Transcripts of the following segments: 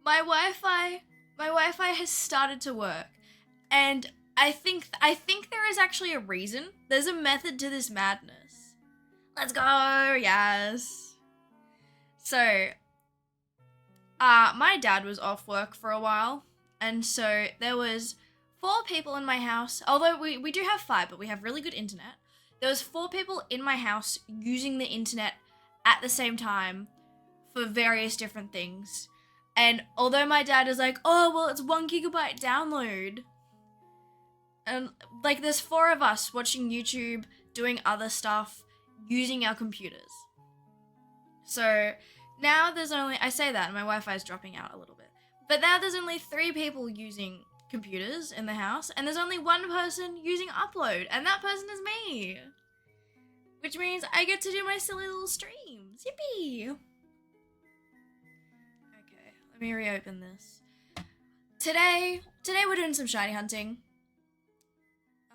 my Wi-Fi has started to work, and I think there is actually a reason. There's a method to this madness. Let's go, yes. So, my dad was off work for a while, and so there was 4 people in my house. Although we do have 5, but we have really good internet. There was 4 people in my house using the internet at the same time for various different things. And although my dad is like, oh, well, it's 1 gigabyte download. And like there's 4 of us watching YouTube, doing other stuff, using our computers. So now there's only, I say that and my Wi-Fi is dropping out a little bit. But now there's only 3 people using computers in the house, and there's only 1 person using Upload, and that person is me. Which means I get to do my silly little streams. Yippee! Okay, let me reopen this. Today we're doing some shiny hunting.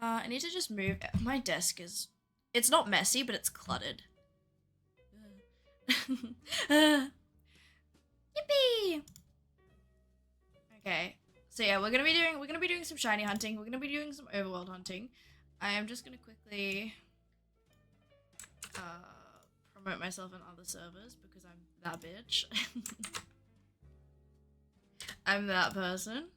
I need to just move. My desk is, it's not messy, but it's cluttered. Yippee! Okay. So yeah, we're gonna be doing some shiny hunting. We're gonna be doing some overworld hunting. I am just gonna quickly promote myself on other servers because I'm that bitch. I'm that person.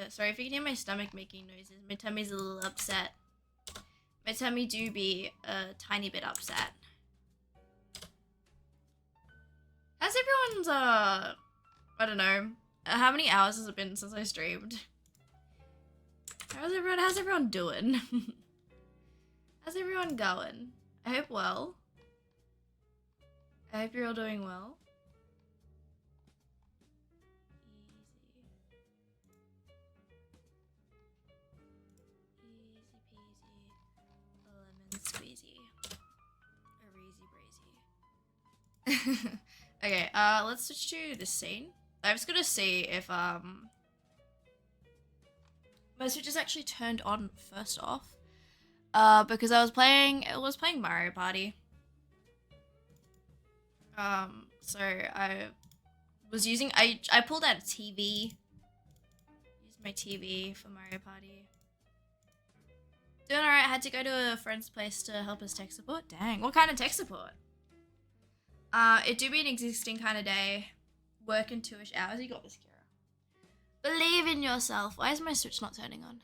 Sorry if you can hear my stomach making noises. My tummy's a little upset. My tummy do be a tiny bit upset. How's everyone's, I don't know, how many hours has it been since I streamed? How's everyone doing? How's everyone going? I hope well. I hope you're all doing well. Easy peasy, lemon squeezy, a reezy breezy. Okay, let's switch to this scene. I'm just gonna see if, my Switch is actually turned on first off. Because it was playing Mario Party. So I was using, I pulled out a TV. Used my TV for Mario Party. Doing alright, had to go to a friend's place to help us tech support. Dang, what kind of tech support? It do be an existing kind of day. Working 2-ish hours. You got this, Kira. Believe in yourself. Why is my Switch not turning on?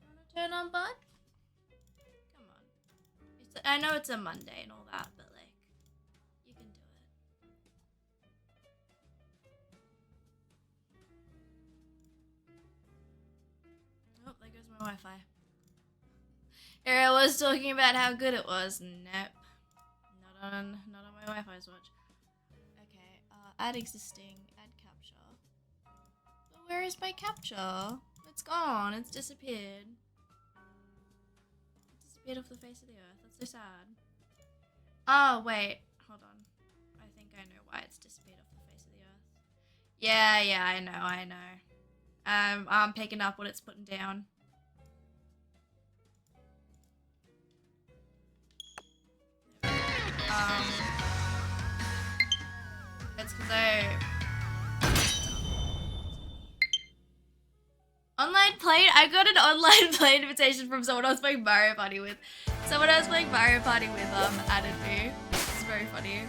Wanna turn on, bud? Come on. I know it's a Monday and all that, but like, you can do it. Oh, there goes my Wi-Fi. Here I was talking about how good it was. Nope. Not on my Wi-Fi's watch. Okay, add existing, add capture. But where is my capture? It's gone, it's disappeared. It disappeared off the face of the earth. That's so sad. Oh, wait. Hold on. I think I know why it's disappeared off the face of the earth. Yeah, I know. I'm picking up what it's putting down. It's because online play. I got an online play invitation from someone I was playing Mario Party with. Someone I was playing Mario Party with added me. It's very funny.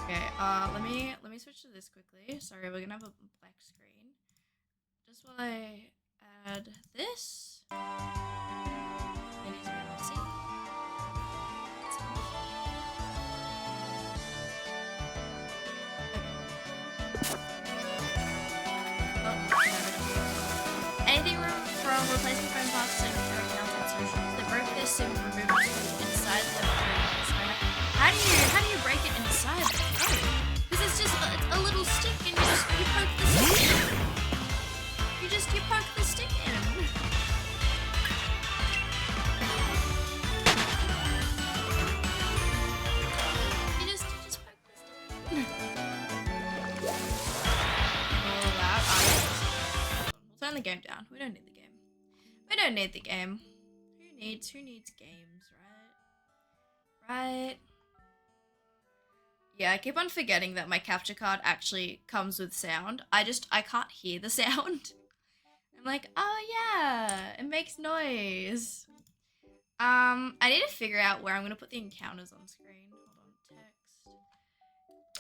Okay, let me switch to this quickly. Sorry, we're gonna have a black screen. Just while I add this. It is really messy. Anything from replacing phone parts to secure accounts and socials. They broke this and removed it inside the phone. How do you break it inside the phone? Because it's just a little stick and you poke the stick in. You poke the stick in. You just poke the stick in. Turn the game down. We don't need the game. We don't need the game. Who Who needs games, right? Right. Yeah, I keep on forgetting that my capture card actually comes with sound. I can't hear the sound. I'm like, oh yeah, it makes noise. I need to figure out where I'm gonna put the encounters on screen. Hold on,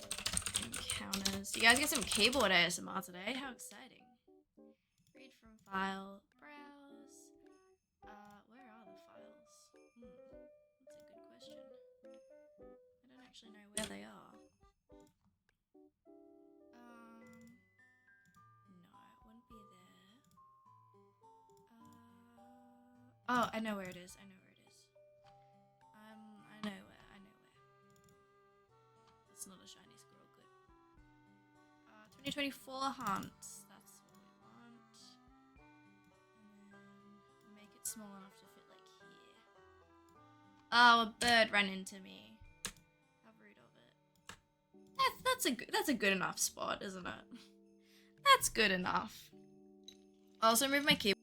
text. Encounters. You guys get some keyboard ASMR today. How exciting. Read from file. Browse. Where are the files? That's a good question. I don't actually know where they are. No, it wouldn't be there. Oh, I know where it is. I know where it is. I know where. I know where. It's not a shiny squirrel. Good. 2024 hunts. That's what we want. And then make it small enough to fit like here. Oh, a bird ran into me. How rude of it. That's a good enough spot, isn't it? That's good enough. I'll also move my keyboard.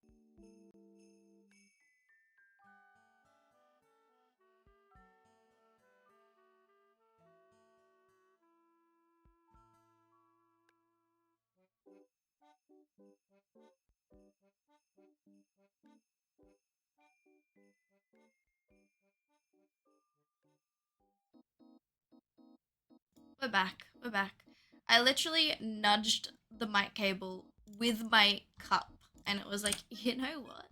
We're back. We're back. I literally nudged the mic cable with my cup, and it was like, you know what?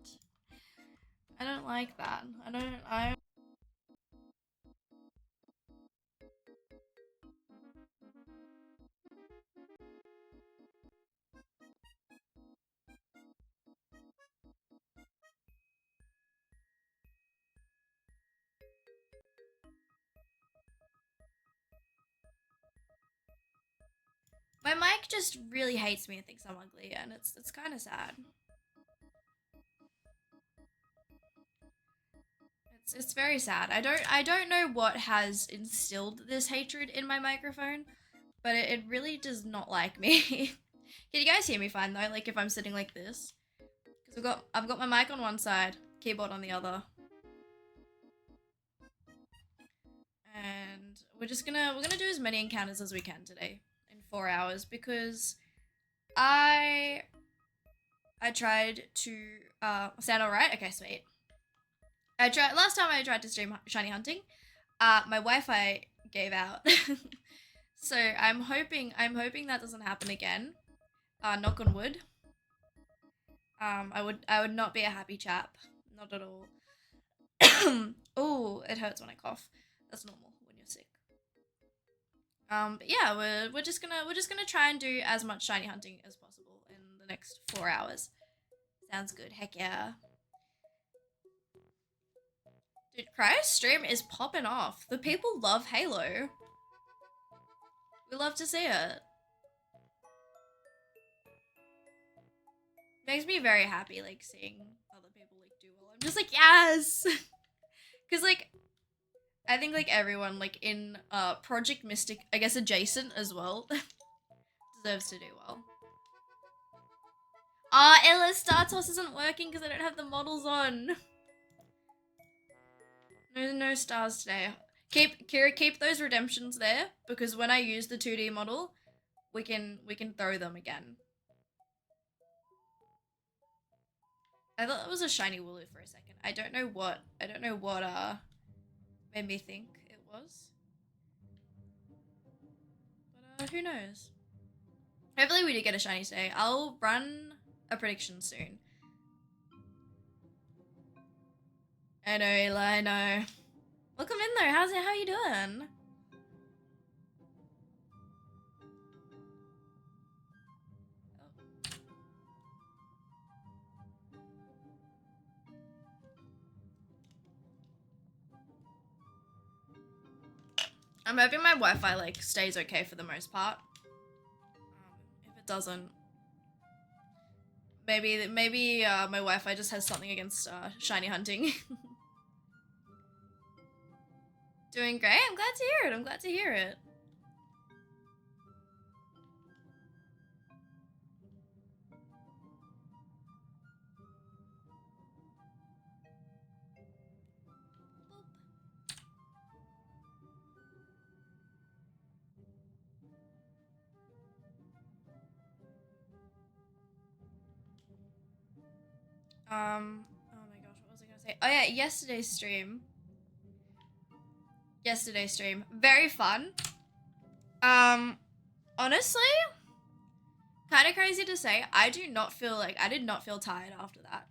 I don't like that. I. My mic just really hates me and thinks I'm ugly, and it's kind of sad. It's very sad. I don't know what has instilled this hatred in my microphone, but it really does not like me. Can you guys hear me fine though? Like if I'm sitting like this, because I've got my mic on one side, keyboard on the other, and we're gonna do as many encounters as we can today in 4 hours because I tried to sound alright. Okay, sweet. I tried last time I tried to stream shiny hunting. My Wi-Fi gave out. So I'm hoping that doesn't happen again. Knock on wood. I would not be a happy chap. Not at all. Oh, it hurts when I cough. That's normal when you're sick. But yeah, we're just gonna try and do as much shiny hunting as possible in the next 4 hours. Sounds good. Heck yeah. Dude, Cryo's stream is popping off. The people love Halo. We love to see it. Makes me very happy, like, seeing other people, like, do well. I'm just like, yes! Because, like, I think, like, everyone, like, in Project Mystic, I guess adjacent as well, deserves to do well. Ella, Star Toss isn't working because I don't have the models on. No stars today. Kira, keep those redemptions there, because when I use the 2D model, we can throw them again. I thought that was a shiny Wooloo for a second. I don't know what made me think it was. But who knows? Hopefully we do get a shiny today. I'll run a prediction soon. I know, Ayla, I know. Welcome in though. How you doing? I'm hoping my Wi-Fi like stays okay for the most part. If it doesn't, maybe my Wi-Fi just has something against shiny hunting. Doing great. I'm glad to hear it. I'm glad to hear it. Oh my gosh, what was I gonna say? Oh yeah, yesterday's stream. Very fun. Honestly, kind of crazy to say. I did not feel tired after that.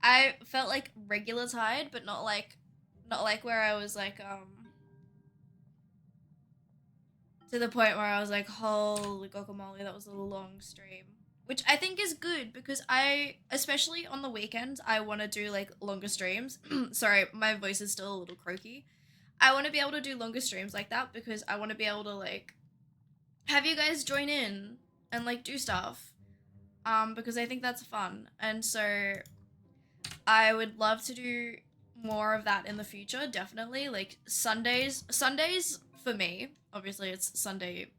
I felt like regular tired, but not like where I was like to the point where I was like, holy guacamole, that was a long stream. Which I think is good because especially on the weekends, I want to do like longer streams. Sorry, my voice is still a little croaky. I want to be able to do longer streams like that because I want to be able to like have you guys join in and like do stuff. Because I think that's fun. And so I would love to do more of that in the future, definitely. Like Sundays for me, obviously it's Sunday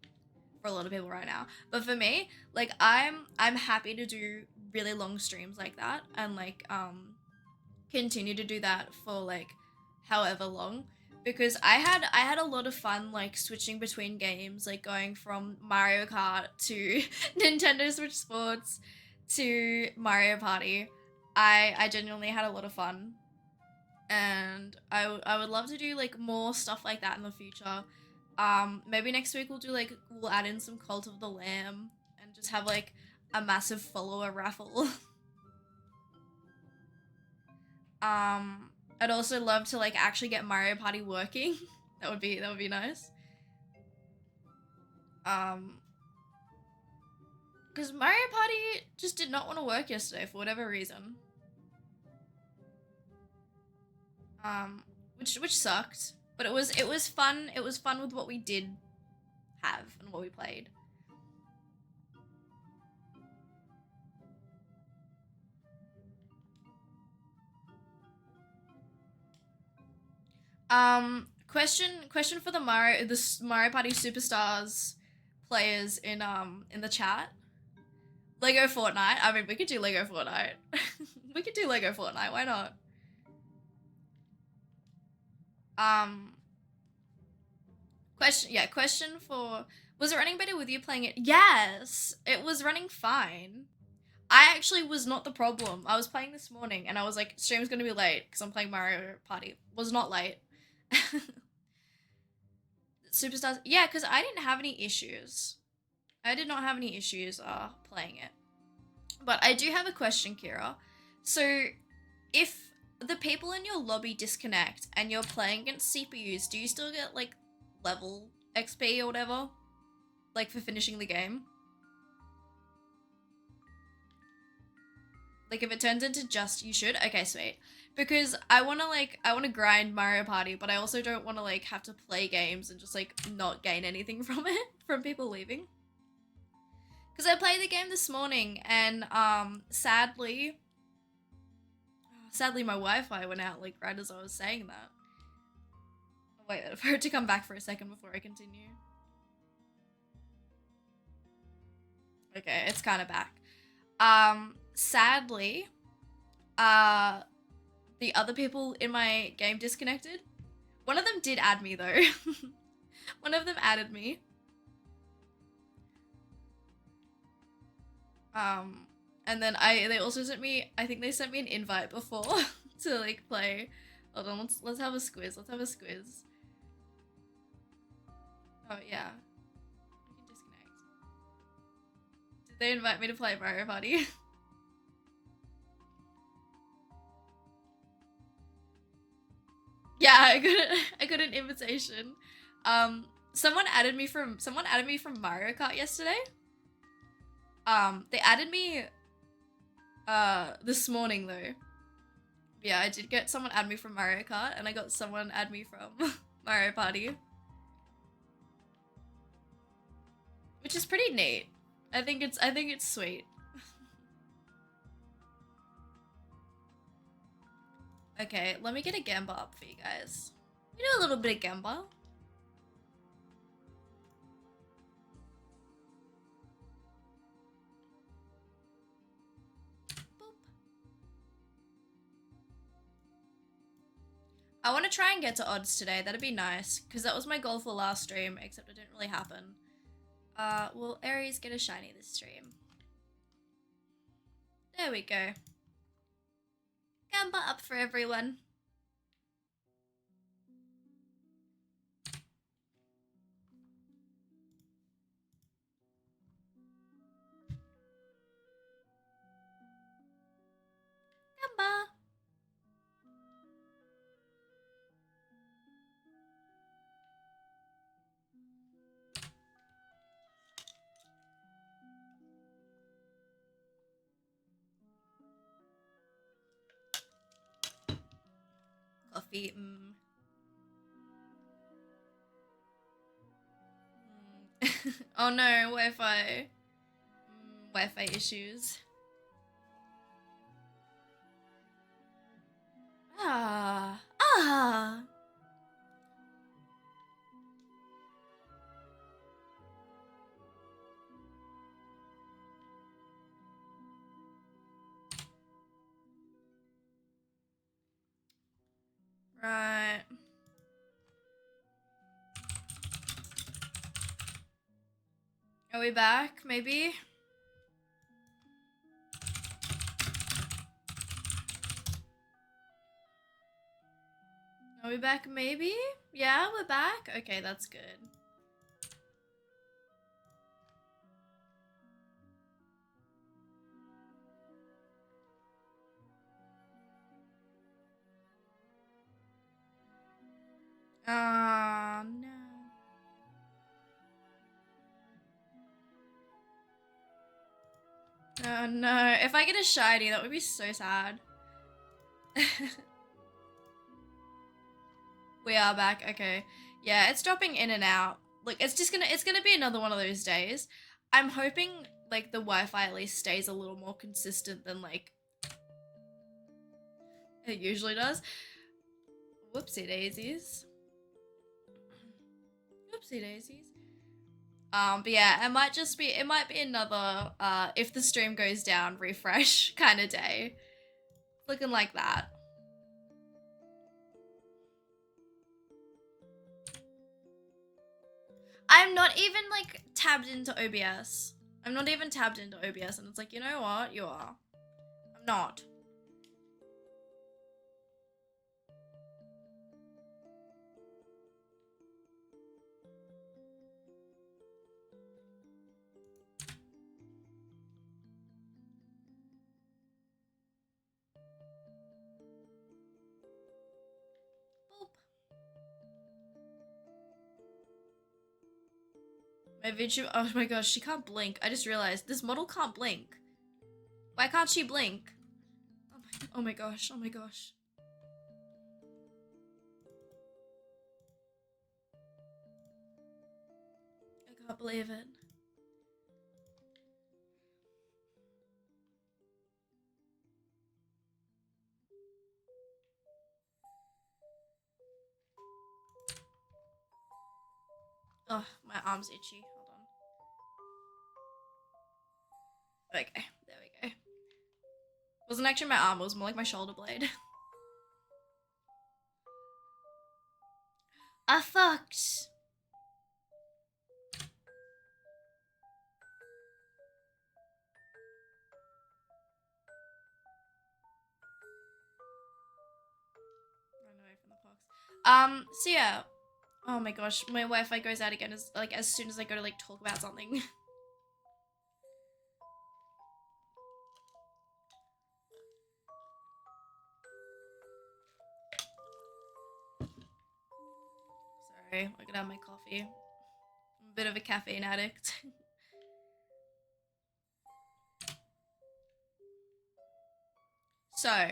for a lot of people right now, but for me, like I'm happy to do really long streams like that and like continue to do that for like however long because I had a lot of fun like switching between games, like going from Mario Kart to Nintendo Switch Sports to Mario Party. I genuinely had a lot of fun and I would love to do like more stuff like that in the future. Maybe next week we'll add in some Cult of the Lamb and just have like a massive follower raffle. I'd also love to like actually get Mario Party working. that would be nice. Because Mario Party just did not want to work yesterday for whatever reason. Which sucked. But it was fun. It was fun with what we did have and what we played. Question for the Mario Party Superstars players in the chat. Lego Fortnite. I mean, we could do Lego Fortnite. We could do Lego Fortnite. Why not? Question for, was it running better with you playing it? Yes, it was running fine. I actually was not the problem. I was playing this morning and I was like, stream's gonna be late because I'm playing Mario Party. Was not late. Superstars, yeah, because I didn't have any issues. I did not have any issues playing it. But I do have a question, Kira. So, if the people in your lobby disconnect and you're playing against CPUs, do you still get like level XP or whatever? Like for finishing the game? Like if it turns into just you should? Okay, sweet. Because I wanna grind Mario Party, but I also don't wanna like have to play games and just like not gain anything from it, from people leaving. Because I played the game this morning and sadly my Wi-Fi went out like right as I was saying that. Wait for it to come back for a second before I continue. Okay, it's kind of back. Sadly, the other people in my game disconnected. One of them did add me though. One of them added me. And then they also sent me, I think they sent me an invite before to like play. Hold on, let's have a squiz. Let's have a squiz. Oh yeah. We can disconnect. Did they invite me to play Mario Party? Yeah, I got an invitation. Someone added me from Mario Kart yesterday. They added me this morning though. Yeah, I did get someone add me from Mario Kart and I got someone add me from Mario Party. Which is pretty neat. I think it's sweet. Okay, let me get a Gamba up for you guys. We do a little bit of Gamba. I want to try and get to odds today. That'd be nice, because that was my goal for last stream, except it didn't really happen. Will Aries get a shiny this stream? There we go. Gamba up for everyone. Gamba. Coffee. Oh no, Wi-Fi. Wi-Fi issues. Ah. Ah. Right. Are we back? Maybe? Are we back? Maybe? Yeah, we're back? Okay, that's good. Oh, no. Oh, no. If I get a shiny, that would be so sad. We are back. Okay. Yeah, it's dropping in and out. Like, it's gonna be another one of those days. I'm hoping, like, the Wi-Fi at least stays a little more consistent than, like, it usually does. Whoopsie daisies. Whoopsie daisies. But yeah, it might be another, if the stream goes down, refresh kind of day. Looking like that. I'm not even, like, tabbed into OBS. I'm not even tabbed into OBS, and it's like, you know what? You are. I'm not. My video. Oh my gosh, she can't blink. I just realized this model can't blink. Why can't she blink? Oh my gosh. Oh my gosh. I can't believe it. Oh, my arm's itchy. Hold on. Okay, there we go. Wasn't actually my arm, it was more like my shoulder blade. I fucked. Run away from the pox. So yeah. Oh my gosh, my Wi-Fi goes out again as soon as I go to like talk about something. Sorry, I gotta have my coffee. I'm a bit of a caffeine addict. So,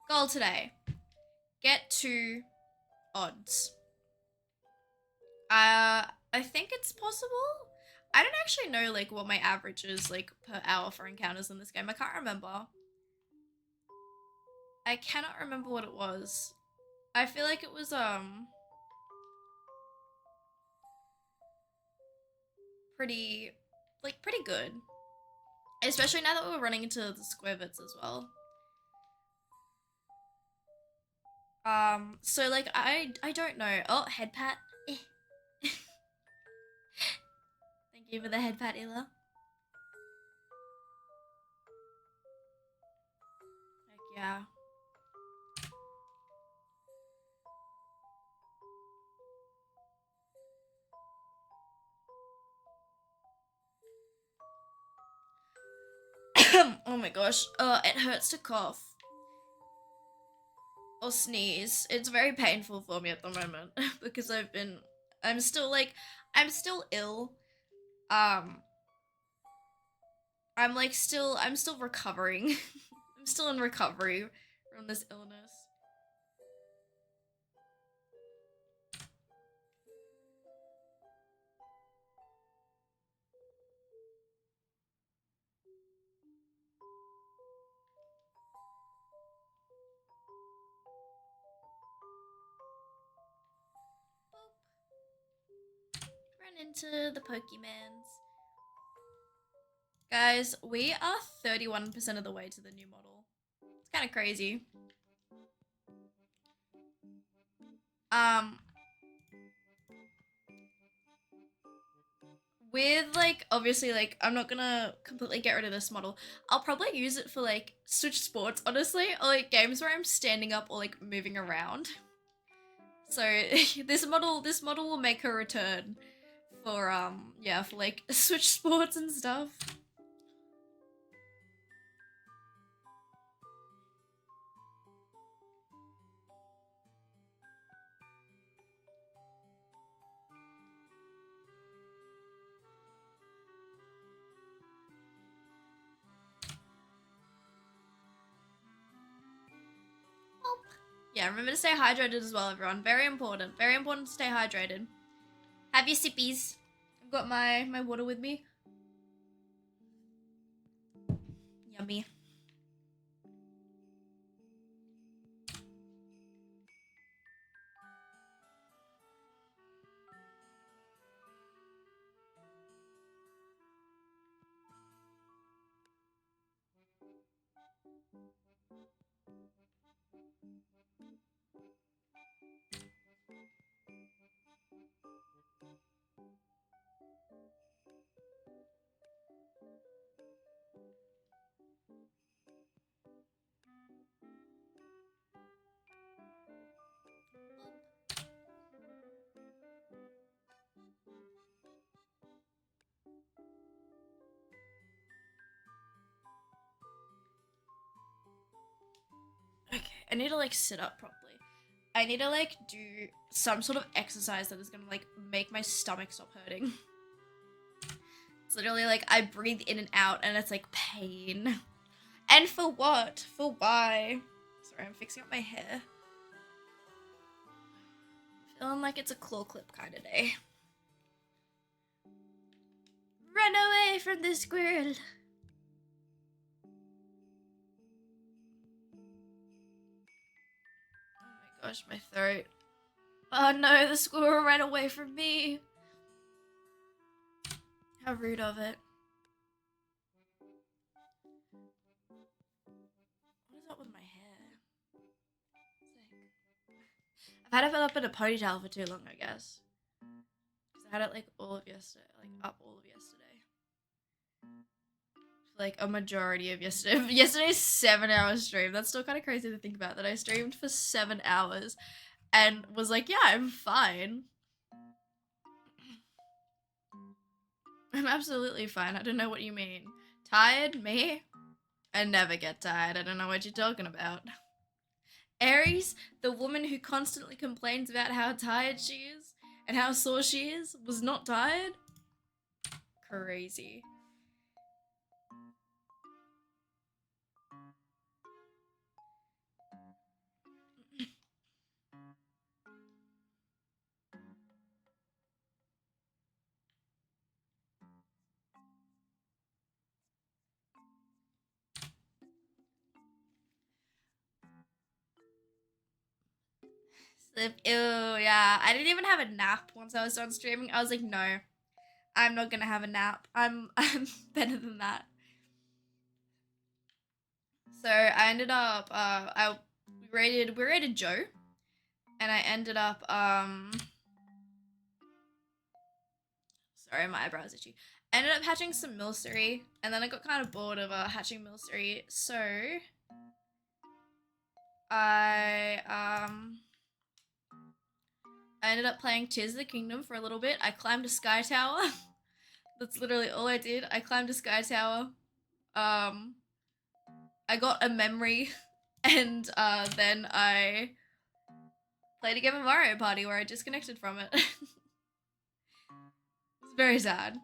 goal today. Get 2 odds. I think it's possible. I don't actually know like what my average is like per hour for encounters in this game. I can't remember. I cannot remember what it was. I feel like it was pretty pretty good. Especially now that we're running into the squivets as well. So like I don't know. Oh, head pat. Thank you for the head pat, Ila. Oh my gosh. It hurts to cough or sneeze. It's very painful for me at the moment because I'm still like, I'm still ill. Um, I'm still recovering. I'm still in recovery from this illness. Run into the Pokemans. Guys, we are 31% of the way to the new model. It's kind of crazy. Um, with like, obviously, like, I'm not gonna completely get rid of this model. I'll probably use it for like Switch Sports, honestly, or like games where I'm standing up or like moving around. So this model will make a return for yeah, for like Switch Sports and stuff. Yeah, remember to stay hydrated as well, everyone. Very important. Very important to stay hydrated. Have your sippies. I've got my water with me. Yummy. Okay, I need to like sit up properly. I need to like do some sort of exercise that is gonna like make my stomach stop hurting. It's literally like I breathe in and out and it's like pain. And for what? For why? Sorry, I'm fixing up my hair. Feeling like it's a claw clip kind of day. Run away from the squirrel. Oh my gosh, my throat. Oh no, the squirrel ran away from me. How rude of it. What is up with my hair? I've had it up in a ponytail for too long, I guess. Because I had it like all of yesterday, like up all of yesterday. For, like a majority of yesterday. Yesterday's 7-hour stream. That's still kind of crazy to think about that I streamed for 7 hours and was like, yeah, I'm fine. I'm absolutely fine. I don't know what you mean. Tired? Me? I never get tired. I don't know what you're talking about. Aries, the woman who constantly complains about how tired she is and how sore she is, was not tired? Crazy. Sleep. Ew, yeah. I didn't even have a nap once I was done streaming. I was like, no, I'm not gonna have a nap. I'm better than that. So I ended up we rated Joe, and I ended up sorry, my eyebrows itchy. I ended up hatching some Milcery, and then I got kind of bored of hatching Milcery, so I ended up playing Tears of the Kingdom for a little bit. I climbed a sky tower. That's literally all I did. I climbed a sky tower. I got a memory, and then I played a game of Mario Party where I disconnected from it. It's very sad.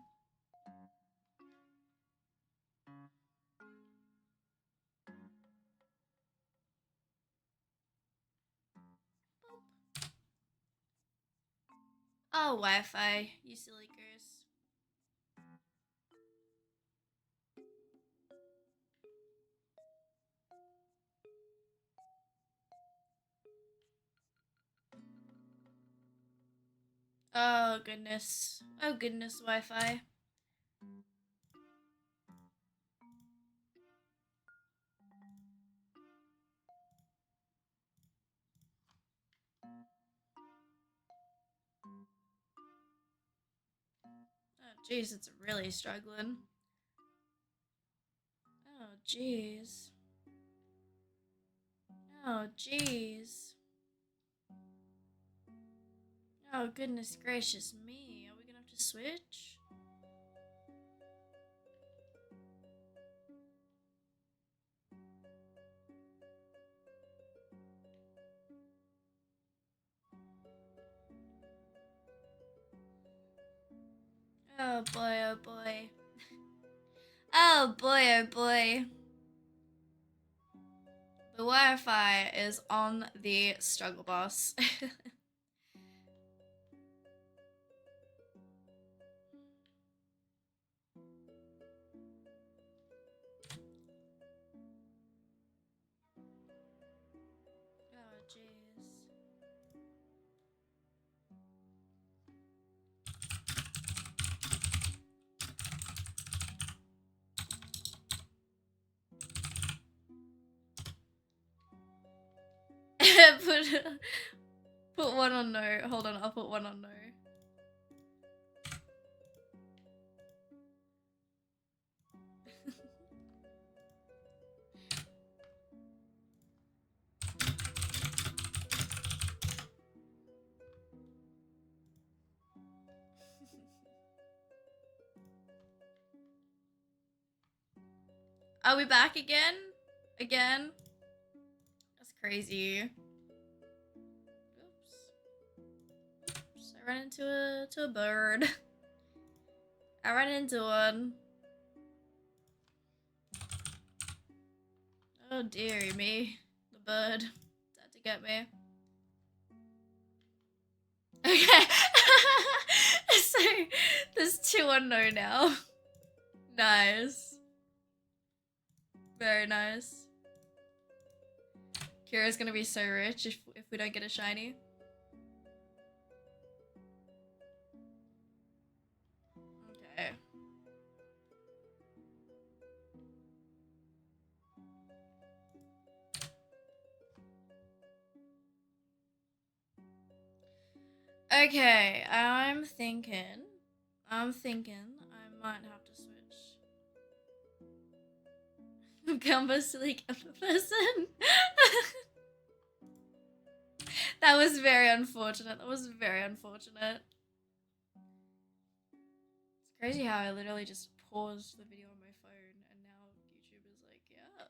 Oh, Wi-Fi, you silly goose. Oh goodness. Oh goodness, Wi-Fi. Oh jeez, it's really struggling. Oh jeez. Oh jeez. Oh goodness gracious me. Are we gonna have to switch? Oh boy, oh boy. Oh boy, oh boy. The Wi-Fi is on the struggle bus. Oh jeez. put put one on no. Hold on, I'll put one on no. Are we back again? Again? That's crazy. Oops. Oops. I ran into a bird. I ran into one. Oh dearie me. The bird. It's out to get me. Okay. So there's two unknown now. Nice. Very nice. Kira's gonna be so rich if we don't get a shiny. Okay. Okay, I'm thinking I might have to switch. Gumbo silly Gumbo person. That was very unfortunate. That was very unfortunate. It's crazy how I literally just paused the video on my phone and now YouTube is like, yeah.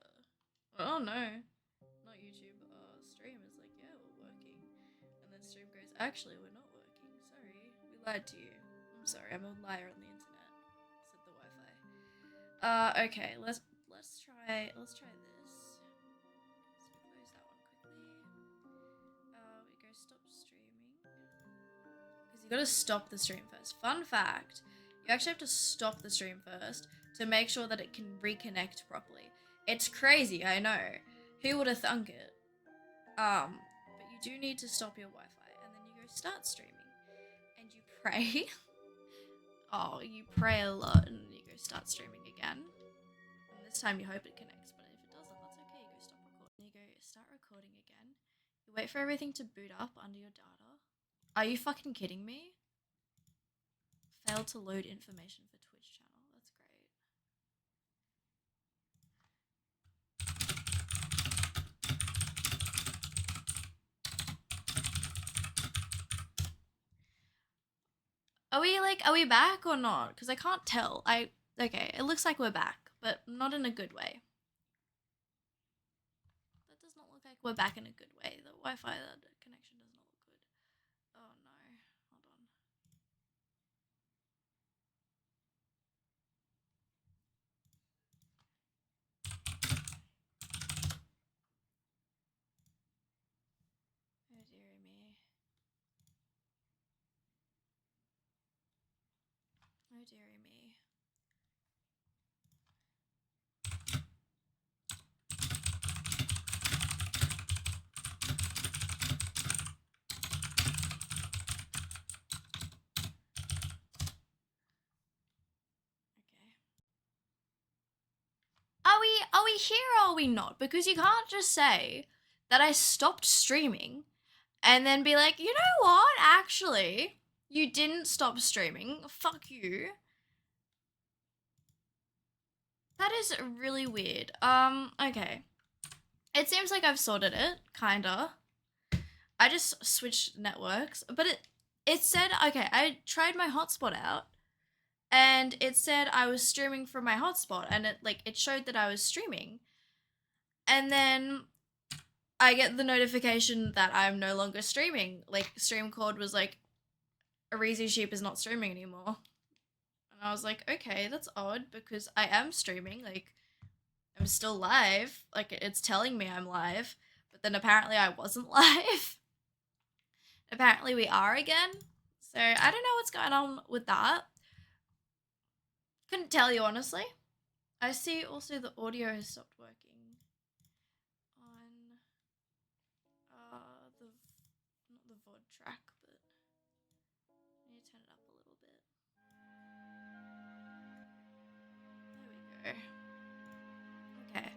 Oh no. Not YouTube, stream is like, yeah, we're working. And then stream goes, actually, we're not working. Sorry. We lied to you. I'm sorry, I'm a liar on the internet. Said the Wi-Fi. Okay, let's try this. So we close that one quickly. We go stop streaming. Because you gotta stop the stream first. Fun fact, you actually have to stop the stream first to make sure that it can reconnect properly. It's crazy, I know. Who would have thunk it? But you do need to stop your Wi-Fi and then you go start streaming. And you pray. Oh, you pray a lot and then you go start streaming again. And this time you hope it connects, but if it doesn't, that's okay. You go stop recording. You go start recording again. You wait for everything to boot up under your data. Are you fucking kidding me? Failed to load information for Twitch channel. That's great. Are we back or not? Because I can't tell. Okay, it looks like we're back, but not in a good way. like we're back in a good way. The Wi-Fi connection does not look good. Oh no, hold on. Oh dearie me. Oh dearie me. Okay. Are we here or are we not? Because you can't just say that I stopped streaming and then be like, you know what? Actually, you didn't stop streaming. Fuck you. That is really weird. Okay. It seems like I've sorted it, kinda. I just switched networks, but it said, okay, I tried my hotspot out and it said I was streaming from my hotspot and it showed that I was streaming. And then I get the notification that I'm no longer streaming. Like stream cord was like, Arizi Sheep is not streaming anymore. And I was like, okay, that's odd because I am streaming, like I'm still live, like it's telling me I'm live, but then apparently I wasn't live. Apparently we are again. So I don't know what's going on with that. Couldn't tell you honestly. I see also the audio has stopped working on the not the VOD track, but I need to turn it up a little bit. There we go. Okay.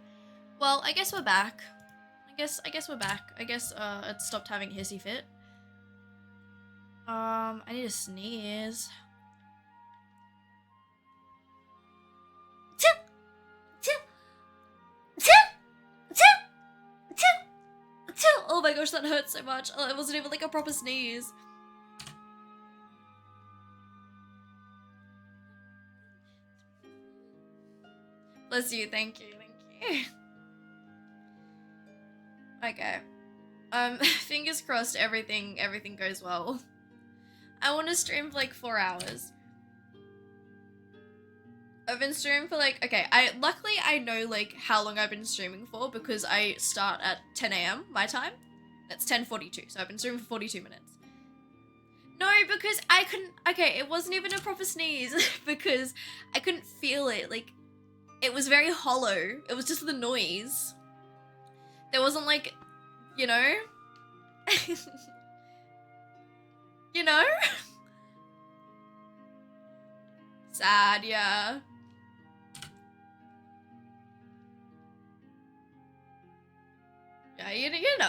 Well, I guess we're back. I guess we're back. I guess it stopped having hissy fit. I need to sneeze. Oh my gosh, that hurts so much. Oh, it wasn't even like a proper sneeze. Bless you, thank you, thank you. Okay. Fingers crossed everything goes well. I want to stream for like 4 hours. I've been streaming for like, okay, luckily I know like how long I've been streaming for because I start at 10 a.m. my time. That's 10:42, so I've been streaming for 42 minutes. No, because I couldn't, okay, it wasn't even a proper sneeze because I couldn't feel it, like, it was very hollow. It was just the noise. There wasn't like, you know? You know? Sad, yeah. Yeah, you know.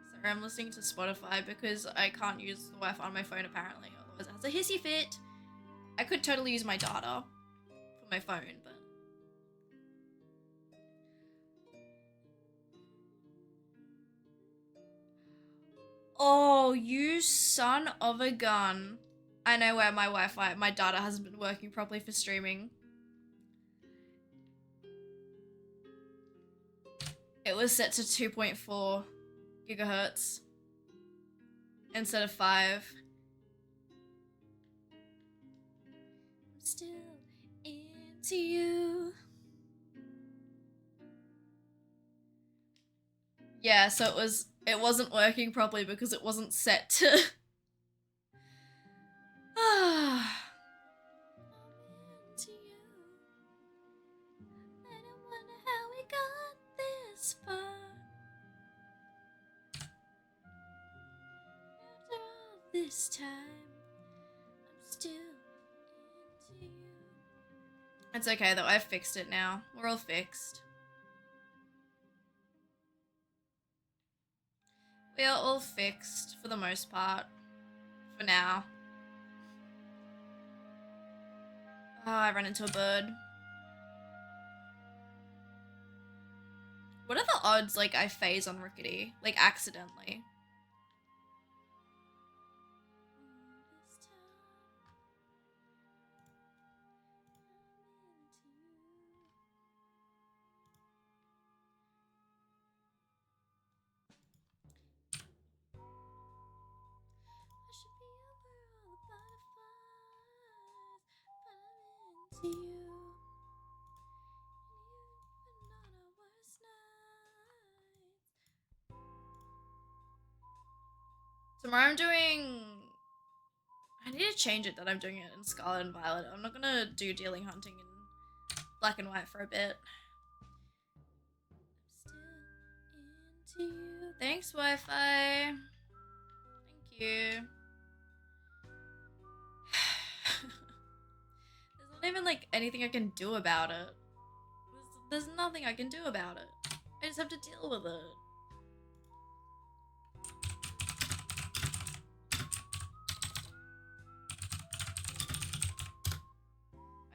Sorry, I'm listening to Spotify because I can't use the Wi-Fi on my phone apparently, otherwise it has a hissy fit. I could totally use my data for my phone, but... Oh, you son of a gun. I know where my data hasn't been working properly for streaming. It was set to 2.4 gigahertz instead of 5. I'm still into you. Yeah, so it wasn't working properly because it wasn't set to... Ah. Into you. I don't wonder how we got this far. After all this time, I'm still into you. It's okay though, I've fixed it now. We're all fixed. We are all fixed for the most part. For now. Oh, I ran into a bird. What are the odds like I phase on Rickety? Like accidentally. into you. Tomorrow I'm doing... I need to change it that I'm doing it in Scarlet and Violet. I'm not gonna do dealing hunting in black and white for a bit. I'm still into you. Thanks, Wi-Fi. Thank you. There's not even like anything I can do about it. There's nothing I can do about it. I just have to deal with it.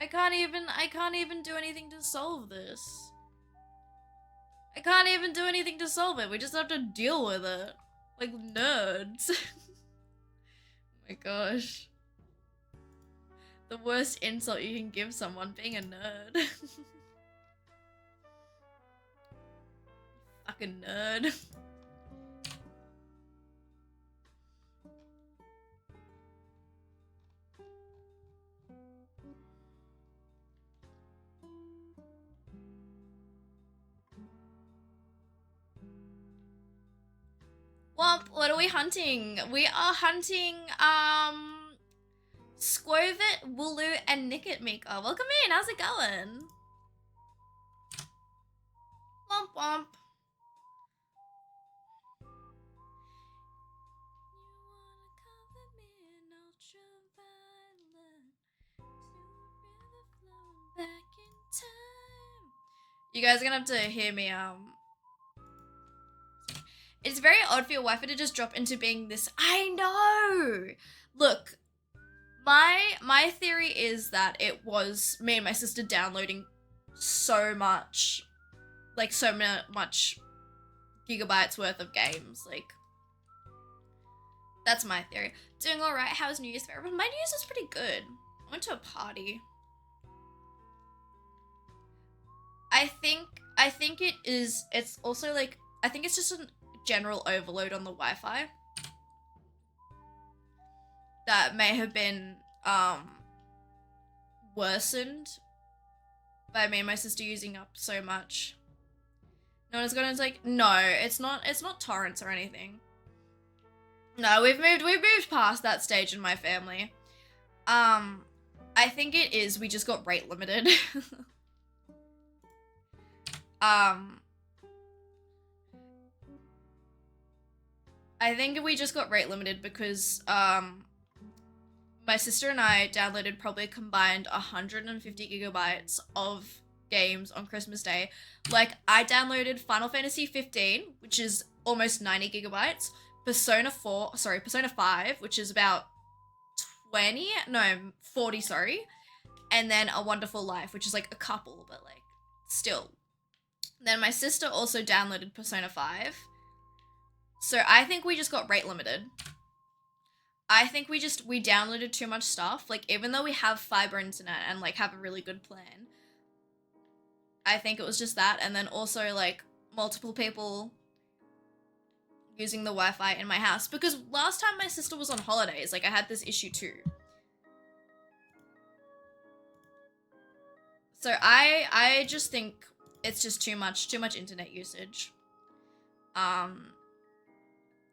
I can't even do anything to solve this. I can't even do anything to solve it. We just have to deal with it. Like nerds. Oh my gosh. The worst insult you can give someone, being a nerd. Fucking nerd. Womp, what are we hunting? We are hunting, Squovit, Wooloo, and Nickit Mika. Welcome in, how's it going? Womp womp. You guys are gonna have to hear me, It's very odd for your Wi-Fi to just drop into being this. I know! Look, my theory is that it was me and my sister downloading so much, like so much gigabytes worth of games. Like, that's my theory. Doing alright, how was New Year's for everyone? My New Year's was pretty good. I went to a party. I think it's also like, I think it's just a general overload on the Wi-Fi that may have been worsened by me and my sister using up so much. No one's gonna like, no, it's not torrents or anything. No, we've moved past that stage in my family. I think it is, we just got rate limited. I think we just got rate limited because my sister and I downloaded probably combined 150 gigabytes of games on Christmas Day. Like, I downloaded Final Fantasy 15, which is almost 90 gigabytes, Persona 5, which is about 40, sorry, and then A Wonderful Life, which is like a couple, but like, still. Then my sister also downloaded Persona 5. So I think we just got rate limited. I think we downloaded too much stuff. Like, even though we have fiber internet and like have a really good plan, I think it was just that. And then also like multiple people using the Wi-Fi in my house, because last time my sister was on holidays, like I had this issue too. So I just think it's just too much internet usage.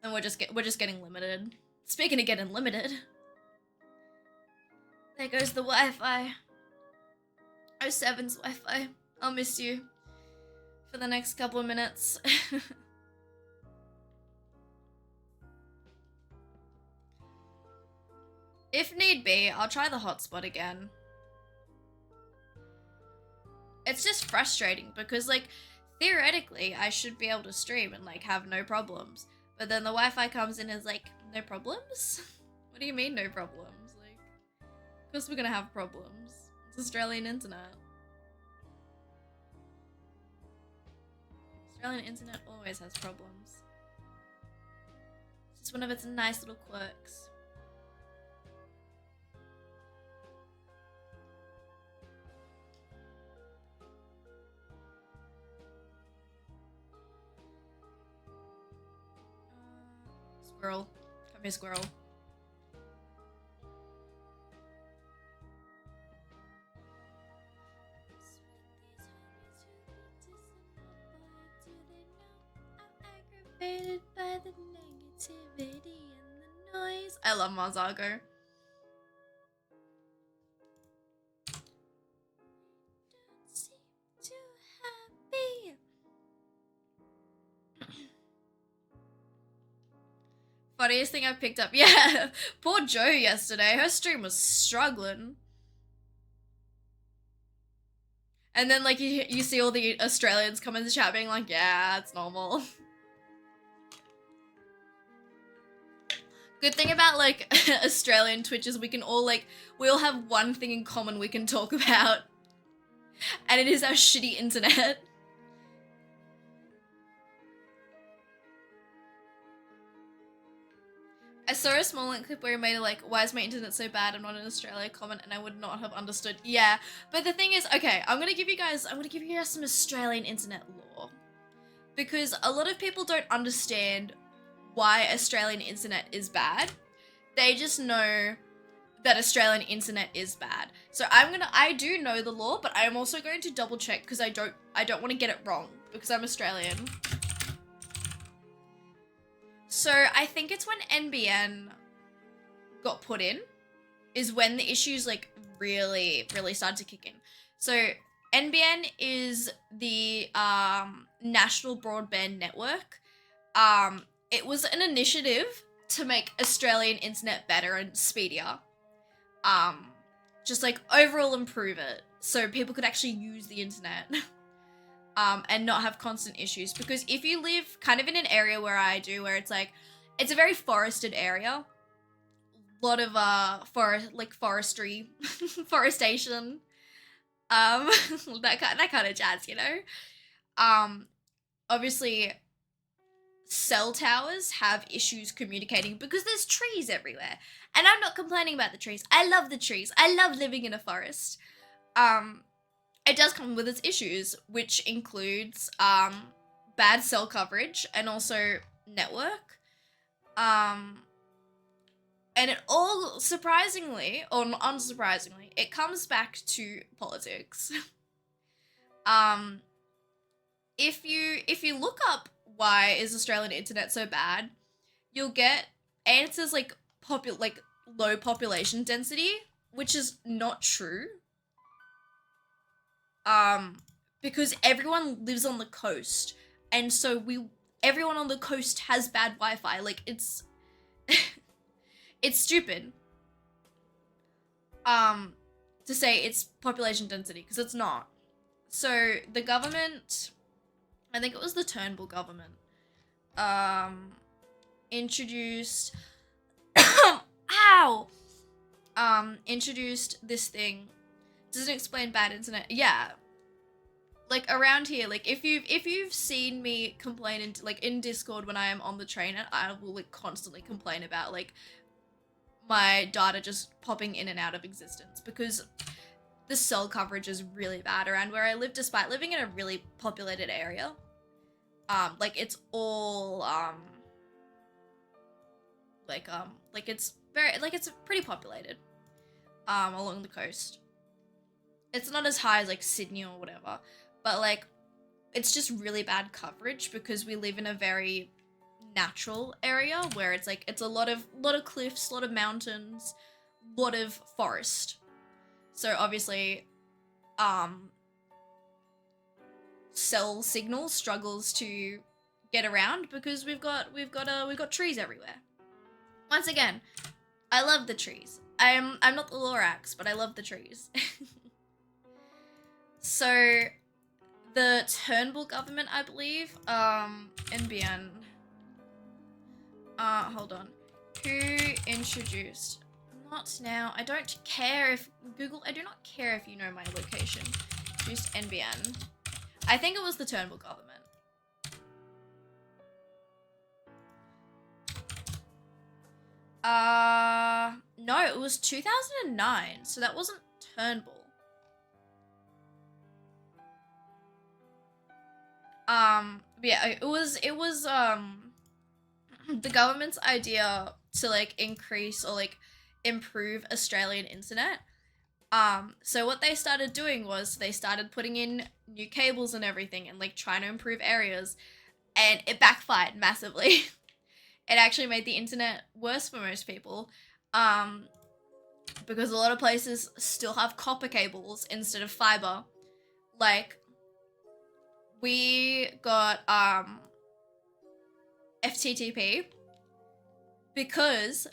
And we're just getting limited. Speaking of getting limited, there goes the Wi-Fi. 07's Wi-Fi. I'll miss you for the next couple of minutes. If need be, I'll try the hotspot again. It's just frustrating because, like, theoretically, I should be able to stream and, like, have no problems. But then the Wi-Fi comes in and is like, no problems? What do you mean, no problems? Like, of course we're gonna have problems. It's Australian internet. Australian internet always has problems. It's just one of its nice little quirks. Squirrel. Come here, squirrel. Faded by the negativity and the noise. I love Marzago. Don't seem too happy. Funniest thing I picked up. Yeah, poor Joe yesterday. Her stream was struggling. And then, like, you see all the Australians come in the chat being like, yeah, it's normal. Good thing about, like, Australian Twitch is we all have one thing in common we can talk about. And it is our shitty internet. I saw a small link clip where he made it like, why is my internet so bad? I'm not in Australia comment, and I would not have understood. Yeah, but the thing is, okay, I'm gonna give you guys some Australian internet lore. Because a lot of people don't understand why Australian internet is bad. They just know that Australian internet is bad. So I do know the lore, but I'm also going to double check because I don't want to get it wrong because I'm Australian. So I think it's when NBN got put in is when the issues like really started to kick in. So NBN is the National Broadband Network. It was an initiative to make Australian internet better and speedier. Just like overall improve it so people could actually use the internet. And not have constant issues, because if you live kind of in an area where I do, where it's like, it's a very forested area, a lot of forestry, forestation, that kind of jazz, you know. Obviously, cell towers have issues communicating because there's trees everywhere, and I'm not complaining about the trees. I love the trees. I love living in a forest. It does come with its issues, which includes bad cell coverage and also network. And it all, surprisingly, or unsurprisingly, it comes back to politics. If you look up why is Australian internet so bad, you'll get answers like low population density, which is not true. Because everyone lives on the coast, and so everyone on the coast has bad Wi-Fi. Like, it's it's stupid to say it's population density, because it's not. So the government, I think it was the Turnbull government, introduced introduced this thing. Doesn't explain bad internet. Yeah. Like around here, like if you've seen me complain in Discord when I am on the train, and I will like constantly complain about like my data just popping in and out of existence because the cell coverage is really bad around where I live, despite living in a really populated area. Like it's all it's pretty populated along the coast. It's not as high as like Sydney or whatever, but like it's just really bad coverage because we live in a very natural area where it's like it's a lot of cliffs, a lot of mountains, a lot of forest. So obviously cell signal struggles to get around because we've got trees everywhere. Once again, I love the trees. I'm not the Lorax, but I love the trees. So the Turnbull government, I believe, NBN. Hold on. Who introduced? Not now. I don't care if Google. I do not care if you know my location. Introduced NBN. I think it was the Turnbull government. No, it was 2009. So that wasn't Turnbull. Yeah, it was the government's idea to like increase or like improve Australian internet. So what they started doing was they started putting in new cables and everything and like trying to improve areas. and it backfired massively. It actually made the internet worse for most people, because a lot of places still have copper cables instead of fiber. Like, we got FTTP because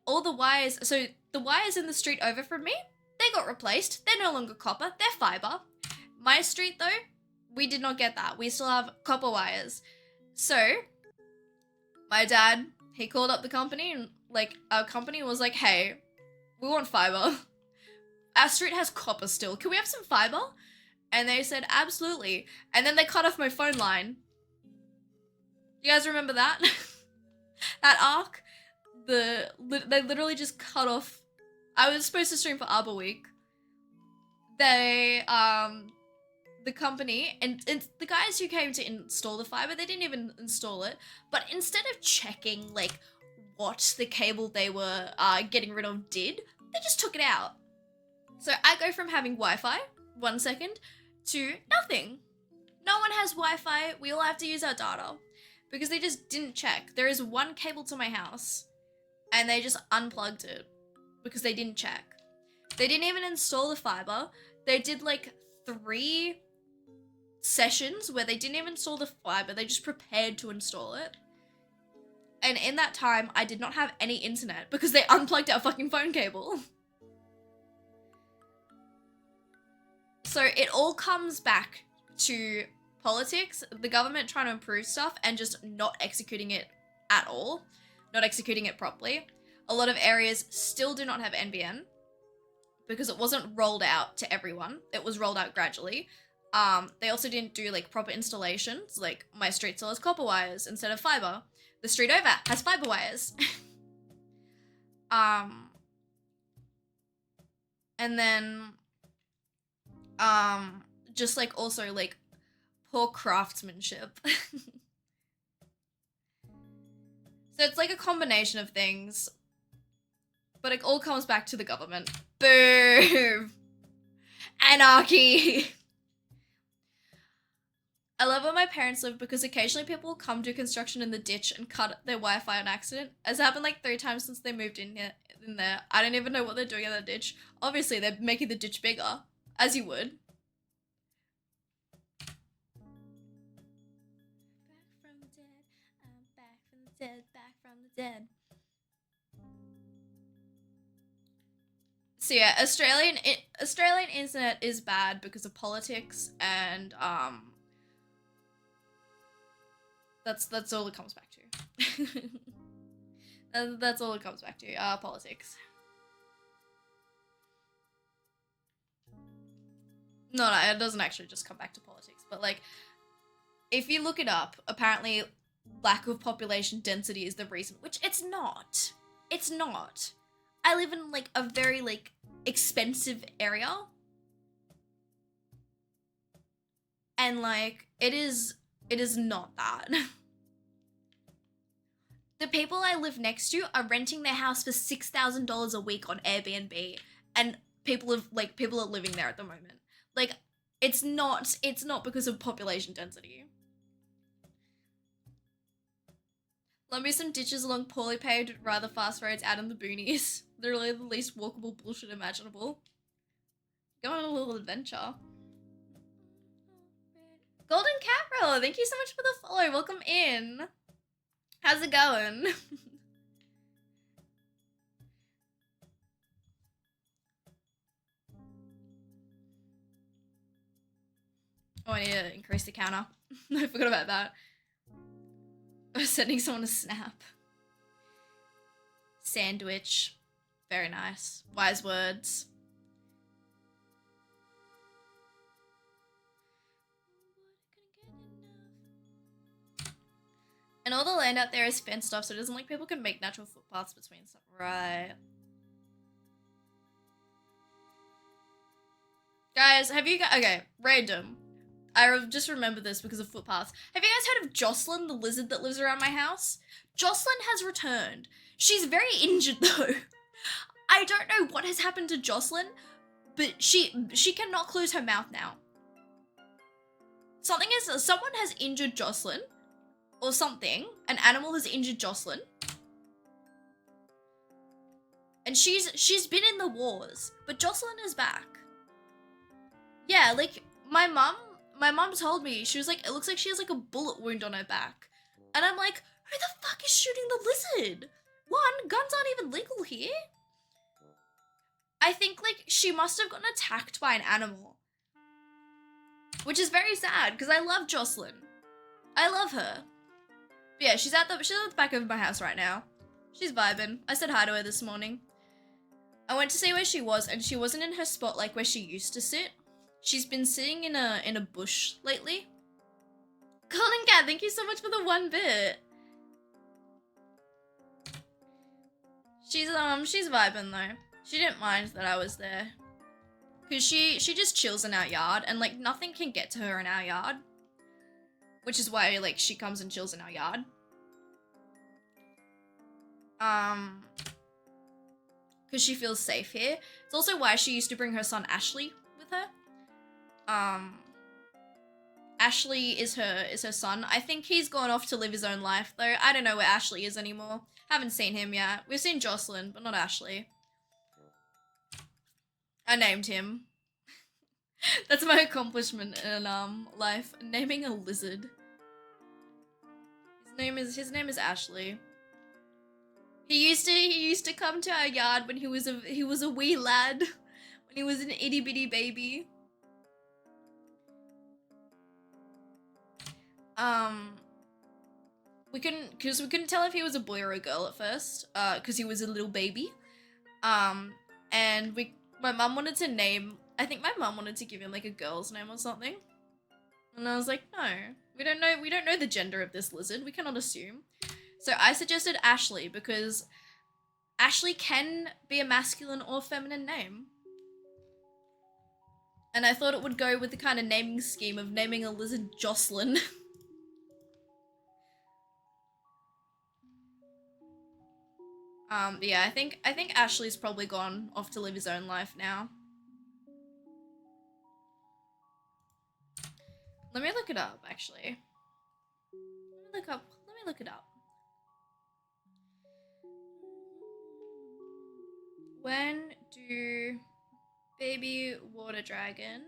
all the wires, so the wires in the street over from me, they got replaced. They're no longer copper, they're fiber. My street though, we did not get that. We still have copper wires. So my dad, he called up the company and like our company was like, hey, we want fiber. Our street has copper still. Can we have some fiber? And they said, absolutely. And then they cut off my phone line. You guys remember that? That arc? They literally just cut off. I was supposed to stream for Arbor Week. They, the company, and the guys who came to install the fiber, they didn't even install it. But instead of checking, like, what the cable they were getting rid of did, they just took it out. So I go from having Wi-Fi, 1 second, to nothing. No one has Wi-Fi, we all have to use our data. Because they just didn't check. There is one cable to my house, and they just unplugged it. Because they didn't check. They didn't even install the fiber. They did like 3 sessions where they didn't even install the fiber, they just prepared to install it. And in that time, I did not have any internet because they unplugged our fucking phone cable. So it all comes back to politics, the government trying to improve stuff and just not executing it at all, not executing it properly. A lot of areas still do not have NBN because it wasn't rolled out to everyone. It was rolled out gradually. They also didn't do like proper installations. Like my street still has copper wires instead of fiber. The street over has fiber wires. And then, just like also like poor craftsmanship. So it's like a combination of things, but it all comes back to the government. Boom! Anarchy! I love where my parents live because occasionally people will come do construction in the ditch and cut their Wi-Fi on accident. It's happened like 3 times since they moved in there. I don't even know what they're doing in the ditch. Obviously, they're making the ditch bigger, as you would. Back from the dead, I'm back from the dead, back from the dead. So yeah, Australian internet is bad because of politics and that's all it comes back to. That's all it comes back to, politics. No, it doesn't actually just come back to politics, but like, if you look it up, apparently lack of population density is the reason, which it's not. It's not. I live in like a very like expensive area. And like, it is not that. The people I live next to are renting their house for $6,000 a week on Airbnb, and people are living there at the moment. Like, it's not because of population density. Love me some ditches along poorly paved, rather fast roads out in the boonies. Literally the least walkable bullshit imaginable. Go on a little adventure. Golden Capril, thank you so much for the follow. Welcome in. How's it going? Oh, I need to increase the counter. I forgot about that. I was sending someone a snap. Sandwich. Very nice. Wise words. And all the land out there is fenced off, so it doesn't like people can make natural footpaths between stuff. Right. Guys, have you guys... Okay, random. I just remember this because of footpaths. Have you guys heard of Jocelyn, the lizard that lives around my house? Jocelyn has returned. She's very injured though. I don't know what has happened to Jocelyn, but she cannot close her mouth now. Someone has injured Jocelyn, or something. An animal has injured Jocelyn. And she's been in the wars, but Jocelyn is back. Yeah, like my mom told me, she was like, it looks like she has like a bullet wound on her back. And I'm like, who the fuck is shooting the lizard? One, guns aren't even legal here. I think like she must have gotten attacked by an animal. Which is very sad, because I love Jocelyn. I love her. But yeah, she's at the back of my house right now. She's vibing. I said hi to her this morning. I went to see where she was, and she wasn't in her spot like where she used to sit. She's been sitting in a bush lately. Colin Cat, thank you so much for the 1 bit. She's vibing though. She didn't mind that I was there. Cause she just chills in our yard, and like nothing can get to her in our yard. Which is why like she comes and chills in our yard. Cause she feels safe here. It's also why she used to bring her son Ashley with her. Ashley is her son. I think he's gone off to live his own life though. I don't know where Ashley is anymore. Haven't seen him yet. We've seen Jocelyn, but not Ashley. I named him. That's my accomplishment in life. Naming a lizard. His name is Ashley. He used to come to our yard when he was a wee lad. When he was an itty bitty baby. We couldn't tell if he was a boy or a girl at first, cause he was a little baby. And my mum wanted to name, I think my mum wanted to give him like a girl's name or something. And I was like, no, we don't know the gender of this lizard, we cannot assume. So I suggested Ashley because Ashley can be a masculine or feminine name. And I thought it would go with the kind of naming scheme of naming a lizard Jocelyn. But yeah, I think Ashley's probably gone off to live his own life now. Let me look it up, actually. Let me look it up. When do baby water dragons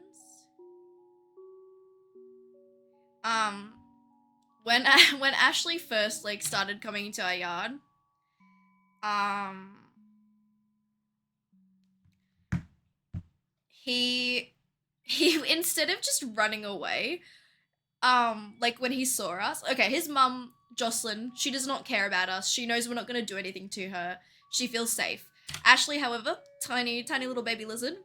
when Ashley first like started coming into our yard, he instead of just running away, like when he saw us, okay, his mum Jocelyn, she does not care about us. She knows we're not gonna do anything to her. She feels safe. Ashley, however, tiny little baby lizard,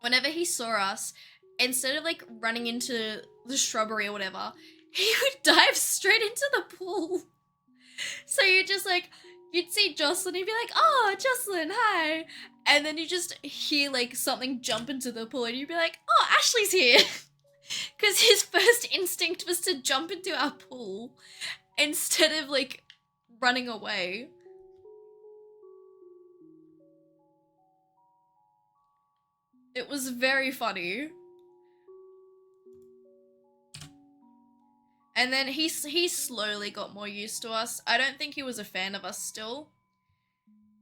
whenever he saw us, instead of like running into the shrubbery or whatever, he would dive straight into the pool. So you'd see Jocelyn, you'd be like, oh, Jocelyn, hi. And then you just hear like something jump into the pool and you'd be like, oh, Ashley's here. Because his first instinct was to jump into our pool instead of like running away. It was very funny. And then he slowly got more used to us. I don't think he was a fan of us still.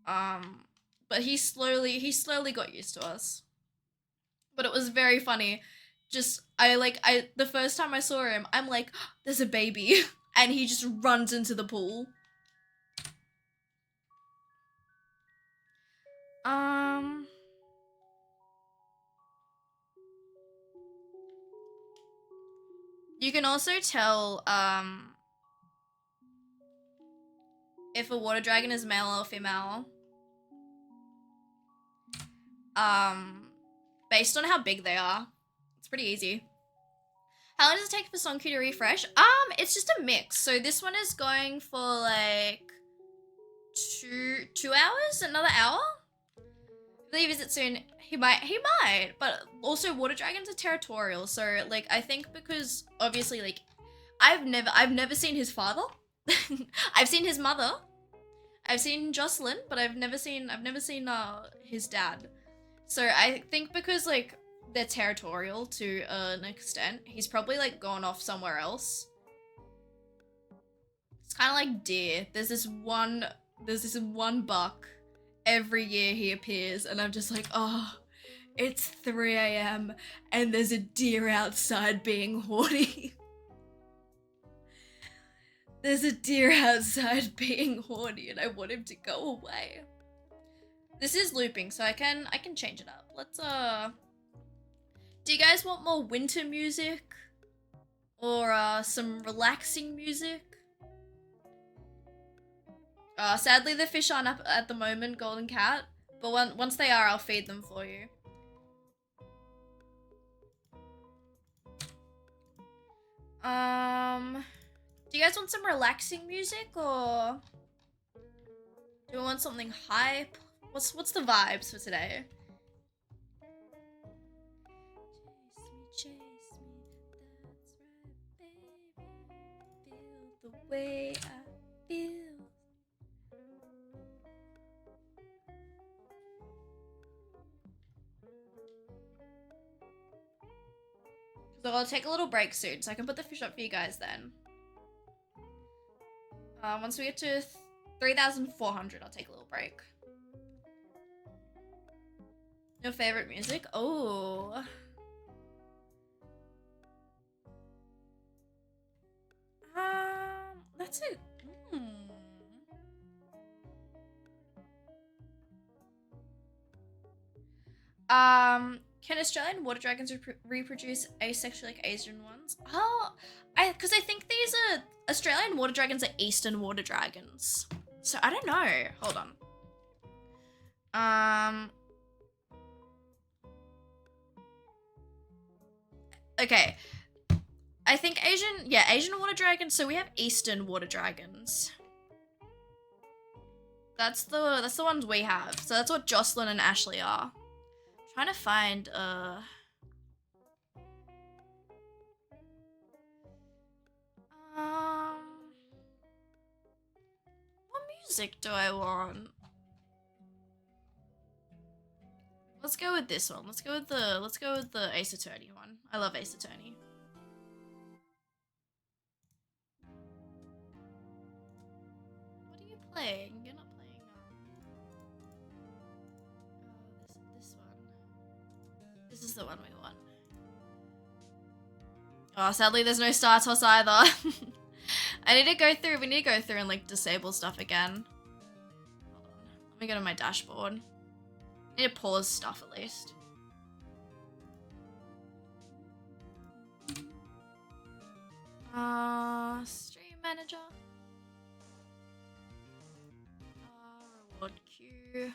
But he slowly got used to us. But it was very funny. Just, the first time I saw him, I'm like, oh, there's a baby. And he just runs into the pool. You can also tell, if a water dragon is male or female. Based on how big they are. It's pretty easy. How long does it take for Songku to refresh? It's just a mix. So this one is going for like 2 hours, another hour. I believe is it soon. He might, but also water dragons are territorial. So like, I think because obviously like, I've never seen his father. I've seen his mother. I've seen Jocelyn, but I've never seen his dad. So I think because like they're territorial to an extent, he's probably like gone off somewhere else. kind of like deer. There's this one buck every year he appears, and I'm just like, oh, it's 3 a.m. and there's a deer outside being horny. There's a deer outside being horny, and I want him to go away. This is looping, so I can change it up. Let's do you guys want more winter music? Or some relaxing music? Sadly the fish aren't up at the moment, Golden Cat. But once they are, I'll feed them for you. Do you guys want some relaxing music, or do we want something hype? What's the vibes for today? Chase me, that's right, baby. Feel the way I feel. So I'll take a little break soon, so I can put the fish up for you guys then. Once we get to 3,400, I'll take a little break. Your favorite music? Oh. That's it. Can Australian water dragons reproduce asexually like Asian ones? Oh, because I think these are Australian water dragons are Eastern water dragons. So I don't know. Hold on. Okay. I think Asian water dragons. So we have Eastern water dragons. That's the ones we have. So that's what Jocelyn and Ashley are. Trying to find what music do I want? Let's go with this one. Let's go with the Ace Attorney one. I love Ace Attorney. What are you playing? You're not playing this one. This is the one we want. Oh, sadly there's no Star Toss either. We need to go through and like disable stuff again. Hold on. Let me go to my dashboard. I need to pause stuff at least. Stream manager. Reward queue.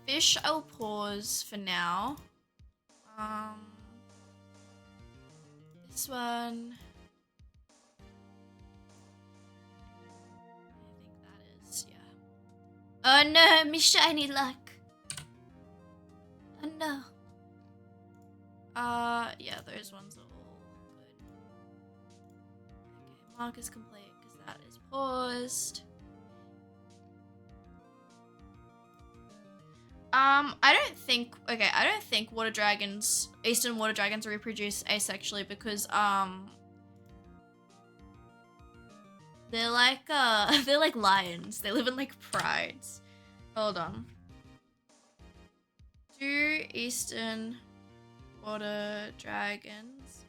Fish, I'll pause for now. This one. I think that is, yeah. Oh no, me shiny luck. Oh no. Yeah, those ones are all good. Okay, mark is complete because that is paused. I don't think water dragons, Eastern water dragons reproduce asexually because, they're like lions. They live in like prides. Hold on. Do Eastern water dragons.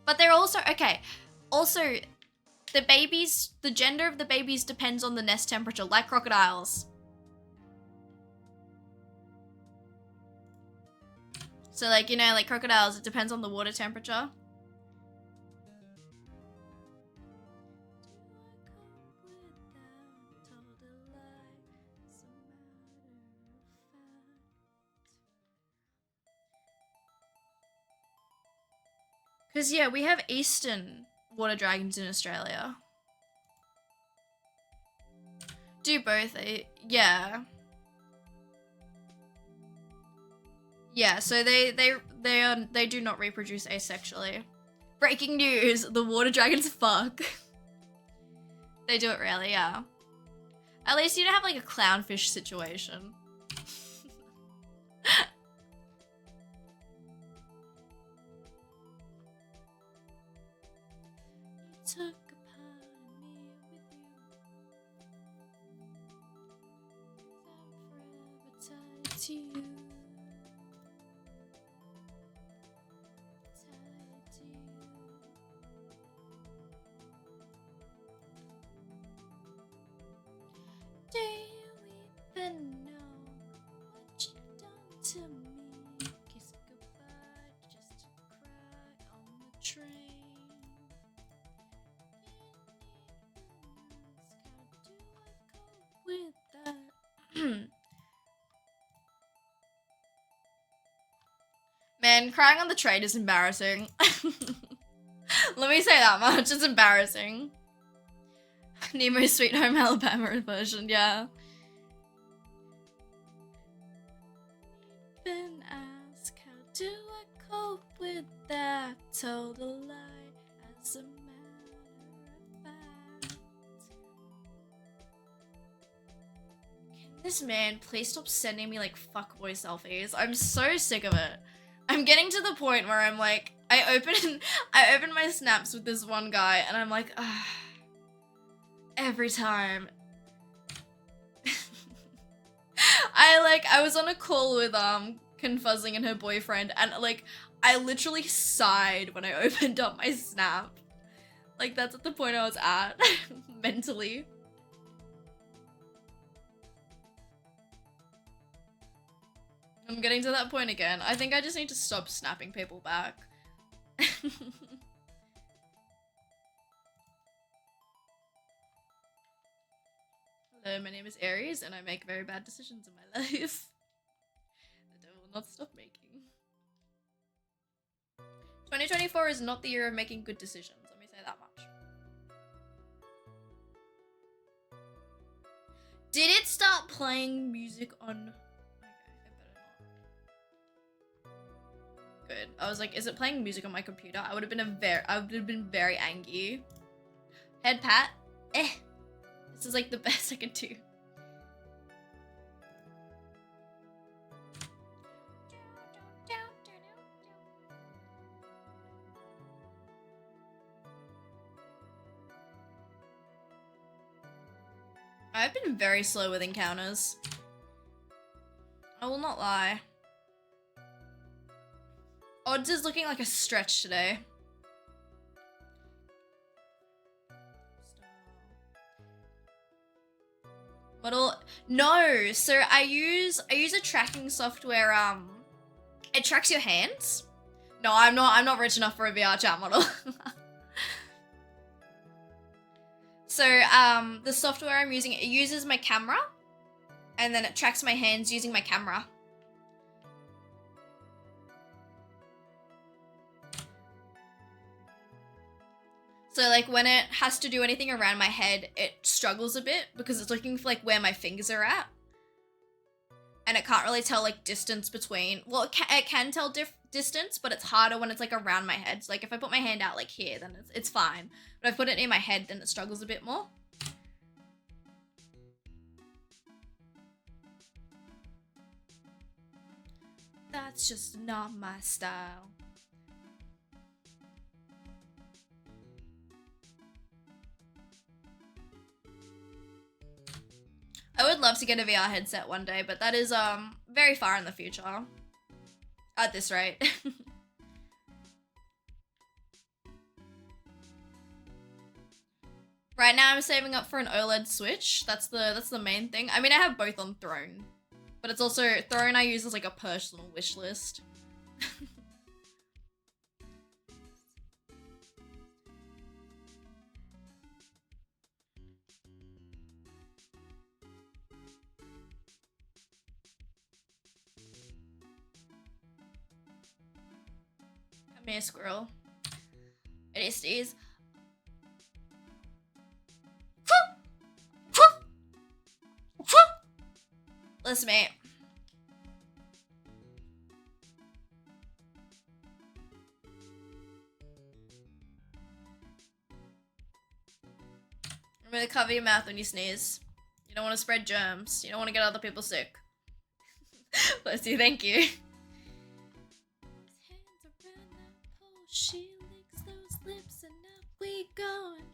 But they're also, okay. Also, the gender of the babies depends on the nest temperature, like crocodiles. So like, you know, like crocodiles, it depends on the water temperature. Because, yeah, we have Eastern water dragons in Australia. Do both, yeah. Yeah, so they do not reproduce asexually. Breaking news, the water dragons fuck. They do it rarely, yeah. At least you don't have like a clownfish situation. took a part of me with you. I'm forever tied to you. Tied to you. Do you even know what you've done to me? Kiss goodbye just to cry on the train. How do I cope with that? Man, crying on the train is embarrassing. Let me say that much, it's embarrassing. Nemo's Sweet Home Alabama version, yeah. Been asked, how do I cope with that? Told a lie as a matter of fact. Can this man please stop sending me like fuckboy selfies? I'm so sick of it. I'm getting to the point where I'm like, I open my snaps with this one guy and I'm like, ah. Every time. I was on a call with Confuzzing and her boyfriend and like I literally sighed when I opened up my snap. Like that's at the point I was at mentally. I'm getting to that point again. I think I just need to stop snapping people back. Hello, my name is Aries, and I make very bad decisions in my life. That I will not stop making. 2024 is not the year of making good decisions, let me say that much. Did it start playing music on... Okay, I better not. Good. I was like, is it playing music on my computer? I would have been very angry. Head pat. Eh. This is like the best I can do. I've been very slow with encounters. I will not lie. Odds is looking like a stretch today. Model, no. So I use a tracking software. It tracks your hands. No, I'm not rich enough for a VR chat model. So the software I'm using, it uses my camera, and then it tracks my hands using my camera. So like when it has to do anything around my head, it struggles a bit because it's looking for like where my fingers are at. And it can't really tell like distance between, well it can tell distance, but it's harder when it's like around my head. So like if I put my hand out like here, then it's fine. But if I put it near my head, then it struggles a bit more. That's just not my style. I would love to get a VR headset one day, but that is very far in the future. At this rate. Right now I'm saving up for an OLED Switch. That's the main thing. I mean, I have both on Throne. But it's also, Throne I use as like a personal wish list. Come here, squirrel. It is. Listen, mate. Remember to cover your mouth when you sneeze. You don't want to spread germs. You don't want to get other people sick. Bless you, thank you. She licks those lips and up we going.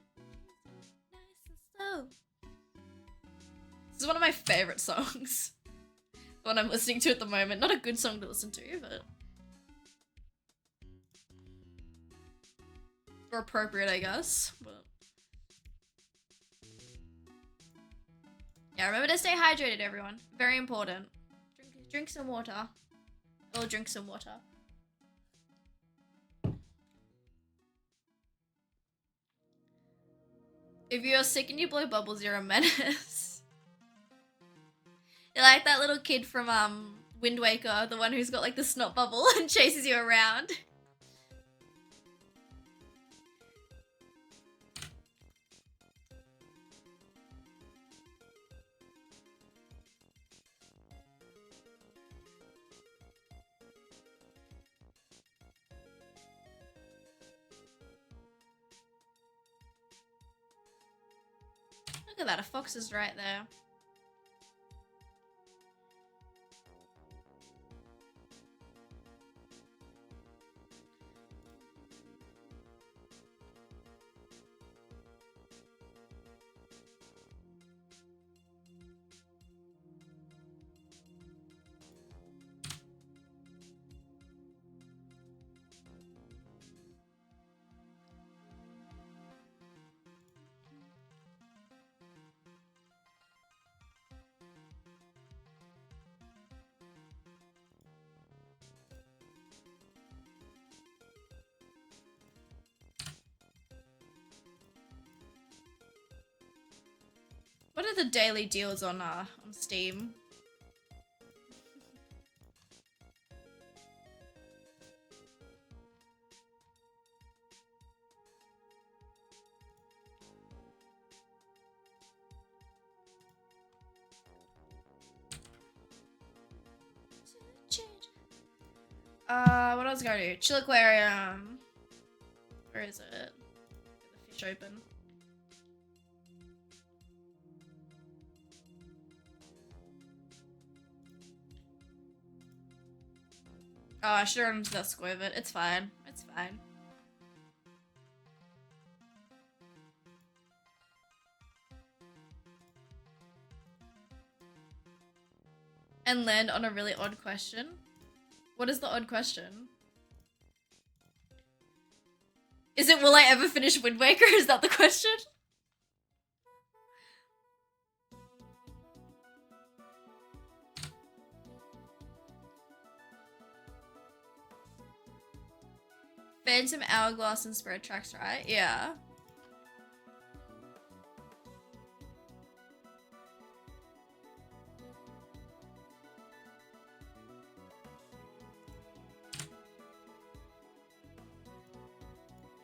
one of my favorite songs. The one I'm listening to at the moment. Not a good song to listen to, but... or appropriate, I guess. But... yeah, remember to stay hydrated, everyone. Very important. Drink some water. Or drink some water. If you're sick and you blow bubbles, you're a menace. You're like that little kid from Wind Waker, the one who's got like the snot bubble and chases you around. Look at that, a fox is right there. What are the daily deals on Steam? What else going to do? Chill Aquarium. Where is it? Get the fish open. Oh, I should run into that squivet. It's fine. It's fine. And land on a really odd question. What is the odd question? Is it, will I ever finish Wind Waker? Is that the question? Phantom Hourglass and Spirit Tracks, right? Yeah.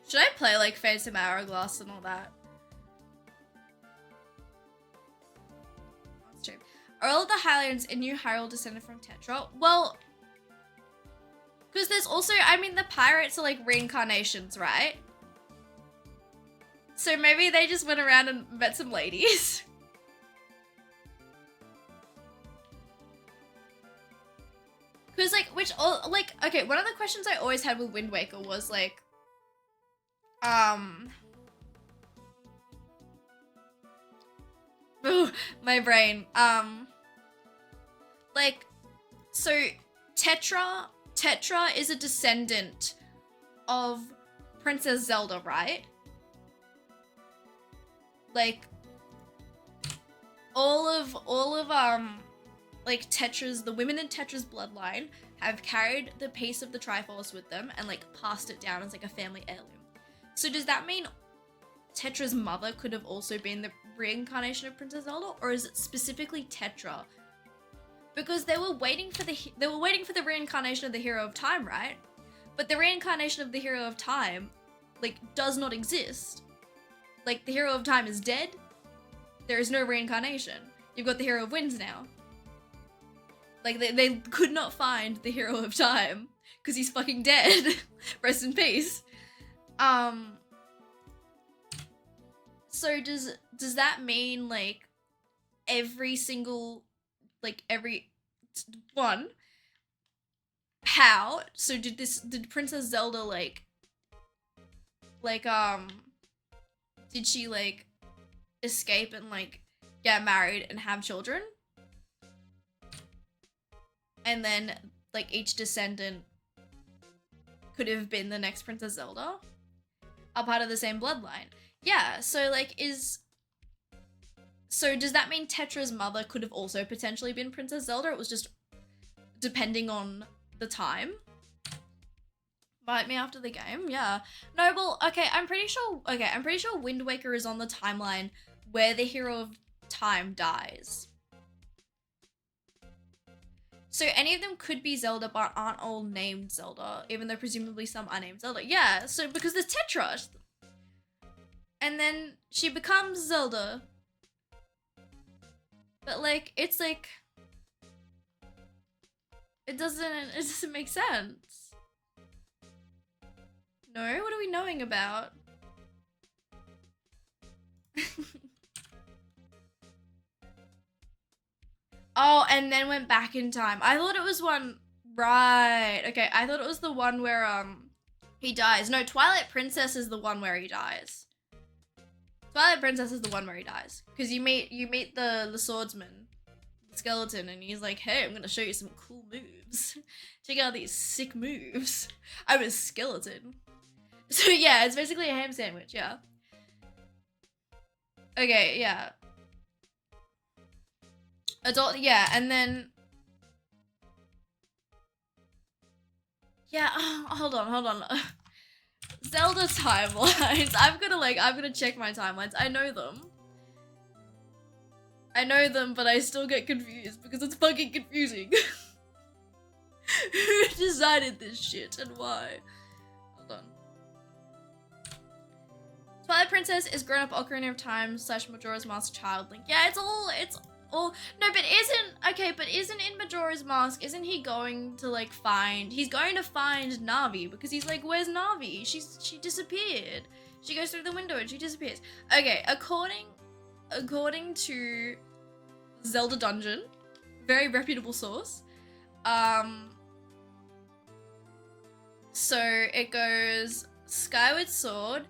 Should I play like Phantom Hourglass and all that? That's true. Are all of the Hylians in New Hyrule descended from Tetra? Well, because there's also, I mean, the pirates are like reincarnations, right? So maybe they just went around and met some ladies. Because like, okay, one of the questions I always had with Wind Waker was like, ooh, my brain, like, so Tetra is a descendant of Princess Zelda, right? Like, all of like Tetra's, the women in Tetra's bloodline have carried the piece of the Triforce with them and like passed it down as like a family heirloom. So does that mean Tetra's mother could have also been the reincarnation of Princess Zelda, or is it specifically Tetra? Because they were waiting for the reincarnation of the Hero of Time, right? But the reincarnation of the Hero of Time, like, does not exist. Like, the Hero of Time is dead. There is no reincarnation. You've got the Hero of Winds now. Like, they could not find the Hero of Time because he's fucking dead. Rest in peace. So does that mean like every single, like every one? How? So did Princess Zelda did she like escape and like get married and have children. And then, like, each descendant could have been the next Princess Zelda. Are part of the same bloodline. Yeah, so, like, So does that mean Tetra's mother could have also potentially been Princess Zelda? It was just depending on the time. Bite me after the game, yeah. No, well, okay, I'm pretty sure Wind Waker is on the timeline where the hero of time dies. So any of them could be Zelda, but aren't all named Zelda, even though presumably some are named Zelda. Yeah, so because there's Tetra. And then she becomes Zelda. But, like, it's like... It doesn't make sense. No? What are we knowing about? Oh, and then went back in time. I thought it was one... Right. Okay, I thought it was the one where, he dies. No, Twilight Princess is the one where he dies. Twilight Princess is the one where he dies. Because you meet the swordsman, the skeleton, and he's like, hey, I'm gonna show you some cool moves. Check out these sick moves. I'm a skeleton. So yeah, it's basically a ham sandwich, yeah. Okay, yeah. Adult, yeah, and then... Yeah, hold on. Zelda timelines. I'm gonna check my timelines. I know them, but I still get confused because it's fucking confusing. Who decided this shit and why? Hold on. Twilight Princess is grown-up Ocarina of Time / Majora's Mask child Link. Yeah, it's all no, but isn't in Majora's Mask, isn't he going to like he's going to find Navi because he's like, where's Navi? She disappeared. She goes through the window and she disappears. Okay, according to Zelda Dungeon, very reputable source, so it goes Skyward Sword,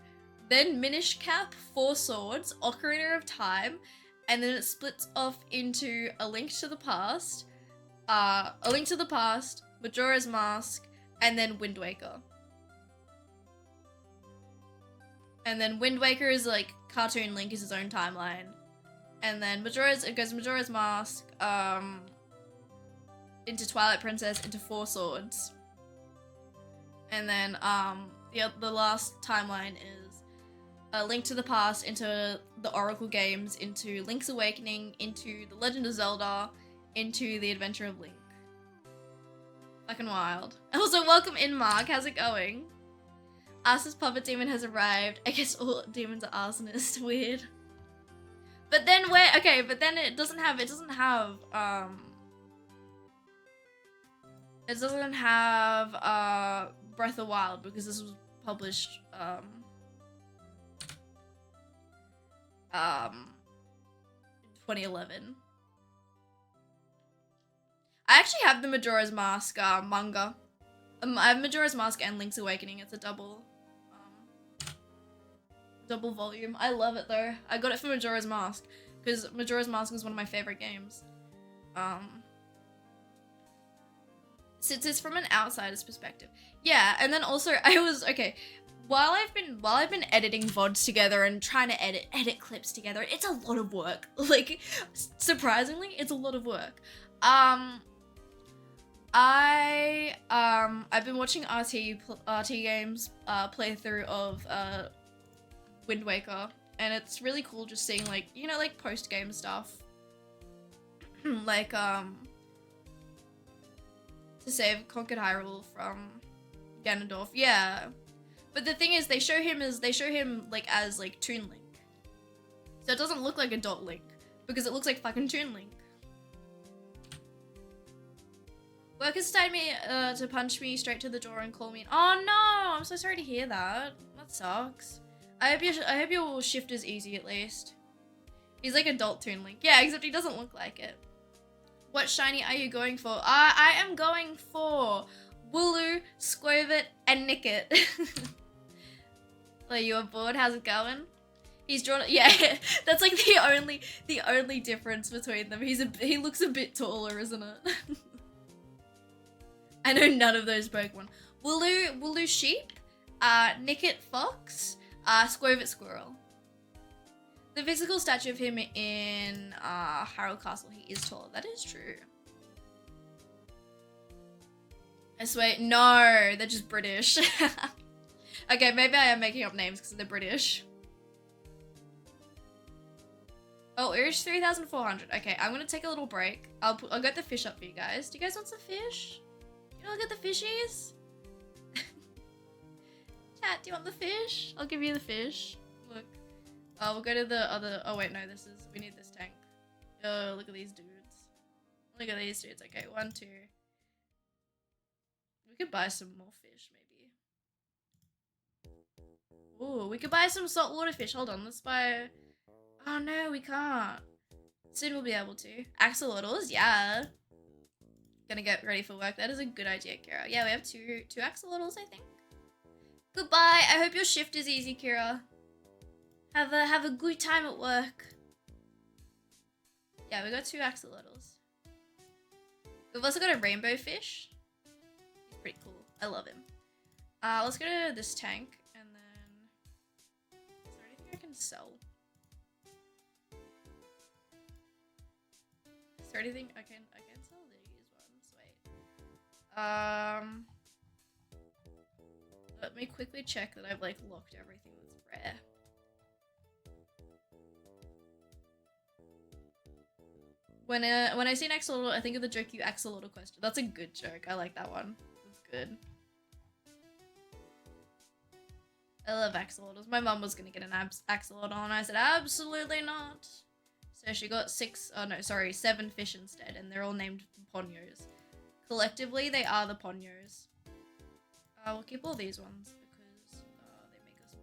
then Minish Cap, 4 Swords, Ocarina of Time, and then it splits off into A Link to the Past, Majora's Mask, and then Wind Waker. And then Wind Waker is like Cartoon Link is his own timeline. And then it goes Majora's Mask, into Twilight Princess, into 4 Swords. And then the last timeline is A Link to the Past, into the Oracle games, into Link's Awakening, into The Legend of Zelda, into The Adventure of Link. Fucking wild. Also, welcome in, Mark. How's it going? Arsonist Puppet Demon has arrived. I guess all demons are arsonists. Weird. But then it doesn't have Breath of the Wild because this was published 2011. I actually have the Majora's Mask manga. I have Majora's Mask and Link's Awakening. It's a double volume. I love it though. I got it for Majora's Mask because Majora's Mask was one of my favorite games. Since it's from an outsider's perspective. Yeah, and then also while I've been editing VODs together and trying to edit clips together, it's a lot of work. Like, surprisingly, it's a lot of work. I've been watching RT Games playthrough of Wind Waker, and it's really cool just seeing like, you know, like post game stuff. Like to save Conquered Hyrule from Ganondorf. Yeah. But the thing is, they show him as Toon Link. So it doesn't look like Adult Link, because it looks like fucking Toon Link. Workers tied me to punch me straight to the door and call me. Oh no! I'm so sorry to hear that. That sucks. I hope your shift is easy at least. He's like Adult Toon Link. Yeah, except he doesn't look like it. What shiny are you going for? I am going for Wooloo, Squovit, and Nickit. Are you bored? How's it going? He's drawn. Yeah, that's like the only difference between them. He looks a bit taller, isn't it? I know none of those Pokemon. Wooloo sheep, Nickit fox, Squovit squirrel. The physical stature of him in Harold Castle, he is taller. That is true. I swear, no, they're just British. Okay, maybe I am making up names because they're British. Oh, Irish 3,400. Okay, I'm gonna take a little break. I'll get the fish up for you guys. Do you guys want some fish? You wanna get the fishies? Chat, do you want the fish? I'll give you the fish. Look. Oh, we'll go to the other. Oh wait, no, we need this tank. Oh, look at these dudes. Look at these dudes. Okay, 1, 2. We could buy some more fish, maybe. Ooh, we could buy some saltwater fish. Hold on, let's buy. Oh no, we can't. Soon we'll be able to. Axolotls, yeah. Gonna get ready for work. That is a good idea, Kira. Yeah, we have two axolotls, I think. Goodbye. I hope your shift is easy, Kira. Have a good time at work. Yeah, we got 2 axolotls. We've also got a rainbow fish. He's pretty cool. I love him. Let's go to this tank and then. Is there anything I can sell? Is there anything I can sell these ones? Wait. Let me quickly check that I've like locked everything that's rare. When I see an axolotl, I think of the joke you axolotl question. That's a good joke. I like that one. That's good. I love axolotls. My mum was gonna get an axolotl and I said absolutely not. So she got 7 fish instead, and they're all named Ponyos. Collectively, they are the Ponyos. We'll keep all these ones because they make us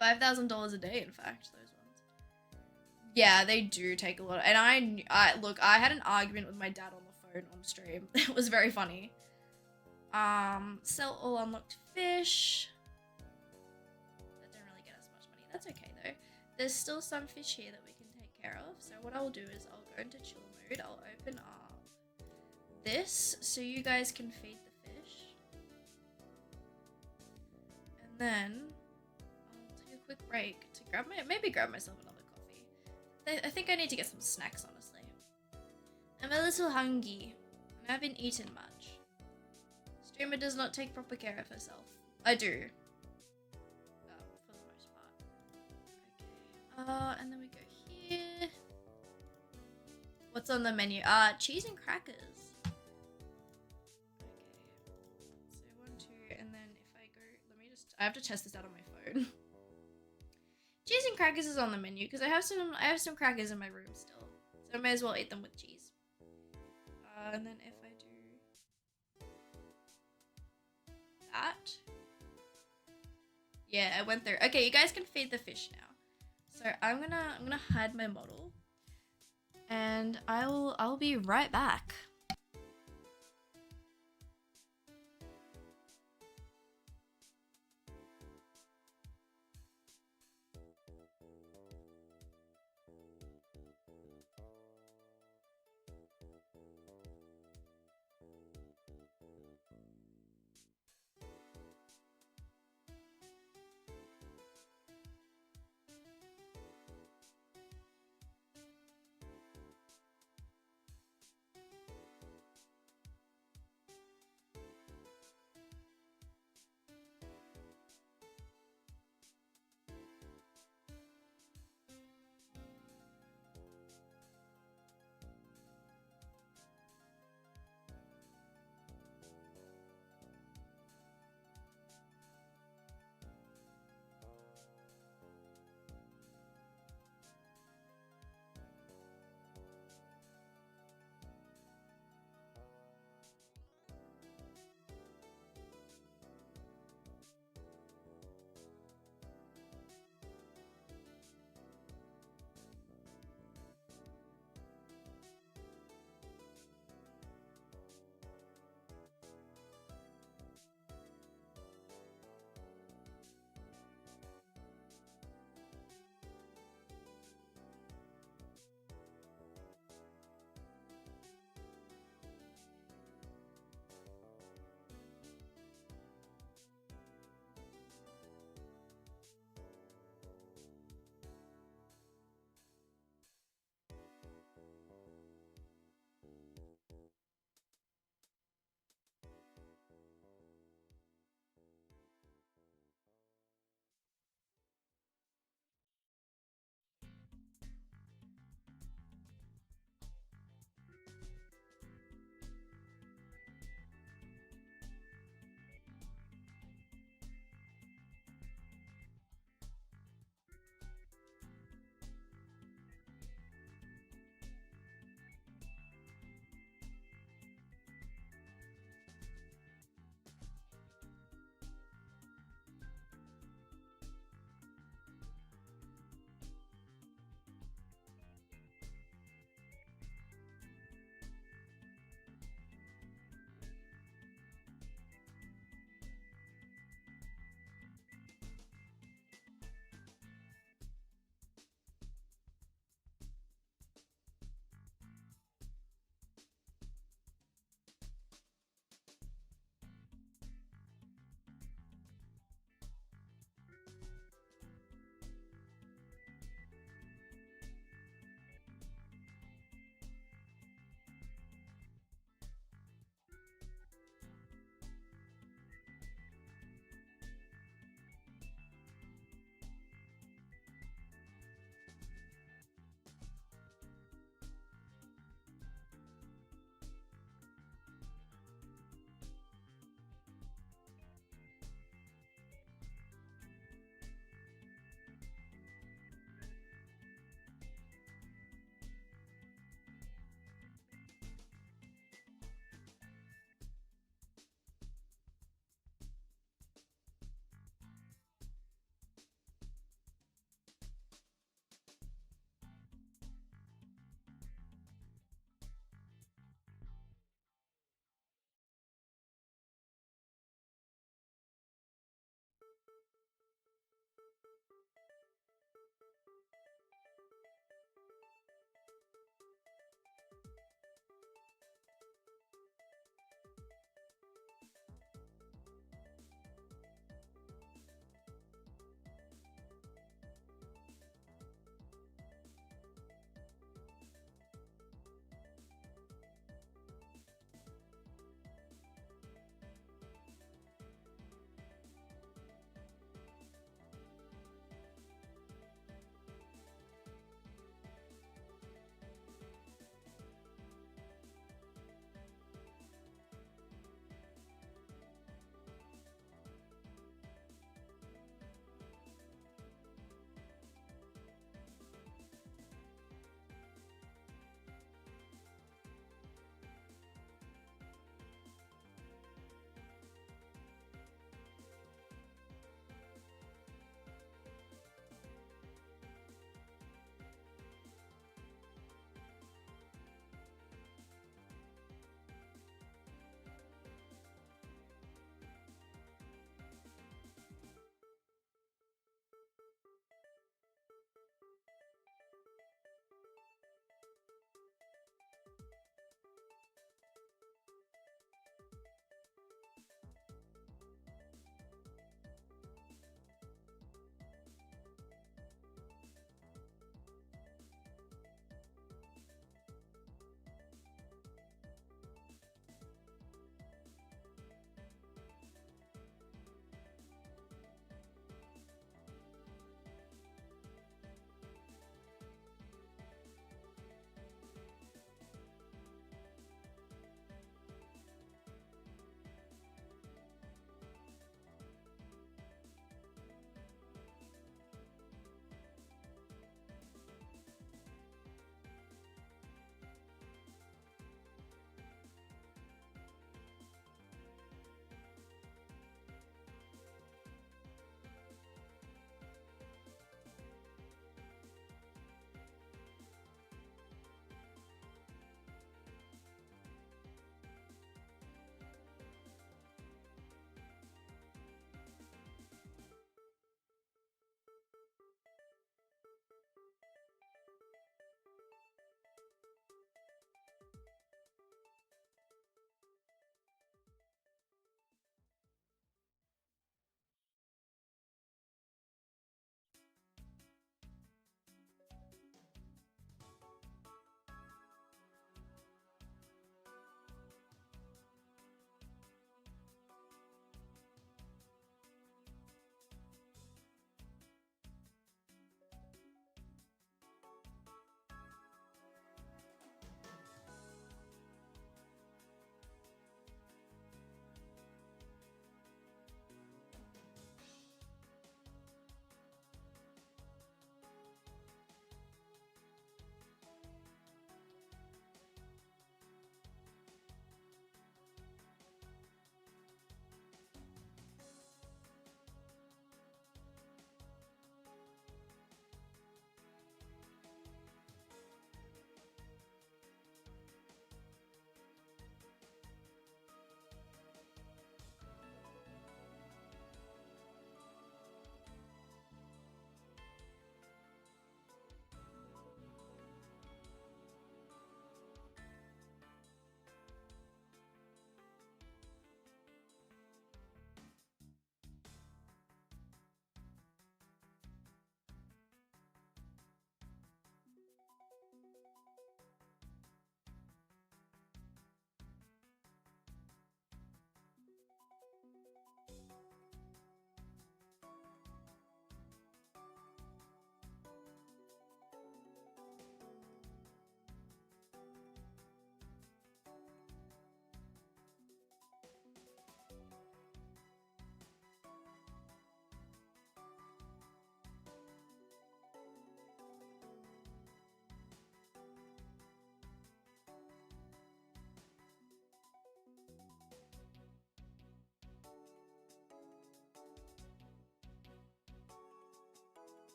money. $5,000 a day, in fact, those ones. Yeah, they do take a lot. And I had an argument with my dad on the phone on stream. It was very funny. Sell all unlocked fish. That didn't really get us much money. That's okay though. There's still some fish here that we can take care of. So what I'll do is I'll go into chill mode. I'll open up this so you guys can feed the fish. And then I'll take a quick break to maybe grab myself another coffee. I think I need to get some snacks, honestly. I'm a little hungry. I haven't eaten much. Streamer does not take proper care of herself. I do. For the most part. Okay. And then we go here. What's on the menu? Cheese and crackers. Okay. So 1, 2, and then if I go, I have to test this out on my phone. Cheese and crackers is on the menu because I have some crackers in my room still, so I may as well eat them with cheese. And then if I do that, yeah, I went through. Okay, you guys can feed the fish now. So I'm gonna hide my model, and I'll be right back.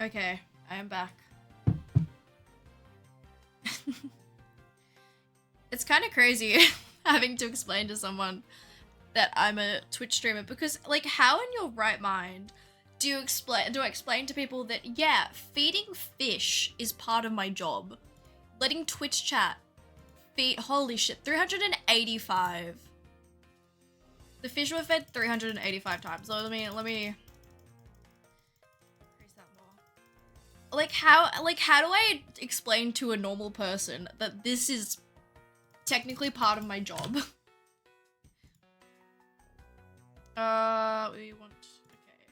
Okay, I am back. It's kind of crazy having to explain to someone that I'm a Twitch streamer because, like, how in your right mind do I explain to people that, yeah, feeding fish is part of my job? Letting Twitch chat feed, holy shit, 385. The fish were fed 385 times. So let me increase that more. Like how do I explain to a normal person that this is technically part of my job? We want, okay.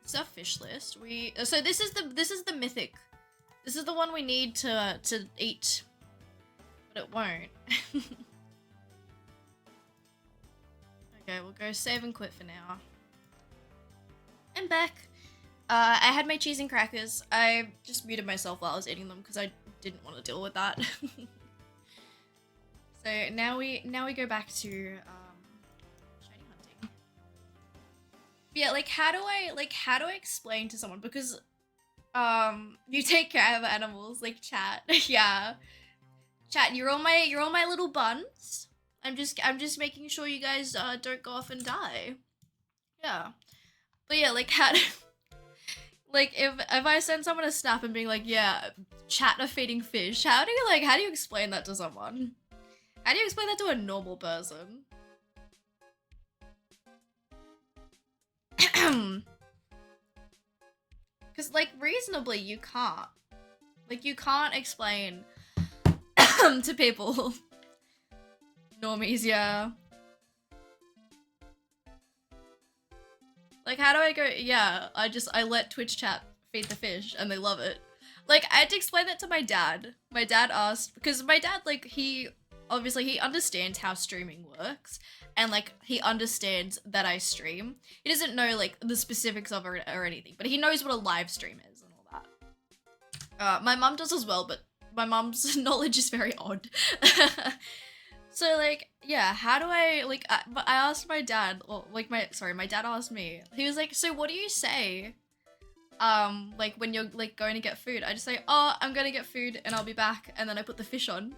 It's our fish list. So this is the mythic. This is the one we need to eat. But it won't. Okay, we'll go save and quit for now. I'm back. I had my cheese and crackers. I just muted myself while I was eating them because I didn't want to deal with that. So now we go back to shiny hunting. Yeah, like how do I explain to someone, because you take care of animals, like chat. Yeah. Chat, you're on my little buns. I'm just making sure you guys don't go off and die. Yeah. But yeah, like how like if I send someone a snap and being like, yeah, chat are feeding fish, how do you explain that to someone? How do you explain that to a normal person? Cause like reasonably you can't. Like you can't explain to people. Normies, yeah. Like, how do I go? Yeah, I let Twitch chat feed the fish and they love it. Like, I had to explain that to my dad. My dad asked, because my dad, like, he understands how streaming works. And, like, he understands that I stream. He doesn't know, like, the specifics of it or anything, but he knows what a live stream is and all that. My mum does as well, but my mum's knowledge is very odd. So, like, yeah, how do I, like, I asked my dad, well, like, my dad asked me. He was like, so what do you say, like, when you're, like, going to get food? I just say, oh, I'm gonna get food and I'll be back, and then I put the fish on.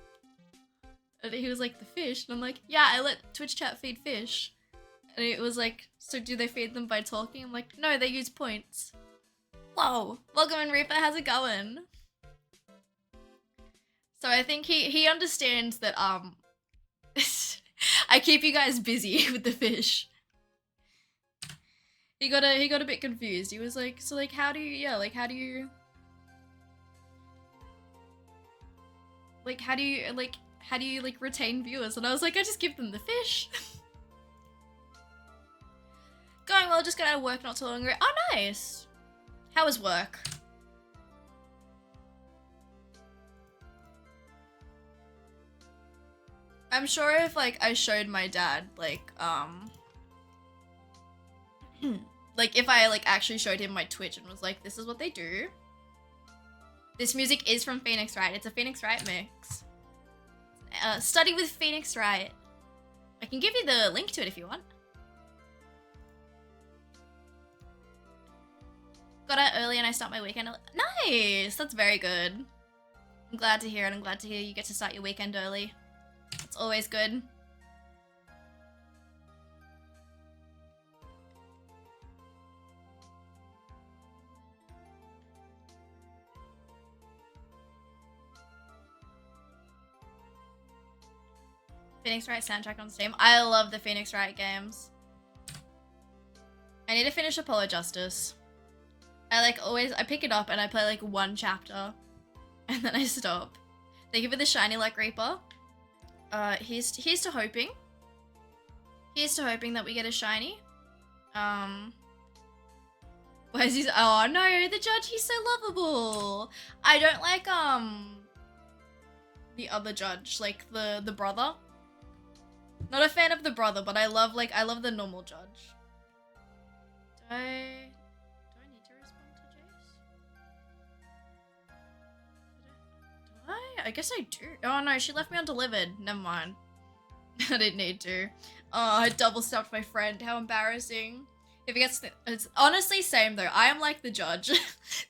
And he was like, the fish? And I'm like, yeah, I let Twitch chat feed fish. And it was like, so do they feed them by talking? I'm like, no, they use points. Whoa, welcome in, Reaper, how's it going? So I think he understands that, I keep you guys busy with the fish. He got a bit confused. He was like, so like how do you retain viewers? And I was like, I just give them the fish. Going well, just got out of work not too long ago. Oh nice. How was work? I'm sure if, like, I showed my dad, like, like, if I, like, actually showed him my Twitch and was like, this is what they do. This music is from Phoenix Wright. It's a Phoenix Wright mix. Study with Phoenix Wright. I can give you the link to it if you want. Got out early and I start my weekend. Nice! That's very good. I'm glad to hear it. I'm glad to hear you get to start your weekend early. It's always good. Phoenix Wright soundtrack on Steam. I love the Phoenix Wright games. I need to finish Apollo Justice. I pick it up and I play like one chapter and then I stop. Thank you for the shiny like Reaper. Here's to hoping. Here's to hoping that we get a shiny. Why is he? Oh no, the judge. He's so lovable. I don't like the other judge, like the brother. Not a fan of the brother, but I love the normal judge. Do I need to respond to Jace? Do I? I guess I do. Oh no, she left me undelivered. Never mind. I didn't need to. Oh, I double stabbed my friend. How embarrassing. If it gets, it's honestly same though. I am like the judge.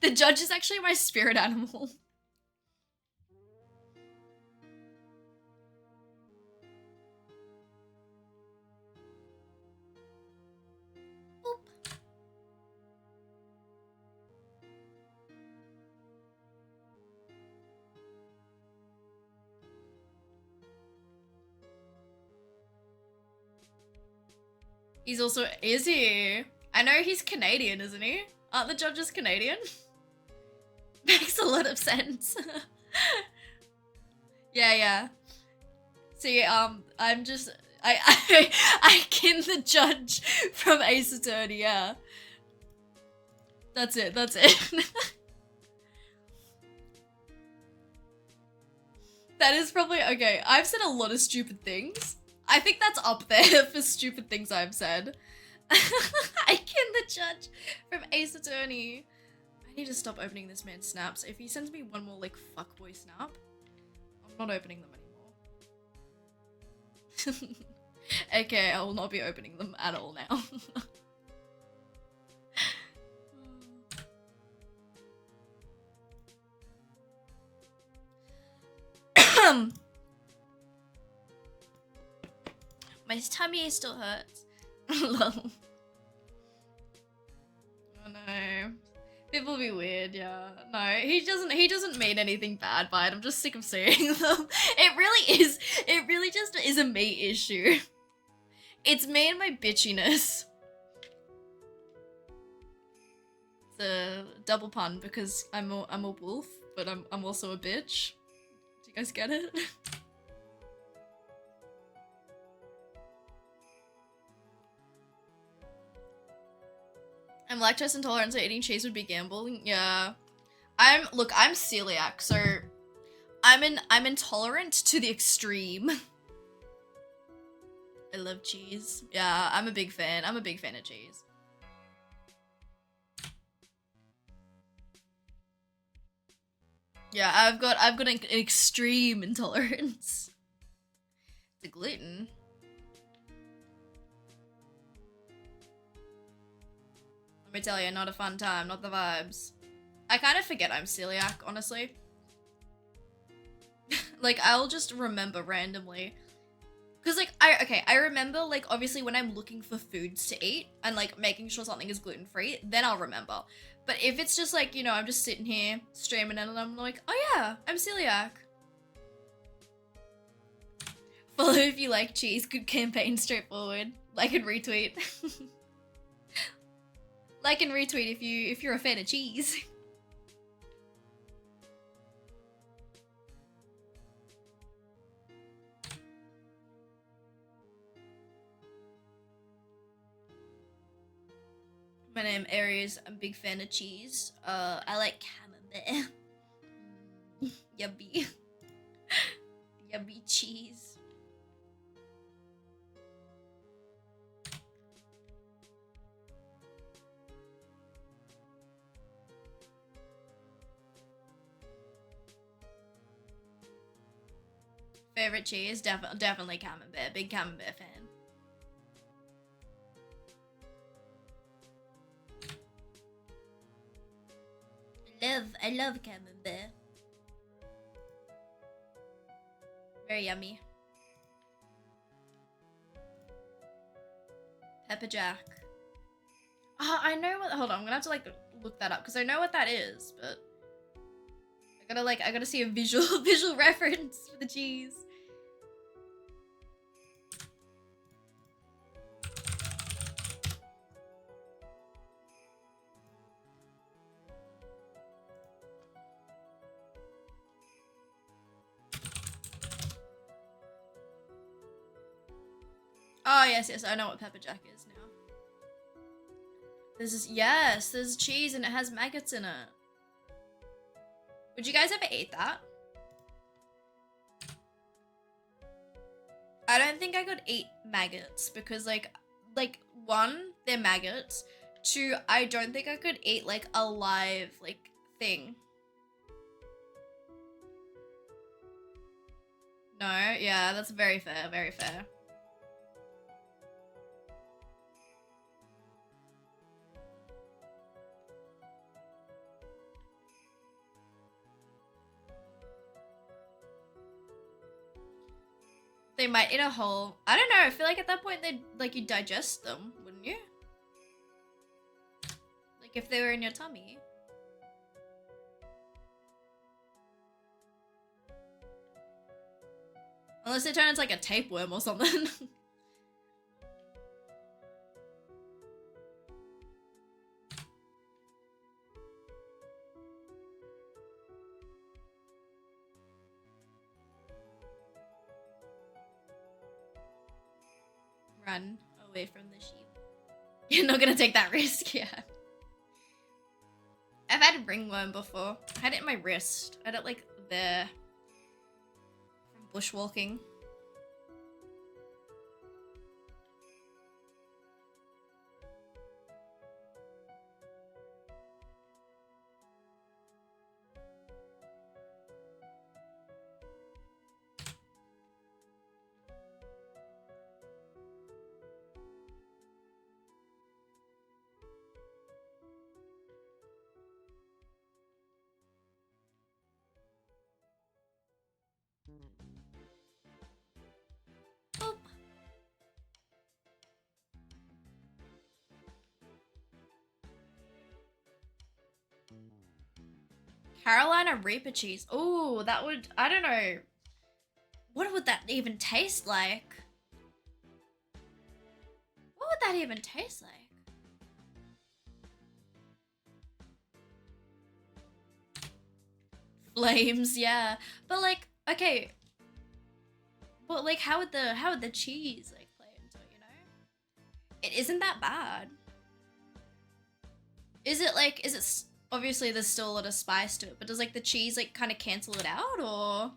The judge is actually my spirit animal. He's also, is he? I know he's Canadian, isn't he? Aren't the judges Canadian? Makes a lot of sense. Yeah. See, I'm just, I kin the judge from Ace Attorney, yeah. That's it. That is probably, okay, I've said a lot of stupid things. I think that's up there for stupid things I've said. I kin the judge from Ace Attorney. I need to stop opening this man's snaps. If he sends me one more, like, fuckboy snap, I'm not opening them anymore. Okay, I will not be opening them at all now. My tummy still hurts. Lol. Oh no. People be weird, yeah. No, he doesn't mean anything bad by it. I'm just sick of seeing them. It really just is a me issue. It's me and my bitchiness. It's a double pun because I'm a wolf, but I'm also a bitch. Do you guys get it? I'm lactose intolerant, so eating cheese would be gambling. Yeah. I'm celiac, so I'm intolerant to the extreme. I love cheese. Yeah, I'm a big fan. I'm a big fan of cheese. Yeah, I've got an extreme intolerance to gluten. Let me tell you, not a fun time, not the vibes. I kind of forget I'm celiac, honestly. Like, I'll just remember randomly. Because, like, I remember, like, obviously when I'm looking for foods to eat and, like, making sure something is gluten-free, then I'll remember. But if it's just, like, you know, I'm just sitting here streaming and I'm like, oh yeah, I'm celiac. Follow if you like cheese, good campaign, straightforward. Like and retweet. Like and retweet if you're a fan of cheese. My name Aries. I'm a big fan of cheese. I like camembert. Yummy. Yummy cheese. Favorite cheese? Definitely camembert. Big camembert fan. I love camembert. Very yummy. Pepper jack. I know what. Hold on, I'm gonna have to like look that up because I know what that is, but I gotta see a visual reference for the cheese. Oh yes, I know what pepper jack is now. There's cheese and it has maggots in it. Would you guys ever eat that? I don't think I could eat maggots because like one, they're maggots. Two, I don't think I could eat like a live like thing. No, yeah, that's very fair, very fair. They might eat a whole. I don't know. I feel like at that point they'd like you digest them, wouldn't you? Like if they were in your tummy. Unless they turn into like a tapeworm or something. Run away from the sheep. You're not gonna take that risk, yeah. I've had ringworm before. I had it in my wrist. I had it like there. From bushwalking. Boop. Carolina Reaper cheese. Oh, that would, I don't know. What would that even taste like? What would that even taste like? Flames, yeah. But like, okay. But like how would the cheese like play into it, you know? It isn't that bad. Is it like, obviously there's still a lot of spice to it, but does like the cheese like kind of cancel it out, or?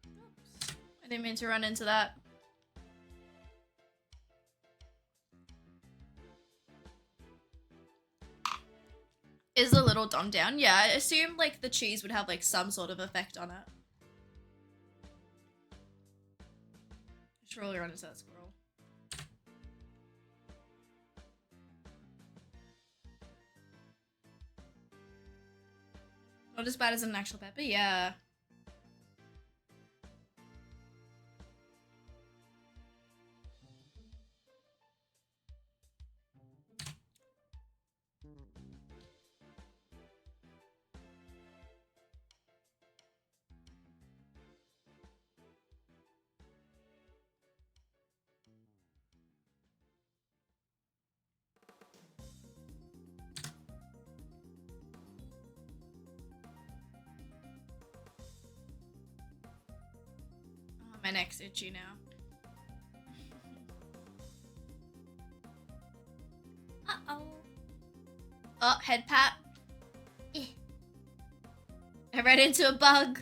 Oops. I didn't mean to run into that. Is a little dumbed down. Yeah, I assume like the cheese would have like some sort of effect on it. Should really run into that squirrel. Not as bad as an actual pepper, yeah. My neck's itchy now. Uh-oh. Oh, head pat. Eh. I ran into a bug.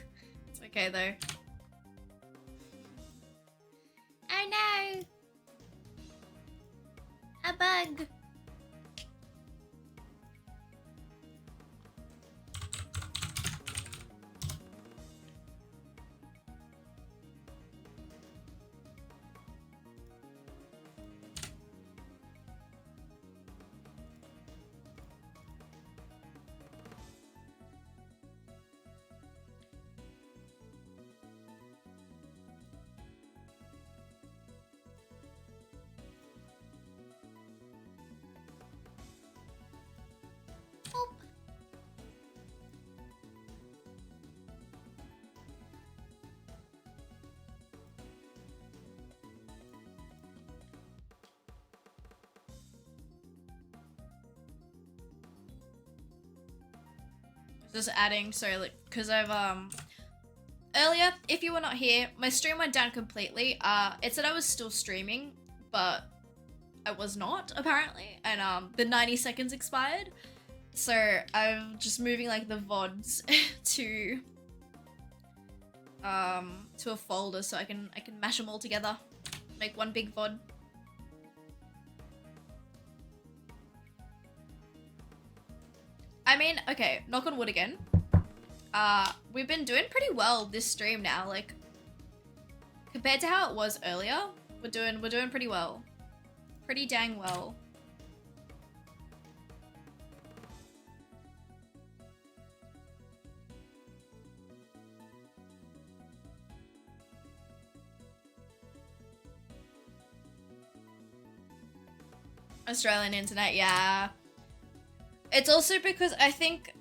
It's okay though. Oh no! A bug. Just adding, so like, because I've earlier, if you were not here, my stream went down completely. It said I was still streaming, but I was not apparently, and the 90 seconds expired. So I'm just moving like the VODs to a folder so I can mash them all together, make one big VOD. I mean, okay, knock on wood again. We've been doing pretty well this stream now, like, Compared to how it was earlier, we're doing pretty well. Pretty dang well. Australian internet, yeah. It's also because I think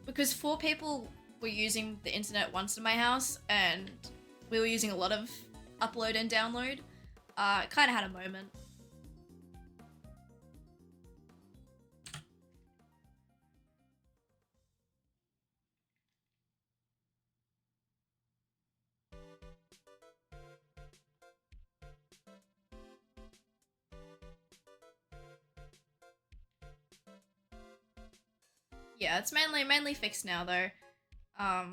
because 4 people were using the internet once in my house and we were using a lot of upload and download. It kind of had a moment. Yeah, it's mainly fixed now though. I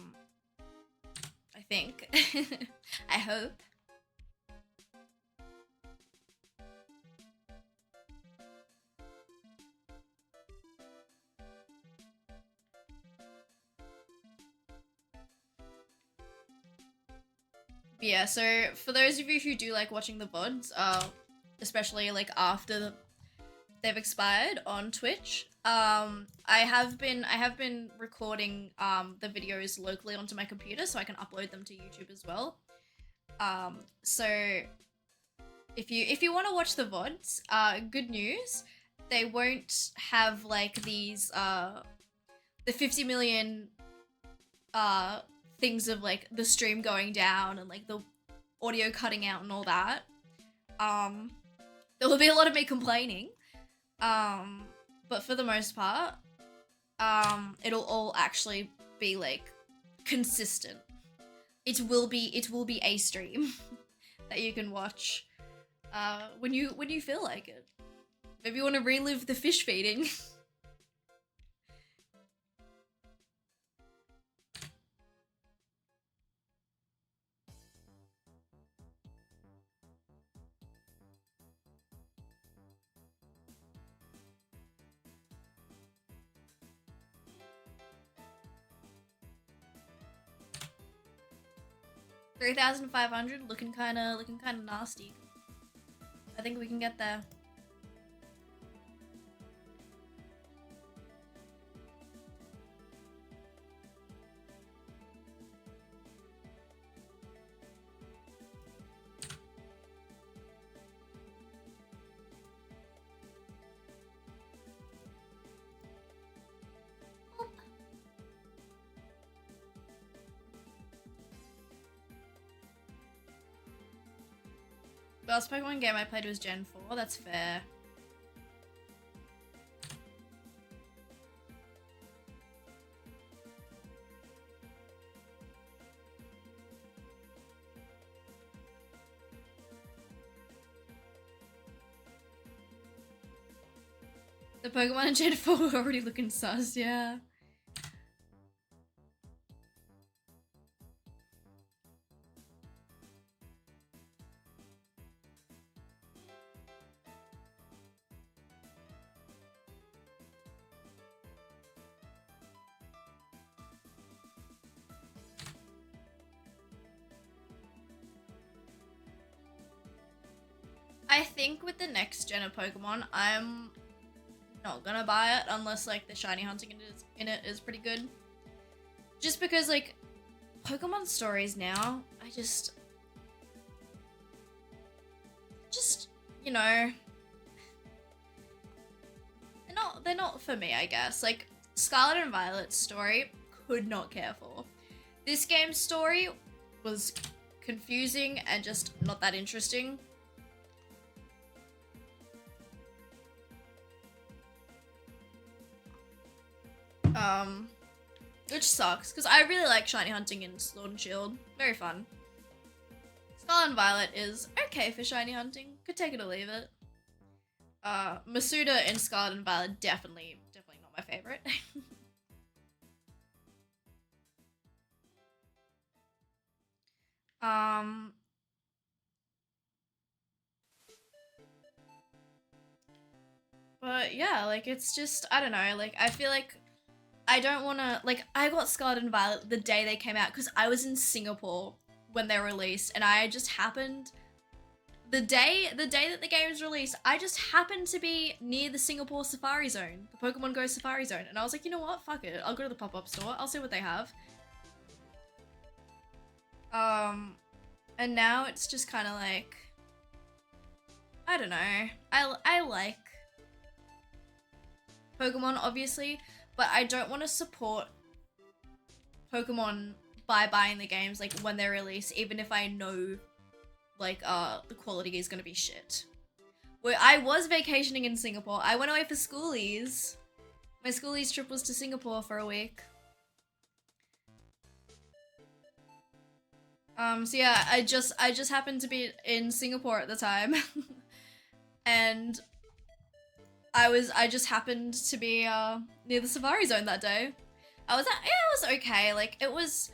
think. I hope. Yeah, so for those of you who do like watching the VODs, especially like after they've expired on Twitch, I have been recording the videos locally onto my computer so I can upload them to YouTube as well. So if you want to watch the VODs, good news, they won't have like these the 50 million things of like the stream going down and like the audio cutting out and all that. There will be a lot of me complaining. But for the most part, it'll all actually be like consistent. It will be a stream that you can watch when you feel like it. Maybe you want to relive the fish feeding. $3,500 looking kind of nasty. I think we can get there. The last Pokemon game I played was Gen 4, that's fair. The Pokemon in Gen 4 were already looking sus, yeah. I think with the next gen of Pokemon, I'm not gonna buy it unless like the shiny hunting in it is pretty good. Just because like Pokemon stories now, I just you know, they're not for me, I guess. Like Scarlet and Violet's story, could not care for. This game's story was confusing and just not that interesting. Which sucks, because I really like shiny hunting in Sword and Shield. Very fun. Scarlet and Violet is okay for shiny hunting. Could take it or leave it. Masuda in Scarlet and Violet, definitely not my favorite. But yeah, like it's just, I don't know, like I feel like I don't want to, like I got Scarlet and Violet the day they came out because I was in Singapore when they're released, and I just happened the day that the game was released, I just happened to be near the Singapore Safari Zone, the Pokemon Go Safari Zone, and I was like, you know what, fuck it, I'll go to the pop-up store, I'll see what they have. And now it's just kind of like, I don't know, I like Pokemon, obviously, but I don't want to support Pokemon by buying the games, like, when they're released, even if I know, like, the quality is gonna be shit. Where I was vacationing in Singapore, I went away for schoolies. My schoolies trip was to Singapore for a week. So yeah, I just happened to be in Singapore at the time. And I just happened to be, near the Safari Zone that day. Yeah, it was okay, like, it was,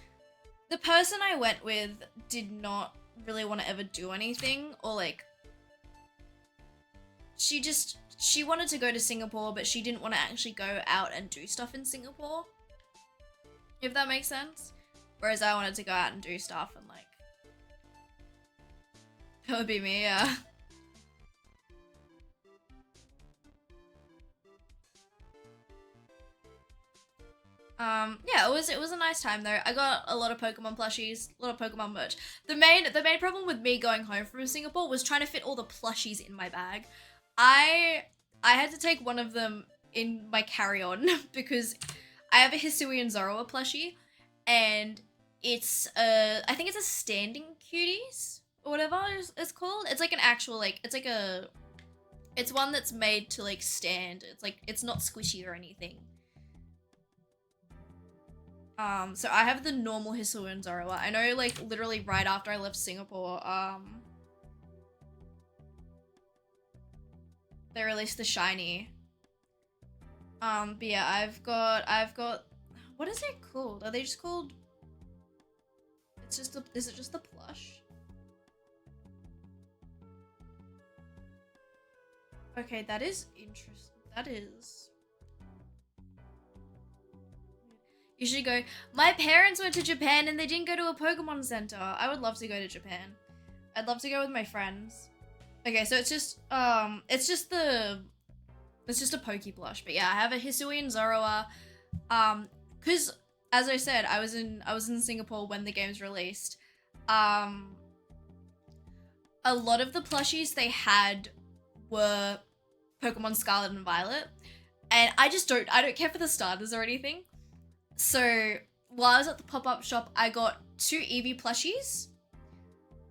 the person I went with did not really want to ever do anything, or like, she wanted to go to Singapore, but she didn't want to actually go out and do stuff in Singapore, if that makes sense. Whereas I wanted to go out and do stuff, and like, that would be me, yeah. Yeah, it was a nice time though. I got a lot of Pokemon plushies, a lot of Pokemon merch. The main problem with me going home from Singapore was trying to fit all the plushies in my bag. I had to take one of them in my carry-on because I have a Hisuian Zoroark plushie, and it's I think it's a standing cuties or whatever it's called. It's like an actual, like, it's one that's made to like stand. It's like, it's not squishy or anything. So I have the normal Hisuian Zoroark. I know, like, literally right after I left Singapore, they released the shiny. But yeah, I've got, what is it called? Are they just called, is it just the plush? Okay, that is interesting. That is. You should go. My parents went to Japan and they didn't go to a Pokemon Center. I would love to go to Japan. I'd love to go with my friends. Okay, so it's just a Poke plush. But yeah, I have a Hisuian Zoroark. Cause as I said, I was in Singapore when the game's released. A lot of the plushies they had were Pokemon Scarlet and Violet. And I don't care for the starters or anything. So while I was at the pop-up shop, I got 2 Eevee plushies.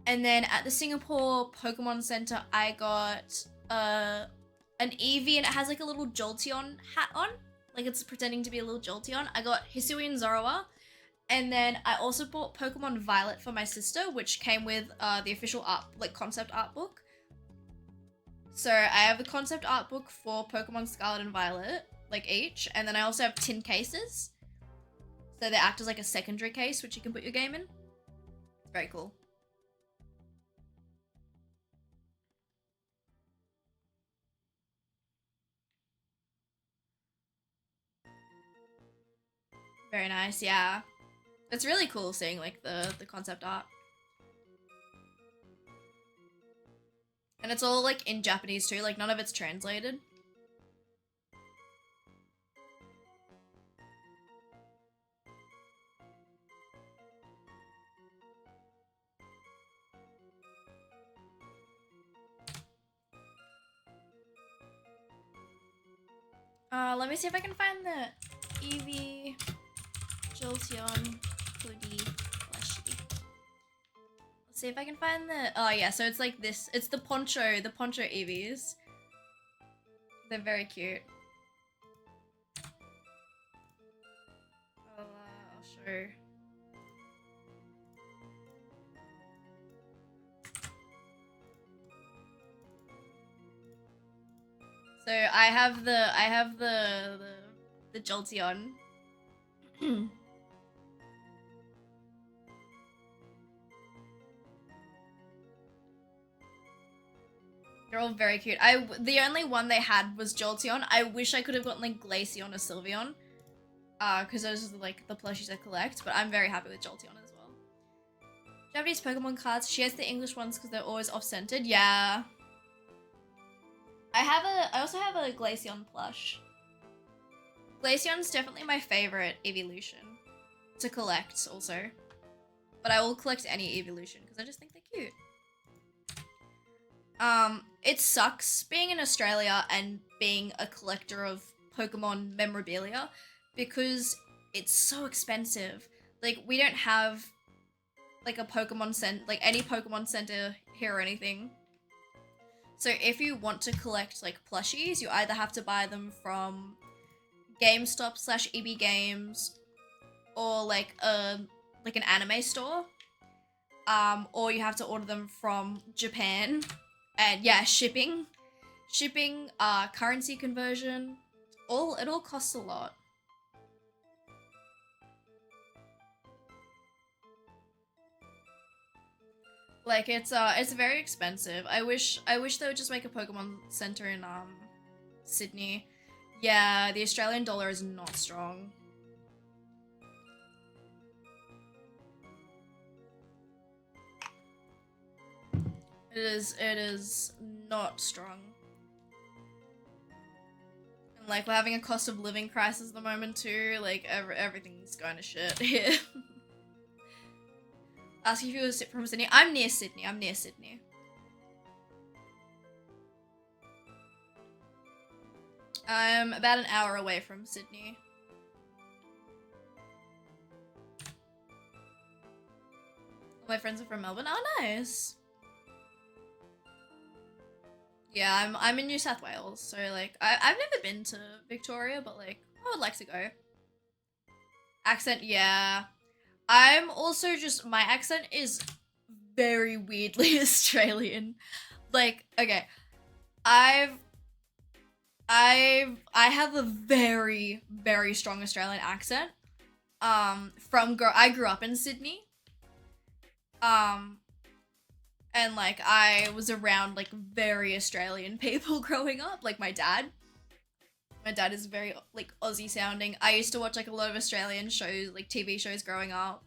And then at the Singapore Pokemon Center, I got an Eevee, and it has like a little Jolteon hat on. Like, it's pretending to be a little Jolteon. I got Hisuian Zoroark. And then I also bought Pokemon Violet for my sister, which came with the official art, like, concept art book. So I have the concept art book for Pokemon Scarlet and Violet, like, each. And then I also have tin cases. So they act as like a secondary case, which you can put your game in. It's very cool. Very nice, yeah. It's really cool seeing like the concept art. And it's all like in Japanese too, like none of it's translated. Let me see if I can find the Eevee Jolteon hoodie plushie. Let's see if I can find the, oh yeah, so it's like this, it's the poncho Eevees. They're very cute. I'll show. So I have the Jolteon. They're all very cute. The only one they had was Jolteon. I wish I could have gotten like Glaceon or Sylveon. Because those are like the plushies I collect, but I'm very happy with Jolteon as well. Japanese Pokemon cards. She has the English ones because they're always off-centered. Yeah. I also have a Glaceon plush. Glaceon's definitely my favorite evolution to collect also. But I will collect any evolution because I just think they're cute. It sucks being in Australia and being a collector of Pokemon memorabilia because it's so expensive. Like, we don't have like a any Pokemon center here or anything. So if you want to collect like plushies, you either have to buy them from GameStop / EB Games or like an anime store. Or you have to order them from Japan. And yeah, shipping, currency conversion, it all costs a lot. Like it's very expensive. I wish they would just make a Pokemon Center in Sydney. Yeah, the Australian dollar is not strong. It is not strong. And like we're having a cost of living crisis at the moment too. Like everything's going to shit here. Ask if you were from Sydney. I'm near Sydney. I'm about an hour away from Sydney. All my friends are from Melbourne. Oh, nice. Yeah, I'm in New South Wales, so like I've never been to Victoria, but like I would like to go. Accent, yeah. I'm also just my accent is very weirdly Australian. Like, okay, I have a very strong Australian accent. I grew up in Sydney. And like I was around like very Australian people growing up, like my dad. My dad is very like Aussie sounding. I used to watch like a lot of Australian shows, like TV shows growing up.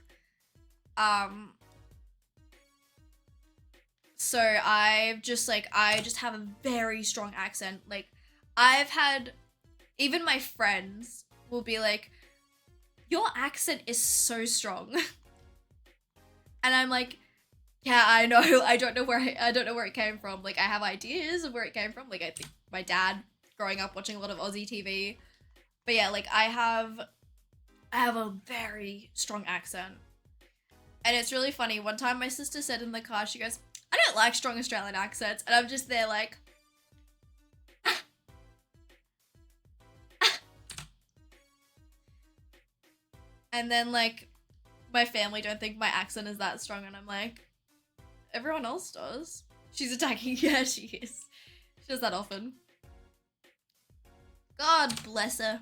So I just have a very strong accent. Like I've had even my friends will be like, "Your accent is so strong." And I'm like, yeah, I know. I don't know where it came from. Like I have ideas of where it came from. Like I think my dad growing up watching a lot of Aussie TV. But yeah, like I have a very strong accent. And it's really funny. One time my sister said in the car, she goes, "I don't like strong Australian accents." And I'm just there like and then like my family don't think my accent is that strong and I'm like, everyone else does. She's attacking. Yeah, she is. She does that often. God bless her.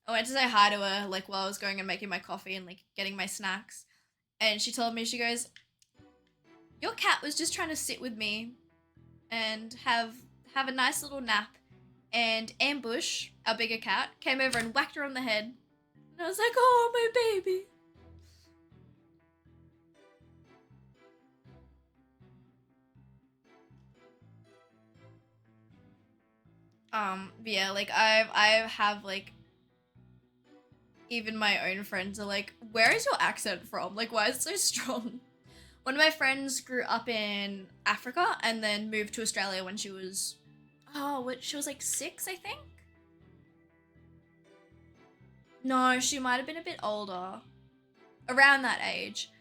I went to say hi to her like while I was going and making my coffee and like getting my snacks. And she told me, she goes, "Your cat was just trying to sit with me and have a nice little nap. And Ambush, our bigger cat, came over and whacked her on the head." And I was like, "Oh, my baby." But yeah, like I have like even my own friends are like, "Where is your accent from? Like, why is it so strong?" One of my friends grew up in Africa and then moved to Australia when she was, she was like 6, I think. No, she might have been a bit older, around that age.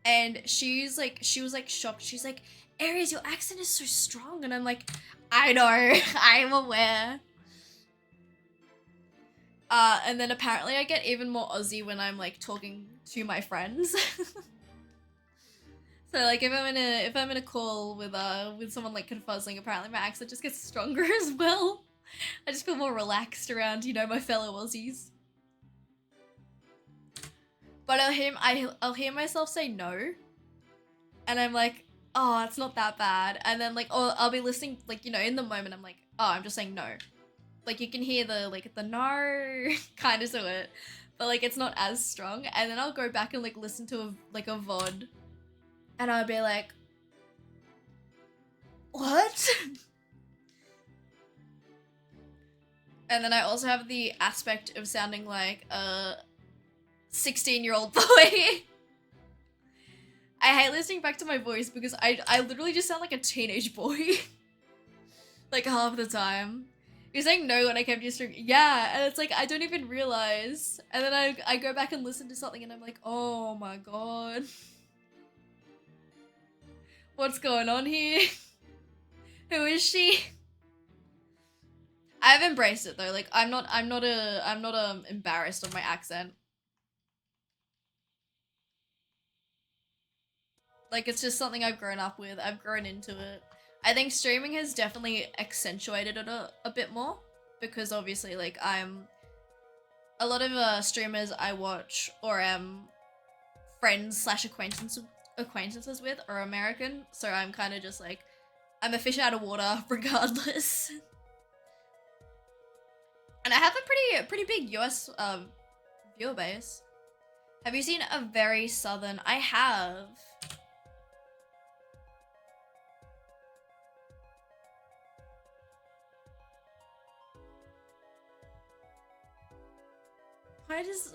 And she was like shocked. She's like, "Aries, your accent is so strong." And I'm like, "I know, I'm aware." And then apparently I get even more Aussie when I'm like talking to my friends. So like if I'm in a call with someone like confuzzling, apparently my accent just gets stronger as well. I just feel more relaxed around, my fellow Aussies. But I'll hear myself say no, and I'm like, "Oh, it's not that bad." And then like, I'll be listening, like in the moment I'm like, "Oh, I'm just saying no." Like you can hear the no kind of to it, but like it's not as strong. And then I'll go back and like listen to a VOD, and I'll be like, what? And then I also have the aspect of sounding like a 16-year-old boy. I hate listening back to my voice because I literally just sound like a teenage boy. Like half the time. You're saying no when I kept you streaming. Yeah, and it's like I don't even realize. And then I go back and listen to something and I'm like, oh my god. What's going on here? Who is she? I've embraced it though. Like I'm not embarrassed of my accent. Like it's just something I've grown up with. I've grown into it. I think streaming has definitely accentuated it a bit more because obviously like I'm a lot of streamers I watch or am friends / acquaintances with are American, so I'm kind of just like I'm a fish out of water regardless. And I have a pretty big US viewer base. Have you seen a very southern? I have.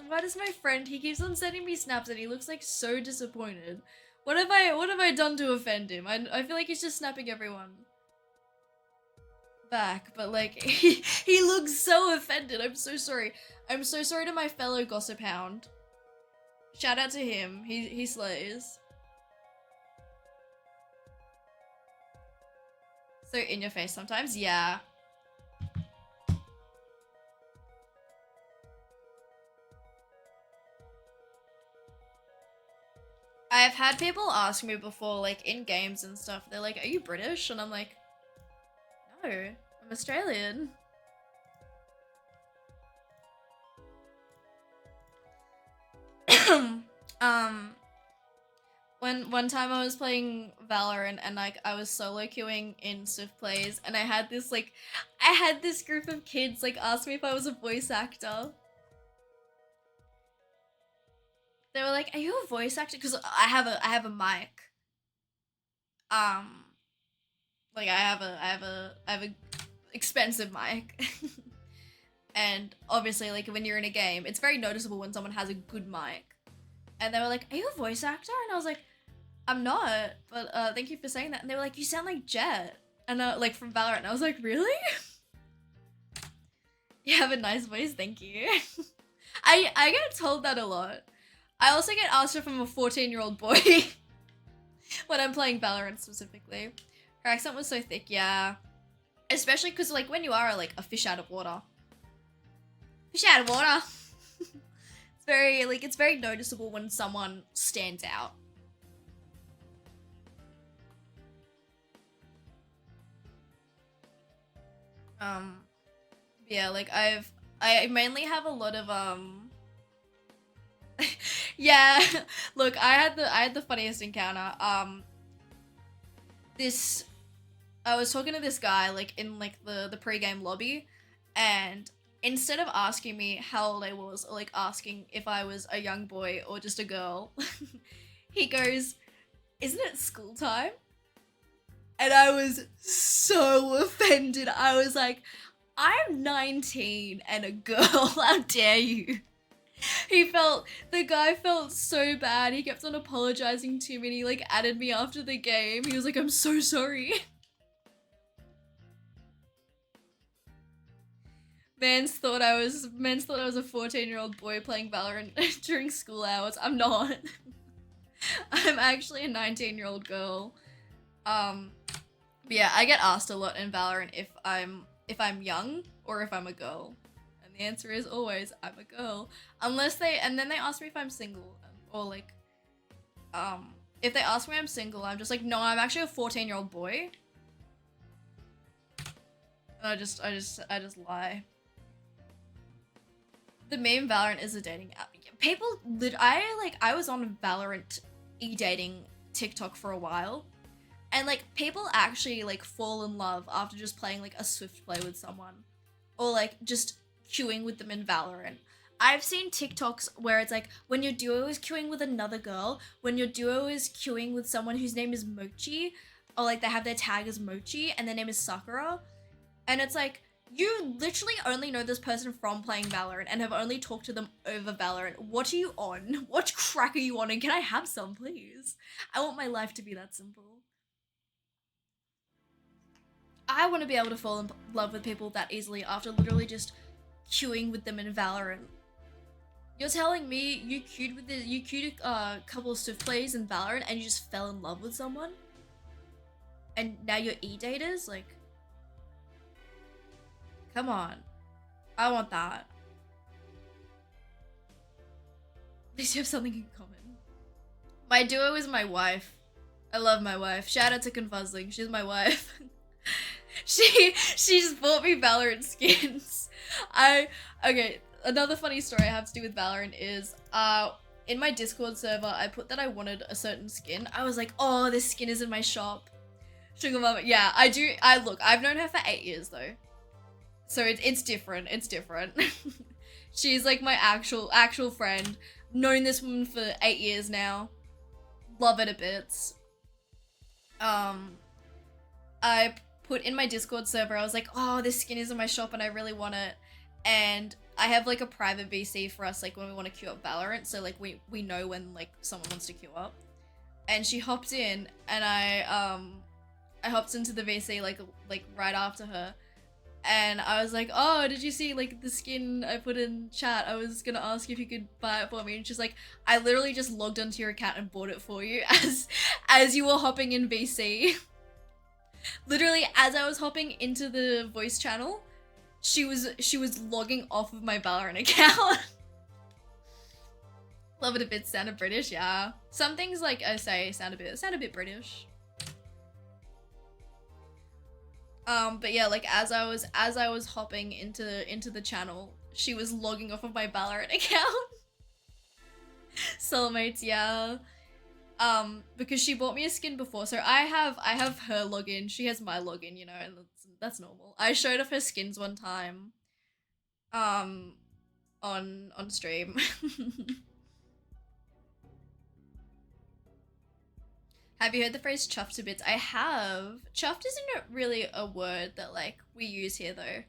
Why does my friend, he keeps on sending me snaps and he looks like so disappointed. What have I done to offend him? I feel like he's just snapping everyone back, but like he looks so offended. I'm so sorry. I'm so sorry to my fellow gossip hound. Shout out to him. He slays. So in your face sometimes? Yeah. I've had people ask me before, like in games and stuff, they're like, are you British? And I'm like, no, I'm Australian. One time I was playing Valorant and like I was solo queuing in Swift Plays and I had this group of kids like ask me if I was a voice actor. They were like, "Are you a voice actor?" Because I have a mic. Like I have a expensive mic. And obviously like when you're in a game, it's very noticeable when someone has a good mic. And they were like, "Are you a voice actor?" And I was like, "I'm not, but thank you for saying that." And they were like, "You sound like Jet." And like from Valorant. And I was like, "Really?" You have a nice voice, thank you. I get told that a lot. I also get asked from a 14-year-old boy when I'm playing Valorant specifically. Her accent was so thick, yeah. Especially because like when you are like a fish out of water. Fish out of water. It's very noticeable when someone stands out. Yeah, like I mainly have a lot of yeah, look, I had the funniest encounter. I was talking to this guy like in like the pre-game lobby, and instead of asking me how old I was or like asking if I was a young boy or just a girl, he goes, "Isn't it school time?" And I was so offended. I was like, "I'm 19 and a girl, how dare you?" The guy felt so bad. He kept on apologizing to me and he like added me after the game. He was like, "I'm so sorry." Mans thought I was a 14-year-old boy playing Valorant during school hours. I'm not. I'm actually a 19-year-old girl. But yeah, I get asked a lot in Valorant if I'm young or if I'm a girl. And the answer is always I'm a girl. And then they ask me if I'm single or like if they ask me I'm single, I'm just like, "No, I'm actually a 14-year-old boy." And I just lie. The meme Valorant is a dating app. I was on Valorant e-dating TikTok for a while. And like people actually like fall in love after just playing like a Swift play with someone. Or like just queuing with them in Valorant. I've seen TikToks where it's like when your duo is queuing with another girl, when your duo is queuing with someone whose name is Mochi, or like they have their tag as Mochi and their name is Sakura, and it's like you literally only know this person from playing Valorant and have only talked to them over Valorant. What are you on? What crack are you on? And can I have some, please? I want my life to be that simple. I want to be able to fall in love with people that easily after literally just queuing with them in Valorant. You're telling me you queued a couple of Swift players in Valorant and you just fell in love with someone? And now you're e-daters? Like, come on. I want that. At least you have something in common. My duo is my wife. I love my wife. Shout out to Confuzzling. She's my wife. she just bought me Valorant skins. Okay, another funny story I have to do with Valorant is in my Discord server I put that I wanted a certain skin. I was like, oh, this skin is in my shop. Sugar mama, yeah, I do. Look, I've known her for 8 years though, so it's different. It's different. She's like my actual friend. Known this woman for 8 years now. Love it a bits. I put in my Discord server, I was like, oh, this skin is in my shop and I really want it. And I have like a private VC for us, like when we want to queue up Valorant, so like we know when like someone wants to queue up. And she hopped in and I hopped into the VC like right after her. And I was like, oh, did you see like the skin I put in chat? I was gonna ask if you could buy it for me. And she's like, I literally just logged onto your account and bought it for you as you were hopping in VC. Literally, as I was hopping into the voice channel, she was logging off of my Valorant account. Love it a bit. Sounded British, yeah. Some things like I say sound a bit British. But yeah, like as I was hopping into the channel, she was logging off of my Valorant account. Soulmates, yeah. Because she bought me a skin before, so I have her login, she has my login, you know, and that's normal. I showed off her skins one time, on stream. Have you heard the phrase chuffed to bits? I have. Chuffed isn't really a word that like we use here though.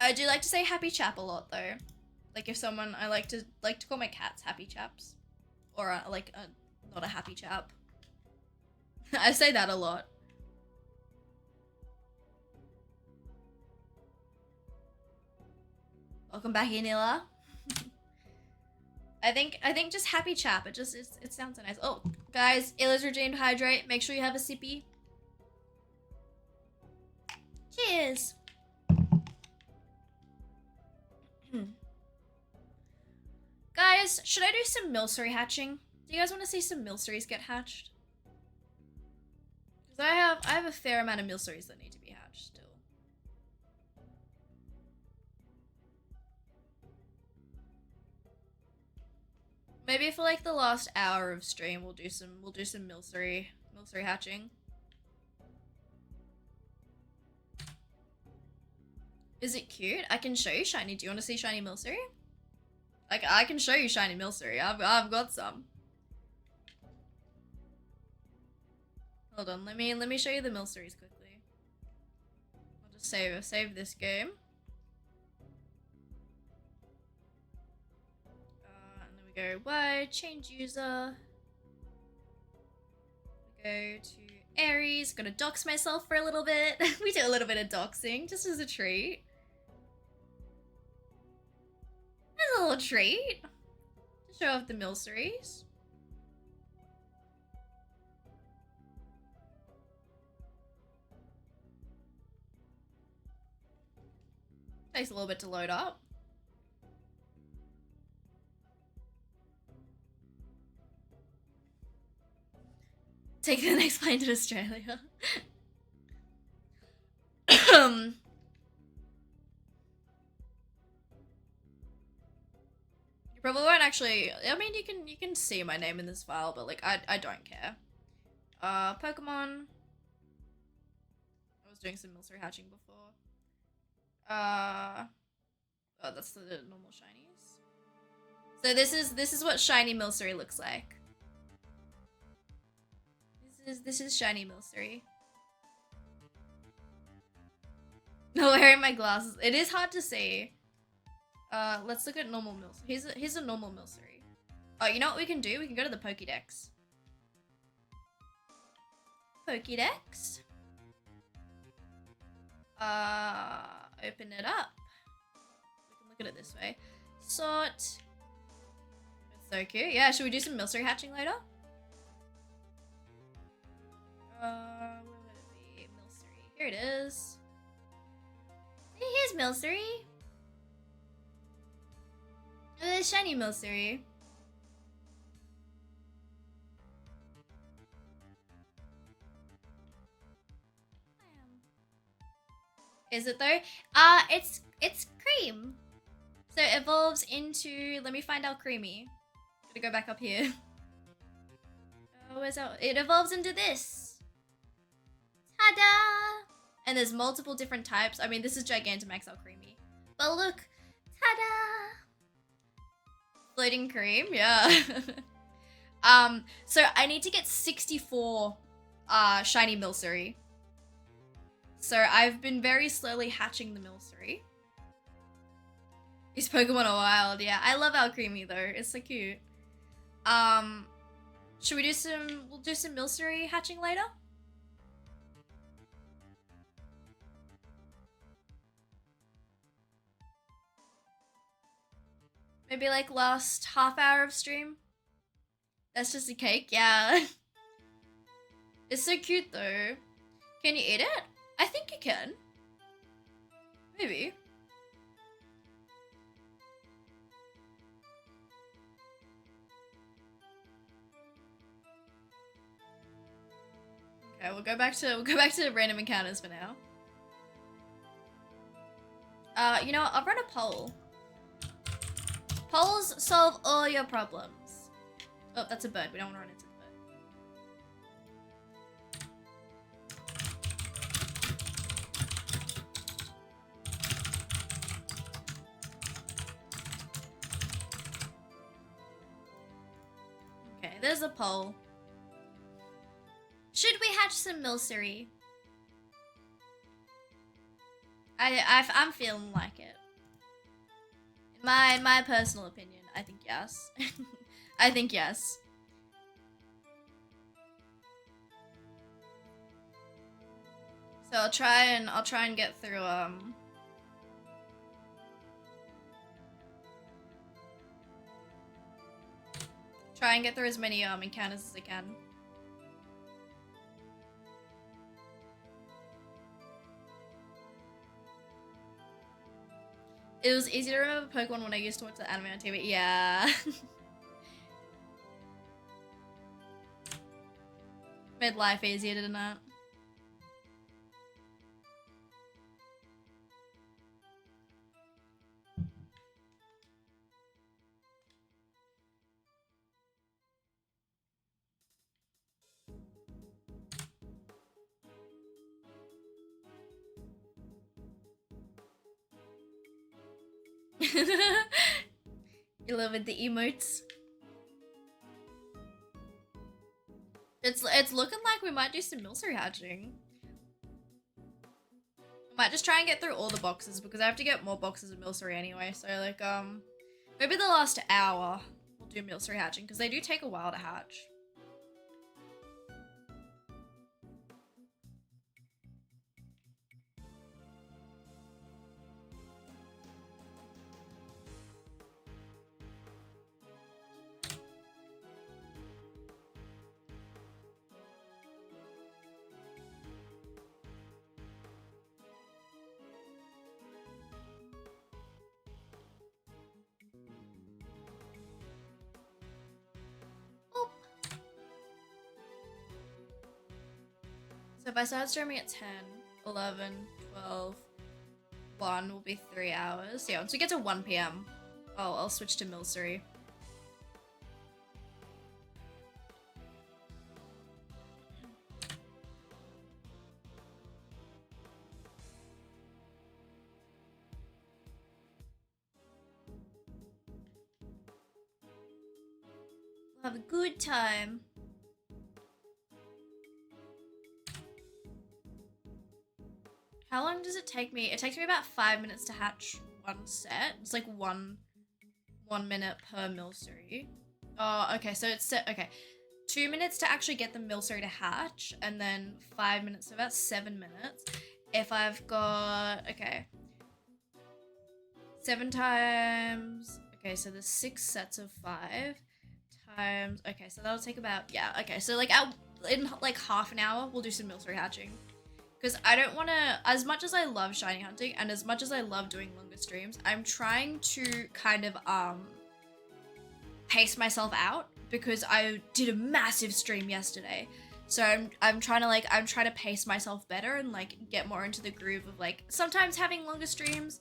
I do like to say happy chap a lot though. Like if someone, I like to call my cats happy chaps. Or not a happy chap. I say that a lot. Welcome back, Yanila. I think just happy chap. It sounds so nice. Oh, guys, Illa's redeemed hydrate. Make sure you have a sippy. Cheers. Guys, should I do some milcery hatching? Do you guys want to see some milceries get hatched? Because I have a fair amount of milceries that need to be hatched still. Maybe for like the last hour of stream, we'll do some milcery hatching. Is it cute? I can show you shiny. Do you want to see shiny milcery? Like I can show you shiny milcery. I've got some. Hold on, let me show you the milceries quickly. I'll just save this game. And then we go wide, change user. We go to Aries. Gonna dox myself for a little bit. We do a little bit of doxing just as a treat. As a little treat to show off the milceries. Takes a little bit to load up. Take the next plane to Australia. You probably won't actually. I mean, you can see my name in this file, but like I don't care. Pokemon. I was doing some milcery hatching before. Oh, that's the normal shinies. So this is what shiny Milcery looks like. This is shiny Milcery. No, wearing my glasses. It is hard to see. Let's look at normal Milcery. Here's a normal Milcery. Oh, you know what we can do? We can go to the Pokédex. Pokédex. Open it up. We can look at it this way. Sort. It's so cute. Yeah, should we do some Milcery hatching later? Where would it be? Milcery. Here it is. Hey, here's Milcery. Shiny Milcery. Is it though? It's cream. So it evolves into, let me find out creamy. Gotta go back up here. Oh, where's our, it evolves into this. Ta-da! And there's multiple different types. I mean, this is Gigantamax L creamy. But look, ta-da! Floating cream, yeah. So I need to get 64 shiny Milcery. So I've been very slowly hatching the Milcery. These Pokemon are wild, yeah. I love Alcremie though, it's so cute. Should we do we'll do some Milcery hatching later? Maybe like last half hour of stream? That's just a cake, yeah. It's so cute though. Can you eat it? I think you can. Maybe. Okay, we'll go back to random encounters for now. You know what? I'll run a poll. Polls solve all your problems. Oh, that's a bird. We don't want to run into the bird. Okay, there's a poll. Should we hatch some Milcery? I'm feeling like it. In my personal opinion, I think yes. I think yes. So I'll try and get through try and get through as many encounters as I can. It was easy to remember Pokemon when I used to watch the anime on TV. Yeah. Made life easier, didn't it? You love it, the emotes. It's looking like we might do some Milcery hatching. We might just try and get through all the boxes because I have to get more boxes of Milcery anyway. So like maybe the last hour we'll do Milcery hatching because they do take a while to hatch. So if I start streaming at 10, 11, 12, 1 will be 3 hours. Yeah, once we get to 1 PM, I'll switch to Milcery. Have a good time. How long does it take me? It takes me about 5 minutes to hatch one set. It's like 1 minute per milcery. Oh, okay, so it's set, okay. 2 minutes to actually get the milcery to hatch, and then 5 minutes, so about 7 minutes. If I've got, okay. 7 times, okay, so there's 6 sets of 5 times, okay, so that'll take about, yeah, okay, so like in like half an hour, we'll do some milcery hatching. Because I don't want to, as much as I love shiny hunting and as much as I love doing longer streams, I'm trying to kind of pace myself out because I did a massive stream yesterday. So I'm trying to pace myself better and like get more into the groove of like sometimes having longer streams.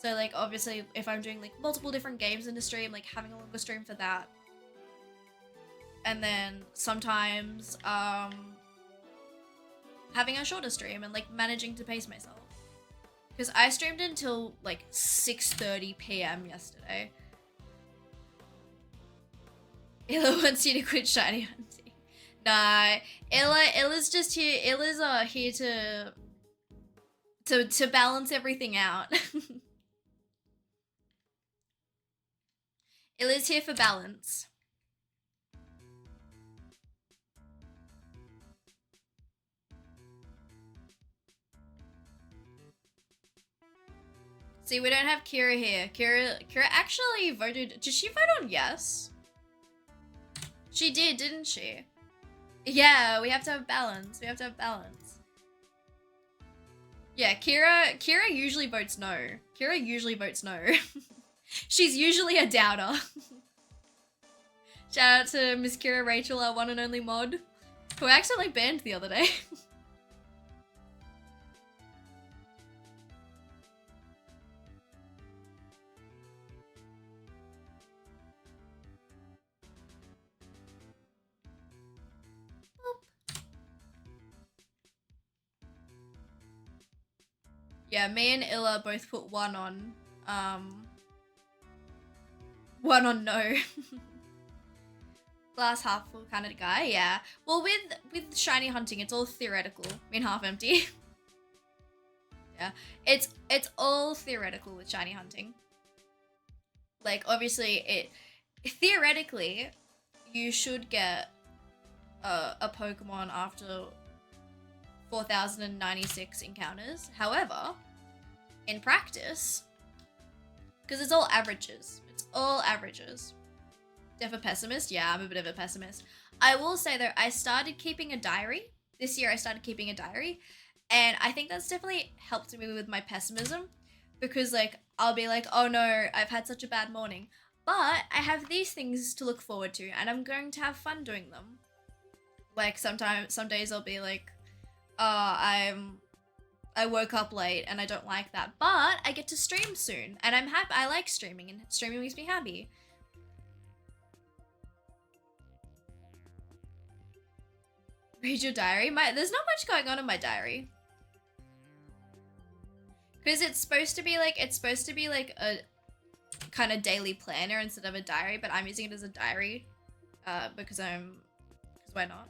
So like obviously if I'm doing like multiple different games in a stream, like having a longer stream for that. And then sometimes having a shorter stream and like managing to pace myself. Because I streamed until like 6:30 p.m. yesterday. Illa wants you to quit shiny hunting. Nah, Illa's just here. Illa's here to balance everything out. Illa's here for balance. See, we don't have Kira here. Kira actually voted. Did she vote on yes? She did, didn't she? Yeah, we have to have balance. We have to have balance. Yeah, Kira usually votes no. Kira usually votes no. She's usually a doubter. Shout out to Miss Kira Rachel, our one and only mod, who I accidentally banned the other day. Yeah, me and Illa both put one on no. Glass half full kind of guy, yeah. Well, with shiny hunting, it's all theoretical. I mean, half empty. Yeah, it's all theoretical with shiny hunting. Like, obviously, theoretically, you should get a Pokemon after 4,096 encounters. However, in practice, because it's all averages. It's all averages. Def a pessimist? Yeah, I'm a bit of a pessimist. I will say though, I started keeping a diary. This year I started keeping a diary. And I think that's definitely helped me with my pessimism. Because like, I'll be like, oh no, I've had such a bad morning. But I have these things to look forward to and I'm going to have fun doing them. Like some days I'll be like, I woke up late and I don't like that, but I get to stream soon and I'm happy. I like streaming and streaming makes me happy. Read your diary? There's not much going on in my diary. Because it's supposed to be like a kind of daily planner instead of a diary, but I'm using it as a diary because why not?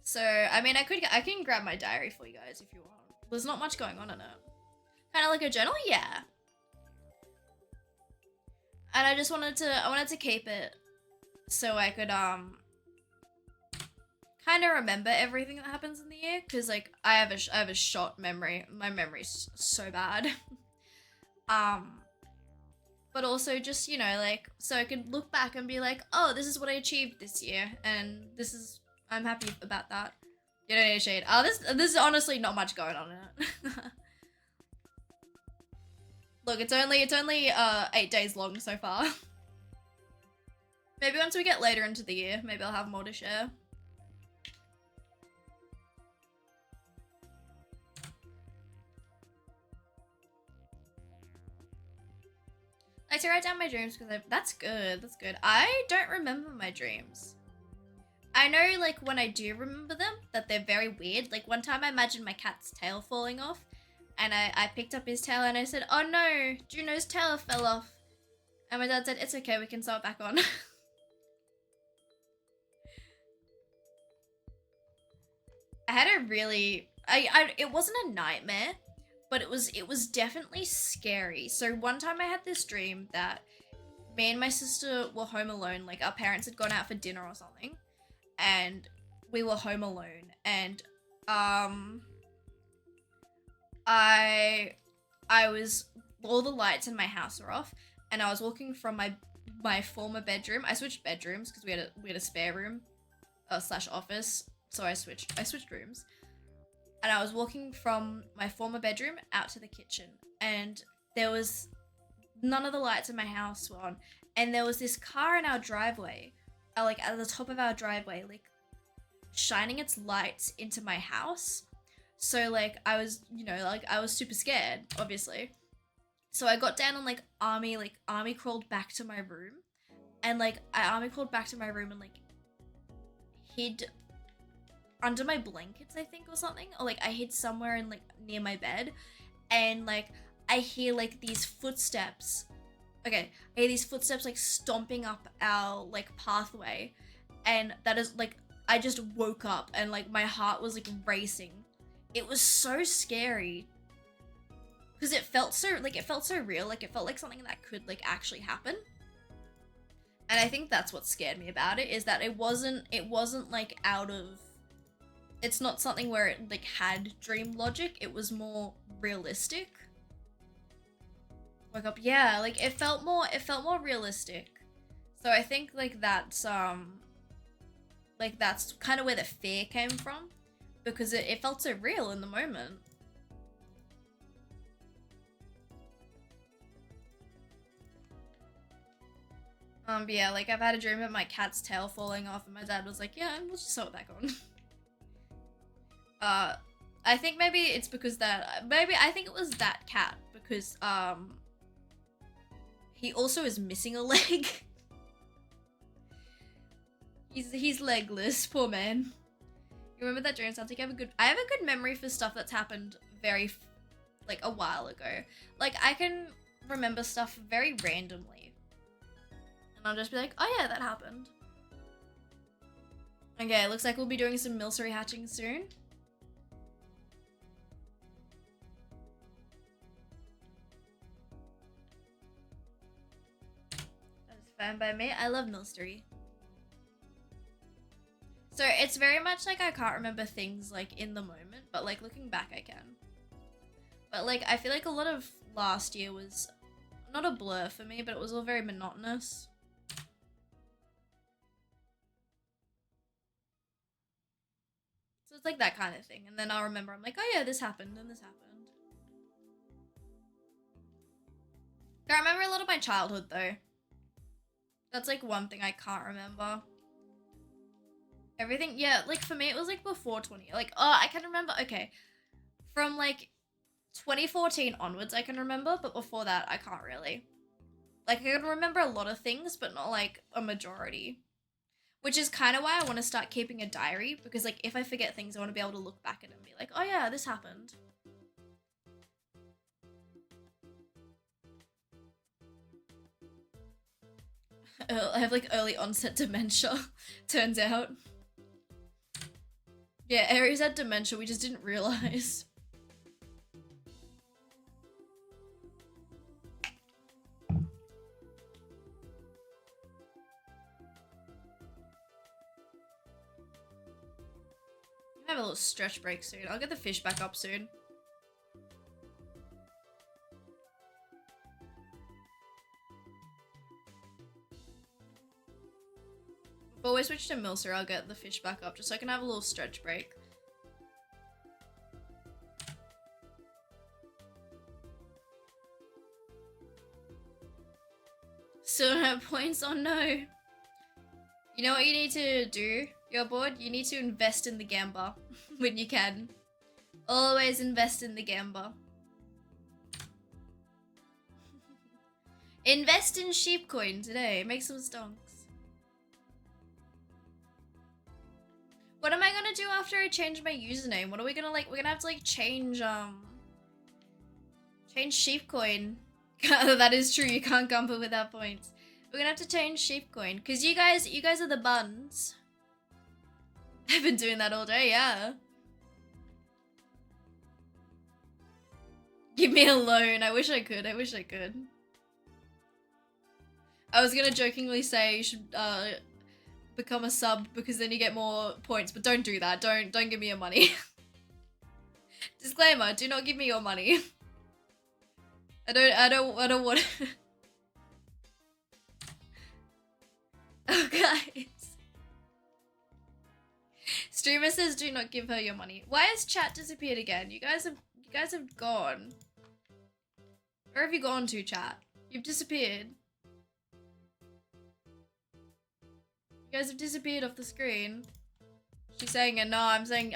So, I mean, I can grab my diary for you guys if you want. There's not much going on in it. Kind of like a journal? Yeah. And I wanted to keep it so I could, kind of remember everything that happens in the year. Cause like, I have a short memory. My memory's so bad. But also just, you know, like, so I could look back and be like, oh, this is what I achieved this year. And I'm happy about that. You don't need a shade. Oh, this is honestly not much going on in it. Look, it's only 8 days long so far. Maybe once we get later into the year, maybe I'll have more to share. I like to write down my dreams because that's good. That's good. I don't remember my dreams. I know, like, when I do remember them, that they're very weird. Like, one time I imagined my cat's tail falling off, and I picked up his tail and I said, oh no, Juno's tail fell off. And my dad said, it's okay, we can sew it back on. I had a really, it wasn't a nightmare, but it was definitely scary. So one time I had this dream that me and my sister were home alone. Like, our parents had gone out for dinner or something, and we were home alone. And I was, all the lights in my house were off, and I was walking from my former bedroom. I switched bedrooms because we had a spare room, slash office. So I switched rooms, and I was walking from my former bedroom out to the kitchen, and there was none of the lights in my house were on, and there was this car in our driveway, like at the top of our driveway, like shining its lights into my house. So like I was, like I was super scared, obviously. So I got down and like army crawled back to my room, and like I army crawled back to my room and like hid under my blankets, I think, or something, or like I hid somewhere in like near my bed, and like I hear like these footsteps. Okay, I hear these footsteps like stomping up our like pathway, and that is like I just woke up and like my heart was like racing. It was so scary because it felt so real, like it felt like something that could like actually happen. And I think that's what scared me about it, is that it wasn't like out of, it's not something where it like had dream logic, it was more realistic. Woke up, yeah, like it felt more realistic. So I think like that's kind of where the fear came from, because it felt so real in the moment. But yeah, like I've had a dream of my cat's tail falling off, and my dad was like, yeah, we'll just sew it back on. I think maybe it's because I think it was that cat, because he also is missing a leg. He's legless, poor man. You remember that dream? Sounds like I have a good memory for stuff that's happened very like a while ago. Like I can remember stuff very randomly, and I'll just be like, oh yeah, that happened. Okay, it looks like we'll be doing some milcery hatching soon. Fine by me. I love milstery. So it's very much like I can't remember things like in the moment, but like looking back I can. But like I feel like a lot of last year was not a blur for me, but it was all very monotonous. So it's like that kind of thing. And then I'll remember, I'm like, oh yeah, this happened and this happened. I remember a lot of my childhood though. That's like one thing I can't remember. Everything, yeah, like for me it was like before 20, like, oh, I can remember, okay. From like 2014 onwards I can remember, but before that I can't really. Like I can remember a lot of things, but not like a majority. Which is kind of why I want to start keeping a diary, because like if I forget things I want to be able to look back at it and be like, oh yeah, this happened. I have like early onset dementia, turns out. Yeah, Aries had dementia, we just didn't realize. I have a little stretch break soon. I'll get the fish back up soon. Before we switch to Milser, I'll get the fish back up just so I can have a little stretch break. Still don't have points? Oh no. You know what you need to do? You're bored? You need to invest in the Gamba when you can. Always invest in the Gamba. Invest in sheep coin today. Make some stonks. after I change my username? What are we gonna like? We're gonna have to like change Sheepcoin. That is true. You can't gumper without points. We're gonna have to change Sheepcoin because you guys are the buns. I've been doing that all day. Yeah. Give me a loan. I wish I could. I wish I could. I was gonna jokingly say you should become a sub because then you get more points, but don't do that. Don't give me your money. Disclaimer, do not give me your money. I don't want Oh guys. Streamer says do not give her your money. Why has chat disappeared again? You guys have gone. Where have you gone to, chat? You've disappeared. You guys have disappeared off the screen. She's saying it. No, I'm saying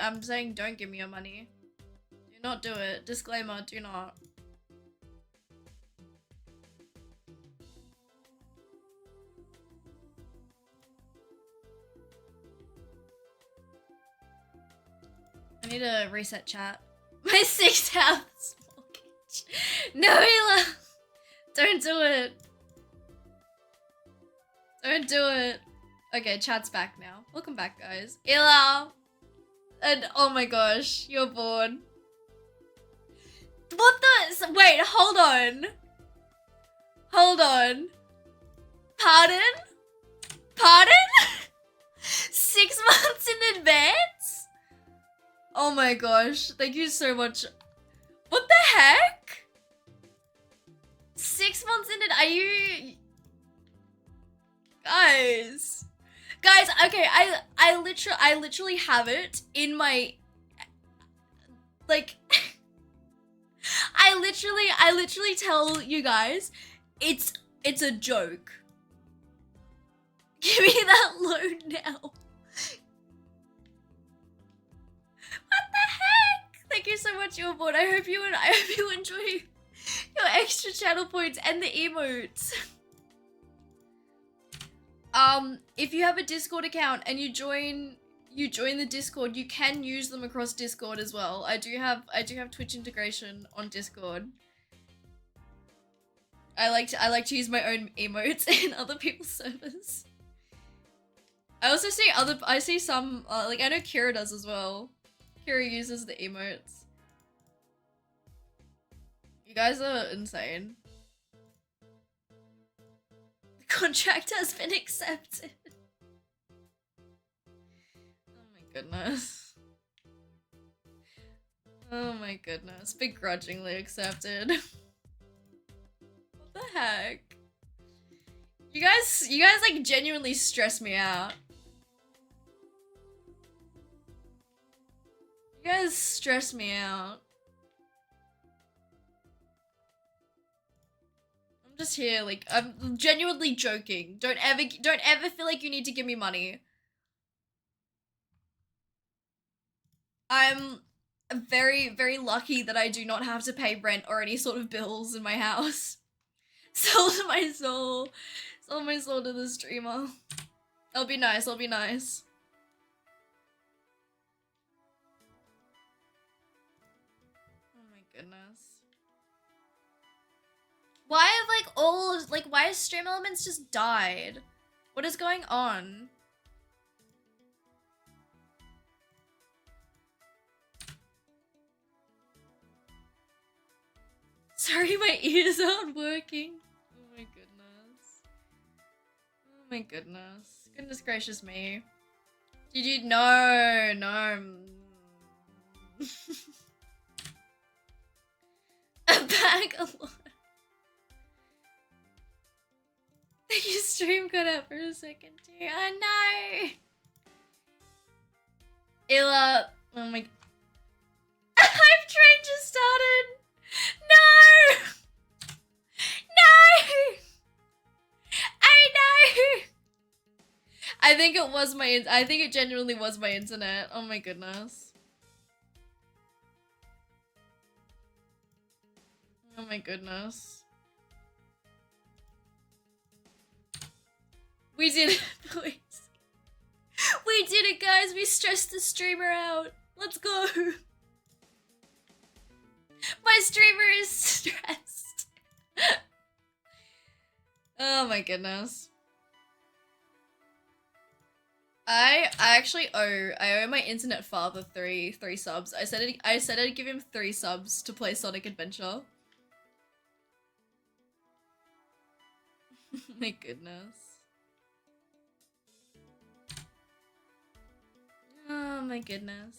don't give me your money. Do not do it. Disclaimer, do not. I need to reset chat. My 6th house mortgage. No, Hila! Don't do it. Don't do it. Okay, chat's back now. Welcome back, guys. Ila! And oh my gosh, you're bored. What the? Wait, hold on. Hold on. Pardon? Pardon? 6 months in advance? Oh my gosh, thank you so much. What the heck? 6 months in it, are you... Guys, okay, I literally have it in my... Like... I literally tell you guys, it's a joke. Give me that loan now. What the heck? Thank you so much, you're bored. I hope you enjoy your extra channel points and the emotes. If you have a Discord account and you join the Discord, you can use them across Discord as well. I do have Twitch integration on Discord. I like to use my own emotes in other people's servers. I also see some like I know Kira does as well. Kira uses the emotes. You guys are insane. The contract has been accepted. Oh my goodness. Oh my goodness. Begrudgingly accepted. What the heck? You guys like genuinely stress me out. You guys stress me out. I'm just here, like, I'm genuinely joking. Don't ever feel like you need to give me money. I'm very, very lucky that I do not have to pay rent or any sort of bills in my house. Sold my soul. Sold my soul to the streamer. I'll be nice, I'll be nice. Oh my goodness. Why have why has Stream Elements just died? What is going on? Sorry, my ears aren't working. Oh my goodness. Oh my goodness. Goodness gracious me. Did you? No, no. A bag of what? Your stream cut out for a second too. Oh no. Illa. Oh my. Hype train just started. No! No! Oh no! I think it genuinely was my internet. Oh my goodness. Oh my goodness. We did it, boys. We did did it, guys. We stressed the streamer out. Let's go. My streamer is stressed. Oh my goodness. I owe my internet father three subs. I said I'd give him 3 subs to play Sonic Adventure. My goodness. Oh my goodness.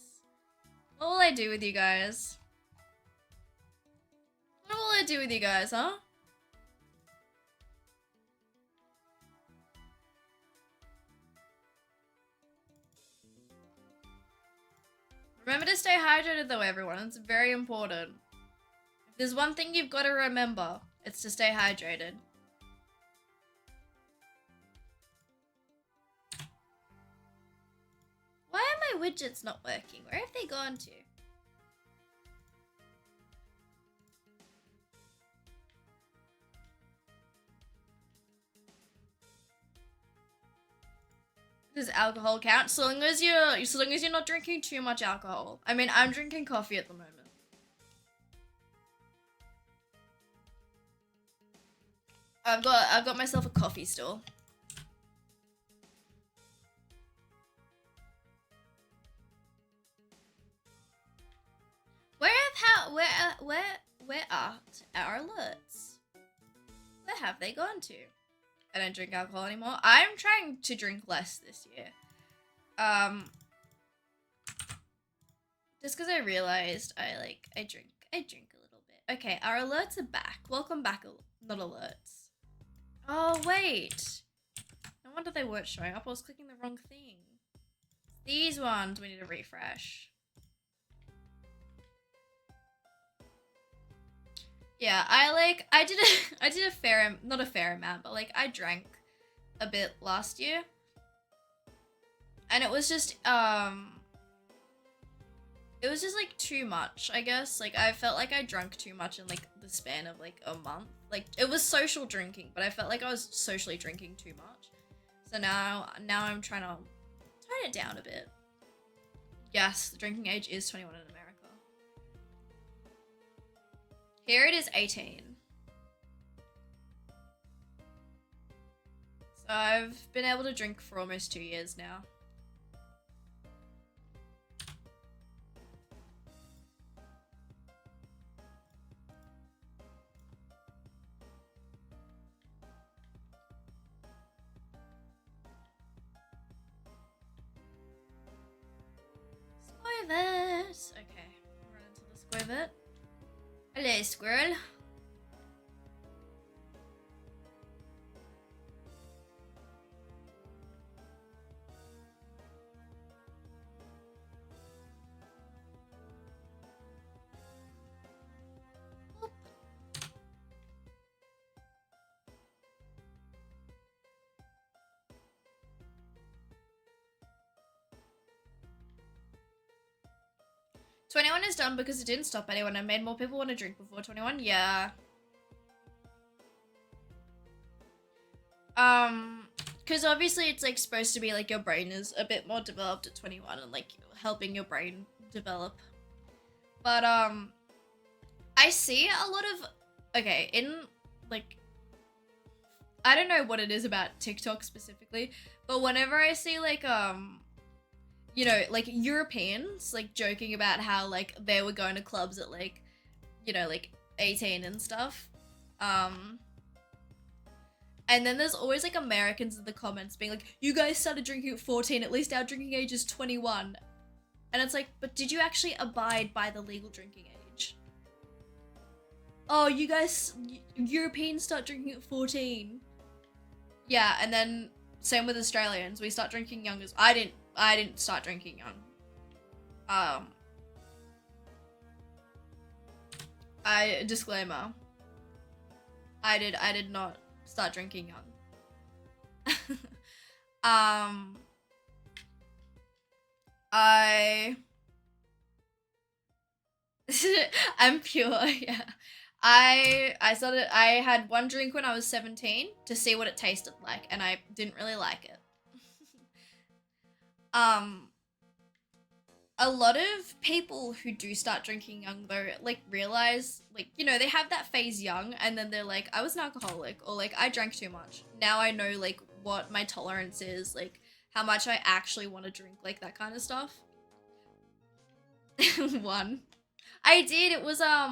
What will I do with you guys? What will I do with you guys, huh? Remember to stay hydrated though, everyone. It's very important. If there's one thing you've got to remember, it's to stay hydrated. Why are my widgets not working? Where have they gone to? Does alcohol count? So long as you're not drinking too much alcohol. I mean, I'm drinking coffee at the moment. I've got myself a coffee store. Where are our alerts? Where have they gone to? I don't drink alcohol anymore. I'm trying to drink less this year. Just because I realized I drink a little bit. Okay, our alerts are back. Welcome back, not alerts. Oh, wait. No wonder they weren't showing up. I was clicking the wrong thing. These ones we need to refresh. Yeah, I did a fair, not a fair amount, but I drank a bit last year. And it was just too much, I guess. I felt like I drank too much in the span of a month. It was social drinking, but I felt like I was socially drinking too much. So now I'm trying to tone it down a bit. Yes, the drinking age is 21 in America. Here it is 18. So I've been able to drink for almost 2 years now. Squivet! Okay, run into the squivet. Hello, squirrel. Oop. "21 is done because it didn't stop anyone and made more people want to drink before 21. Yeah. Because obviously it's supposed to be your brain is a bit more developed at 21 and helping your brain develop. But I see a lot of, okay, in I don't know what it is about TikTok specifically, but whenever I see you know, Europeans joking about how they were going to clubs at you know, 18 and stuff. And then there's always Americans in the comments being you guys started drinking at 14, at least our drinking age is 21. And it's but did you actually abide by the legal drinking age? Oh, you guys, Europeans start drinking at 14. Yeah, and then same with Australians, we start drinking young as, I didn't start drinking young. Disclaimer. I did not start drinking young. I'm pure, yeah. I had one drink when I was 17 to see what it tasted like, and I didn't really like it. Um, a lot of people who do start drinking young though, like realize, like, you know, they have that phase young and then they're like, I was an alcoholic, or like, I drank too much. Now I know like what my tolerance is, like how much I actually want to drink, like that kind of stuff. One. I did, it was, I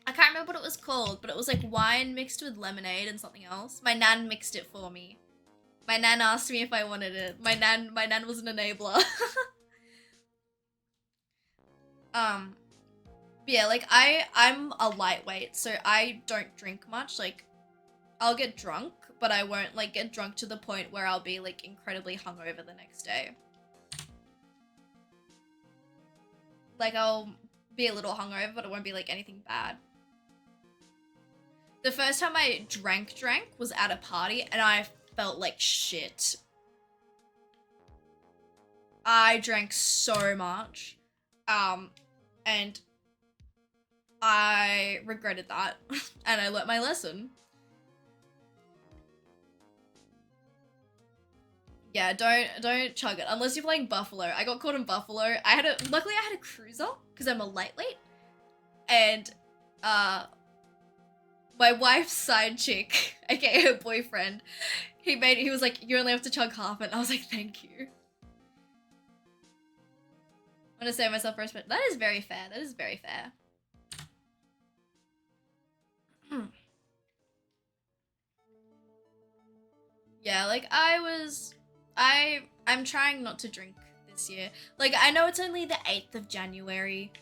can't remember what it was called, but it was like wine mixed with lemonade and something else. My nan mixed it for me. My nan asked me if I wanted it. My nan was an enabler. um, yeah, like I'm a lightweight, so I don't drink much. Like I'll get drunk, but I won't like get drunk to the point where I'll be like incredibly hungover the next day. Like I'll be a little hungover, but it won't be like anything bad. The first time I drank was at a party and I felt like shit. I drank so much. And I regretted that and I learnt my lesson. Yeah, don't chug it unless you're playing Buffalo. I got caught in Buffalo. Luckily I had a cruiser because I'm a lightweight, and my wife's side chick, aka her boyfriend, he was like, you only have to chug half it. And I was like, thank you. I'm gonna save myself first, but that is very fair. That is very fair. Yeah, like I'm trying not to drink this year. Like I know it's only the 8th of January,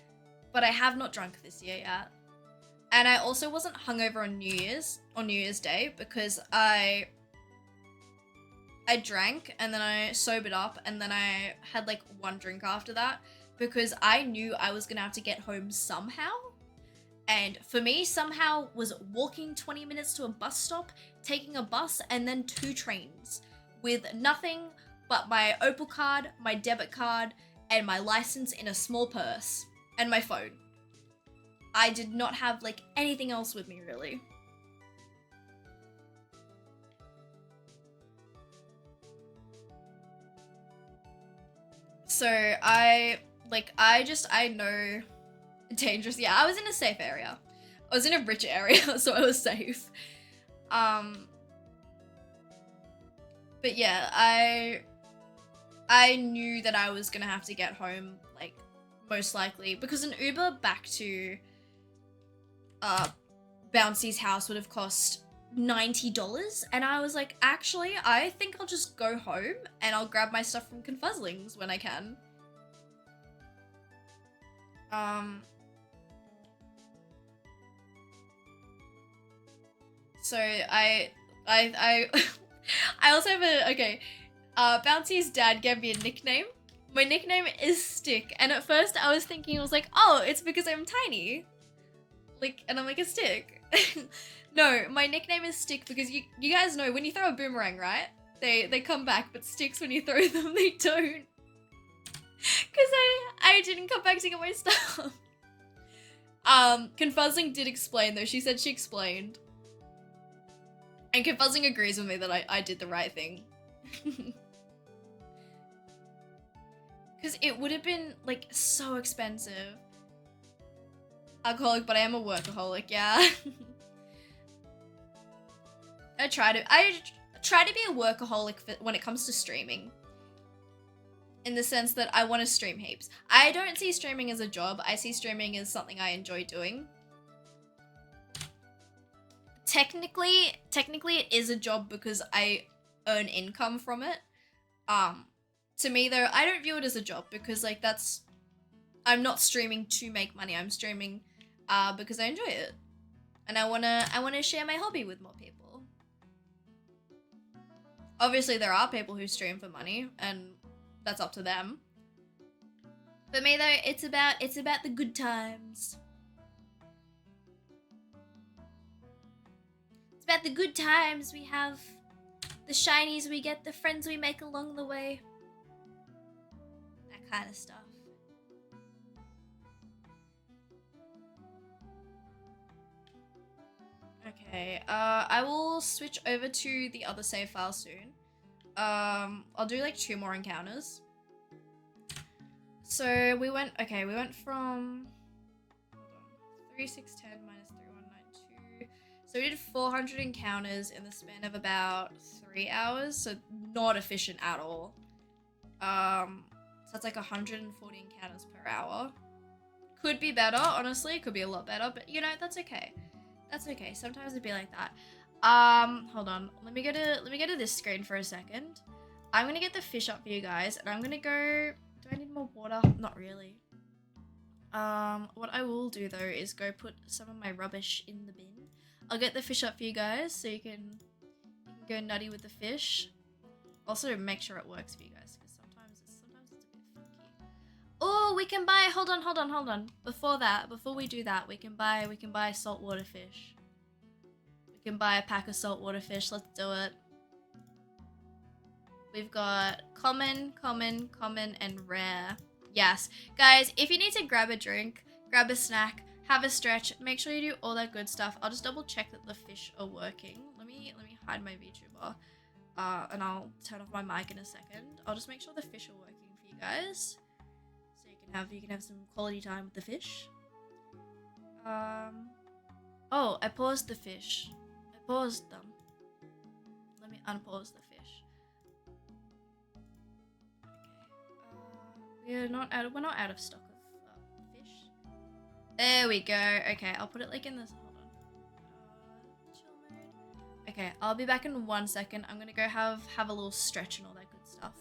but I have not drunk this year yet. And I also wasn't hungover on New Year's Day because I drank and then I sobered up and then I had like one drink after that because I knew I was gonna have to get home somehow. And for me, somehow was walking 20 minutes to a bus stop, taking a bus, and then 2 trains with nothing but my Opal card, my debit card, and my license in a small purse, and my phone. I did not have like anything else with me really. So I know dangerous. Yeah, I was in a safe area. I was in a rich area, so I was safe. But yeah, I knew that I was gonna have to get home, like, most likely, because an Uber back to Bouncy's house would have cost $90, and I was like, actually, I think I'll just go home and I'll grab my stuff from Confuzzlings when I can. So I I also have Bouncy's dad gave me a nickname. My nickname is Stick, and at first I was thinking, I was like, oh, it's because I'm tiny. Like, and I'm like a stick. No, my nickname is Stick because you guys know when you throw a boomerang, right? They come back, but sticks when you throw them, they don't. Cause I didn't come back to get my stuff. Confuzzling did explain though. She said she explained. And Confuzzling agrees with me that I did the right thing. Because it would have been, like, so expensive. Alcoholic, but I am a workaholic, yeah. I try to be a workaholic when it comes to streaming. In the sense that I want to stream heaps. I don't see streaming as a job. I see streaming as something I enjoy doing. Technically it is a job because I earn income from it. To me though, I don't view it as a job because like I'm not streaming to make money. I'm streaming because I enjoy it. And I wanna share my hobby with more people. Obviously there are people who stream for money and that's up to them. For me though, it's about the good times. It's about the good times we have, the shinies we get, the friends we make along the way. That kind of stuff. Okay, I will switch over to the other save file soon. I'll do like 2 more encounters. So we went from, hold on, 3, 6, 10 minus 3, 1, 9, 2. So we did 400 encounters in the span of about 3 hours. So not efficient at all. So that's like 140 encounters per hour. Could be better, honestly. Could be a lot better, but you know, that's okay. That's okay. Sometimes it'd be like that. Hold on. Let me go to this screen for a second. I'm gonna get the fish up for you guys, and I'm gonna go. Do I need more water? Not really. What I will do though is go put some of my rubbish in the bin. I'll get the fish up for you guys so you can go nutty with the fish. Also, make sure it works for you guys because sometimes it's a bit funky. Oh, we can buy. Hold on. Before we do that, we can buy saltwater fish. We can buy a pack of saltwater fish. Let's do it. We've got common, and rare. Yes. Guys, if you need to grab a drink, grab a snack, have a stretch, make sure you do all that good stuff. I'll just double check that the fish are working. Let me hide my VTuber. And I'll turn off my mic in a second. I'll just make sure the fish are working for you guys. So you can have some quality time with the fish. Oh, I paused the fish. I paused them. Let me unpause the fish. We're not out of stock of fish. There we go. Okay, I'll put it like in this. Hold on. Chill mode. Okay, I'll be back in 1 second. I'm gonna go have a little stretch and all that good stuff.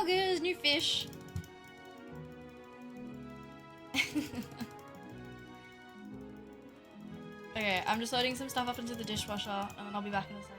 buggers, new fish. Okay, I'm just loading some stuff up into the dishwasher and then I'll be back in a second.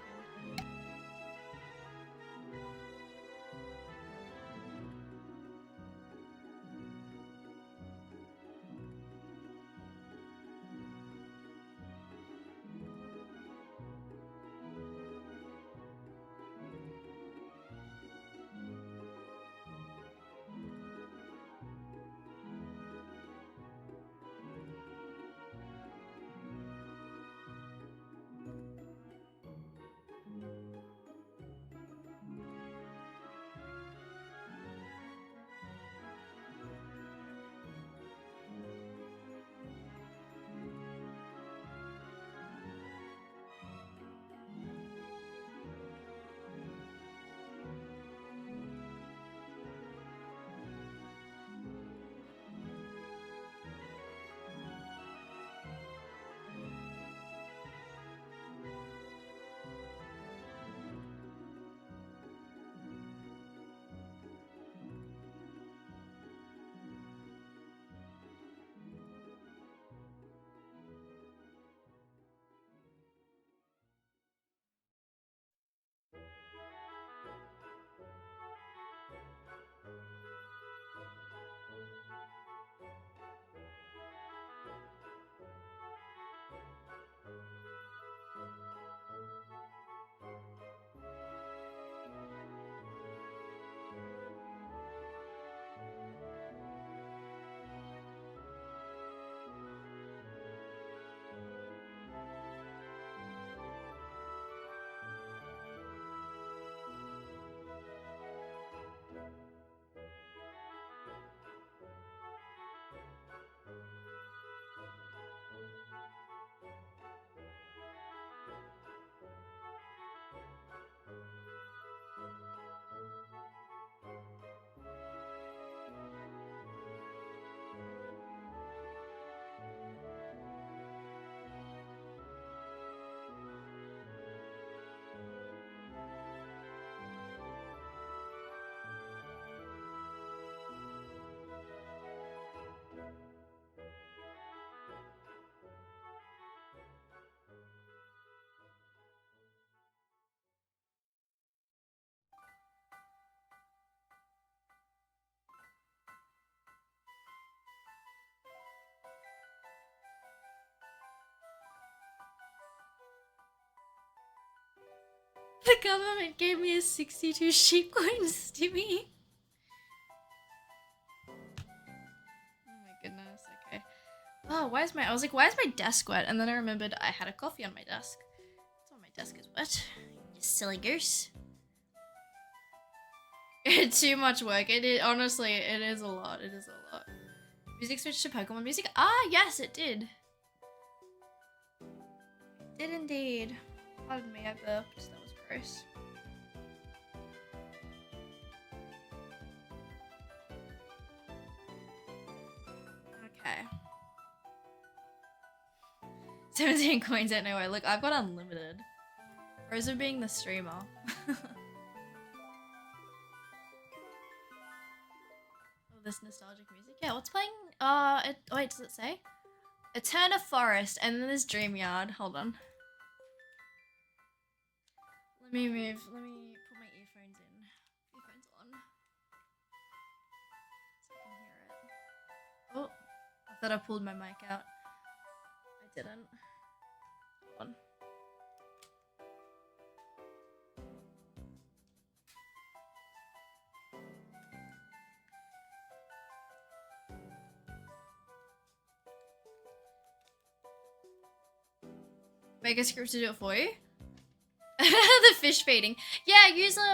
The government gave me a 62 sheep coin stimmy. Oh my goodness, okay. Oh, why is my desk wet? And then I remembered I had a coffee on my desk. That's why my desk is wet. You silly goose. It's too much work. Honestly, it is a lot. It is a lot. Music switched to Pokemon music? Ah, yes, it did. It did indeed. Pardon me, I burped. That was gross. Okay. 17 coins at nowhere. Look, I've got unlimited. Rosa being the streamer. Oh, this nostalgic music. Yeah, what's playing? Wait, does it say? Eterna Forest, and then there's Dreamyard. Hold on. Let me put my earphones in. Earphones on. So I can hear it. Oh, I thought I pulled my mic out. I didn't. Hold on. Make a script to do it for you. The fish feeding. Yeah,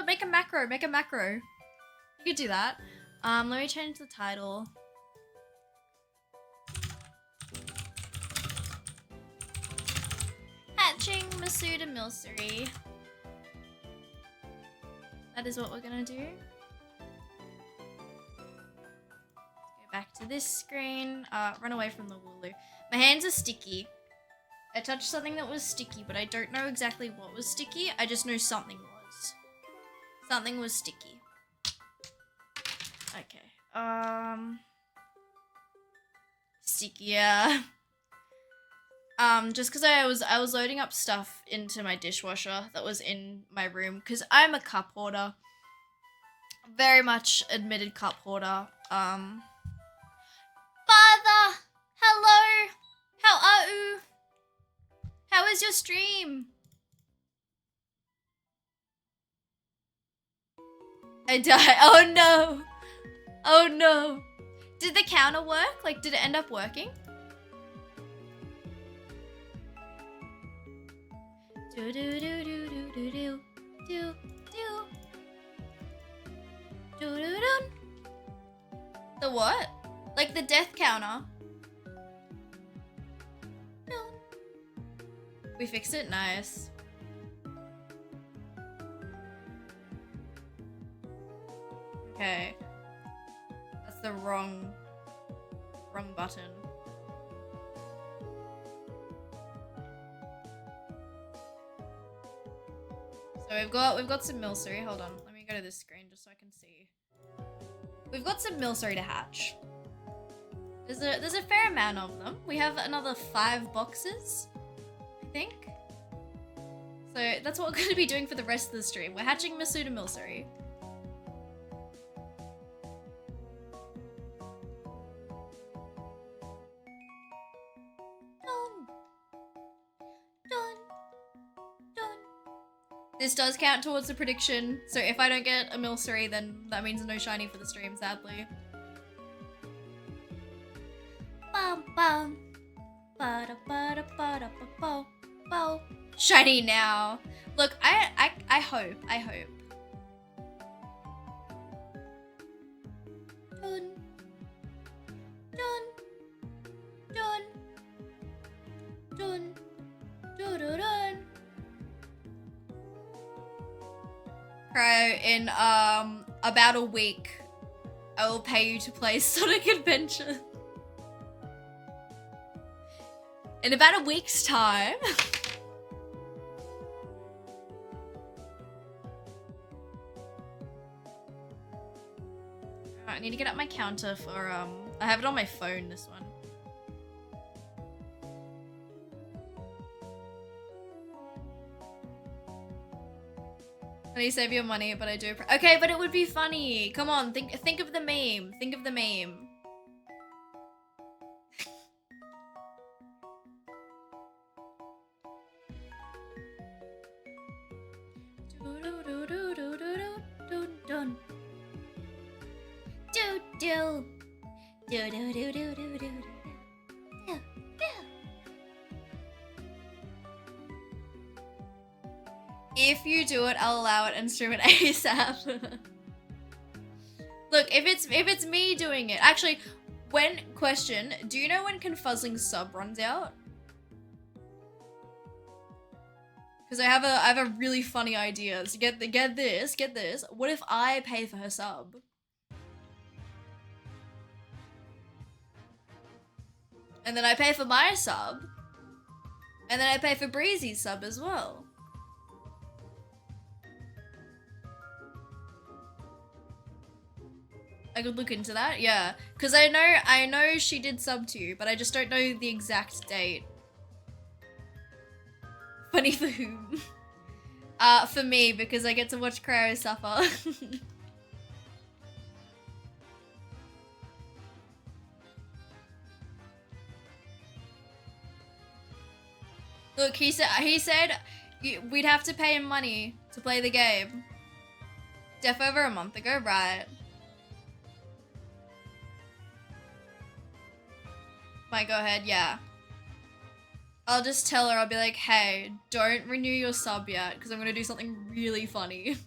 make a macro. Make a macro. You could do that. Let me change the title. Hatching Masuda Milcery. That is what we're gonna do. Go back to this screen. Run away from the Wooloo. My hands are sticky. I touched something that was sticky, but I don't know exactly what was sticky. I just know something was. Something was sticky. Okay. Stickier. Just because I was loading up stuff into my dishwasher that was in my room because I'm a cup hoarder. Very much admitted cup hoarder. Father, hello. How are you? How is your stream? I died. Oh no. Oh no. Did the counter work? Like, did it end up working? Do do do do do do do do do do do do. The what? Like the death counter? No. We fixed it. Nice. Okay. That's the wrong button. So we've got some milcery. Hold on. Let me go to this screen just so I can see. We've got some milcery to hatch. There's a fair amount of them. We have another 5 boxes, I think. So that's what we're going to be doing for the rest of the stream. We're hatching Masuda milcery. This does count towards the prediction, so if I don't get a milcery, then that means no shiny for the stream, sadly. Bum bum. Ba-da ba-da ba-da ba bo. Shiny now. Look, I hope. Dun. Dun. Dun. Dun. Dun. Dun. Dun. Cryo, in about a week, I will pay you to play Sonic Adventure. In about a week's time. I need to get up my counter for I have it on my phone, this one. I need to save your money, but I do. Okay, but it would be funny. Come on, think of the meme. Think of the meme. If you do it, I'll allow it and stream it ASAP. Look, if it's me doing it, actually, do you know when Confuzzling's sub runs out? Because I have a really funny idea. So get this. What if I pay for her sub? And then I pay for my sub. And then I pay for Breezy's sub as well. I could look into that, yeah. Because I know she did sub to you, but I just don't know the exact date. Funny for whom? For me, because I get to watch Cryo suffer. Look, he said we'd have to pay him money to play the game. Def over a month ago, right? Might go ahead, yeah. I'll just tell her, I'll be like, hey, don't renew your sub yet, because I'm going to do something really funny.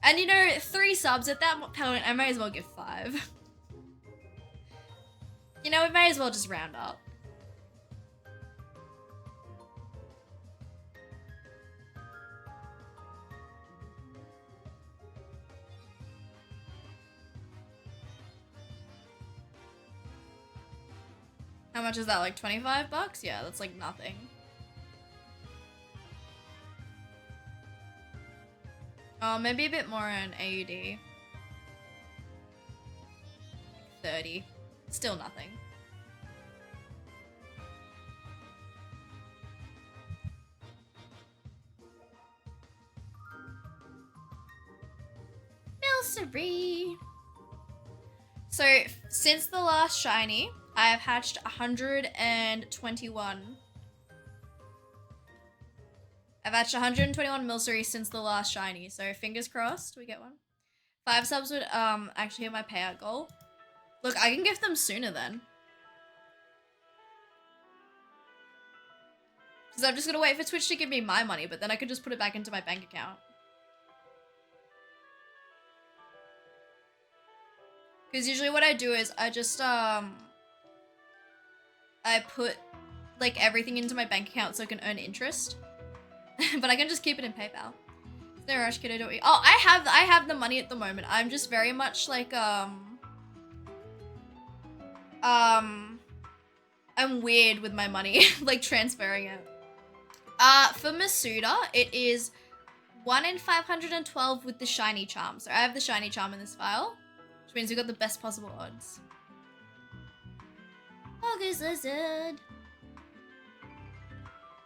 And you know, 3 subs at that point, I may as well give 5. You know, we may as well just round up. How much is that, like 25 bucks? Yeah, that's like nothing. Oh, maybe a bit more in AUD. 30. Still nothing. Milcery. So, since the last shiny, I have hatched 121. I've hatched 121 Milcery since the last shiny, so fingers crossed we get one. 5 subs would actually hit my payout goal. Look, I can gift them sooner then. Because I'm just gonna wait for Twitch to give me my money, but then I could just put it back into my bank account. Because usually what I do is I just, I put, like, everything into my bank account so I can earn interest. But I can just keep it in PayPal. No rush, kiddo, don't we? Oh, I have the money at the moment. I'm just very much, like, I'm weird with my money, like, transferring it. For Masuda, it is 1 in 512 with the shiny charm. So I have the shiny charm in this file. Which means we got the best possible odds. August Lizard.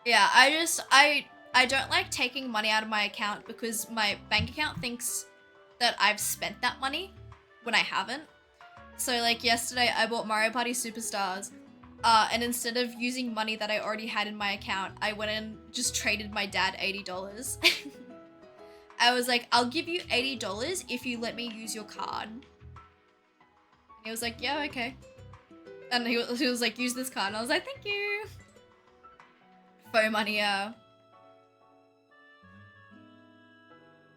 Yeah, I don't like taking money out of my account because my bank account thinks that I've spent that money when I haven't. So like yesterday I bought Mario Party Superstars and instead of using money that I already had in my account, I went and just traded my dad $80. I was like, I'll give you $80 if you let me use your card. He was like, yeah, okay. And he was like, use this card. And I was like, thank you. Faux money, yeah.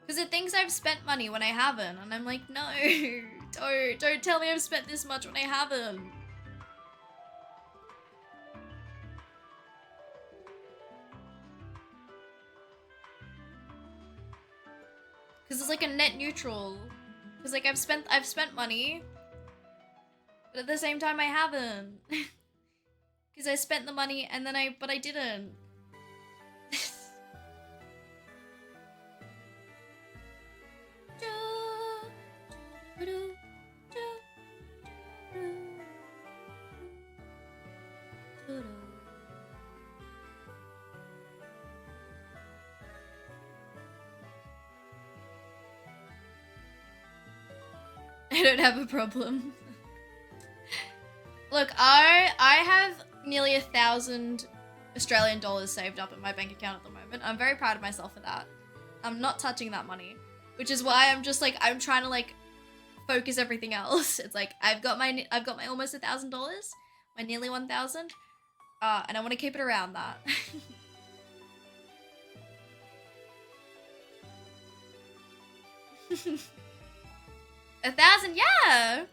Because it thinks I've spent money when I haven't. And I'm like, no, don't tell me I've spent this much when I haven't. Because it's like a net neutral. Because like I've spent money. But at the same time, I haven't. Because I spent the money and then but I didn't. I don't have a problem. Look, I have nearly 1,000 Australian dollars saved up in my bank account at the moment. I'm very proud of myself for that. I'm not touching that money, which is why I'm just like, I'm trying to like focus everything else. It's like, I've got my almost $1,000, my nearly 1,000, and I want to keep it around that. 1,000, yeah.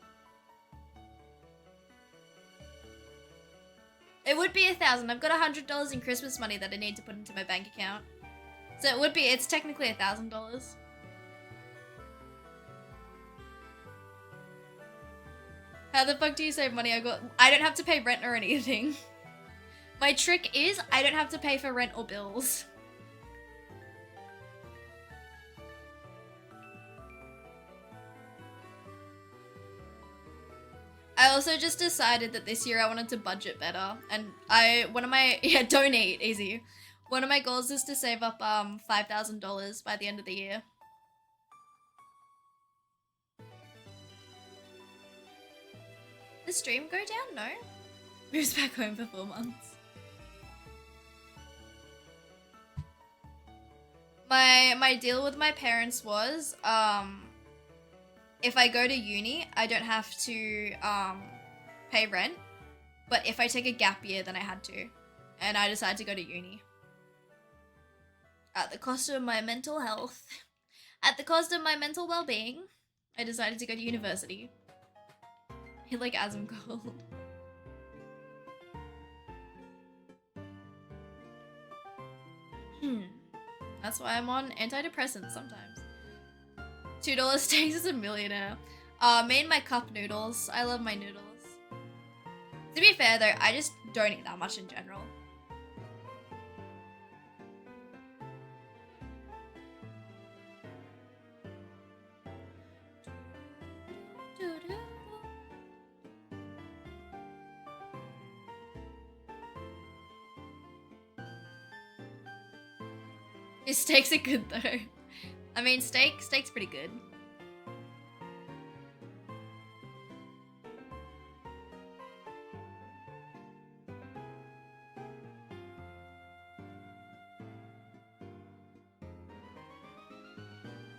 It would be 1,000. I've got $100 in Christmas money that I need to put into my bank account. So it would be, it's technically $1,000. How the fuck do you save money? I don't have to pay rent or anything. My trick is I don't have to pay for rent or bills. I also just decided that this year I wanted to budget better, and don't eat, easy. One of my goals is to save up $5,000 by the end of the year. The stream go down? No. Moves back home for 4 months. My deal with my parents was if I go to uni, I don't have to pay rent. But if I take a gap year, then I had to. And I decided to go to uni. At the cost of my mental health. At the cost of my mental well-being, I decided to go to university. I like Asm Gold. That's why I'm on antidepressants sometimes. $2 stays as a millionaire. Me and my cup noodles. I love my noodles. To be fair though, I just don't eat that much in general. His steaks are good though. I mean, steak's pretty good.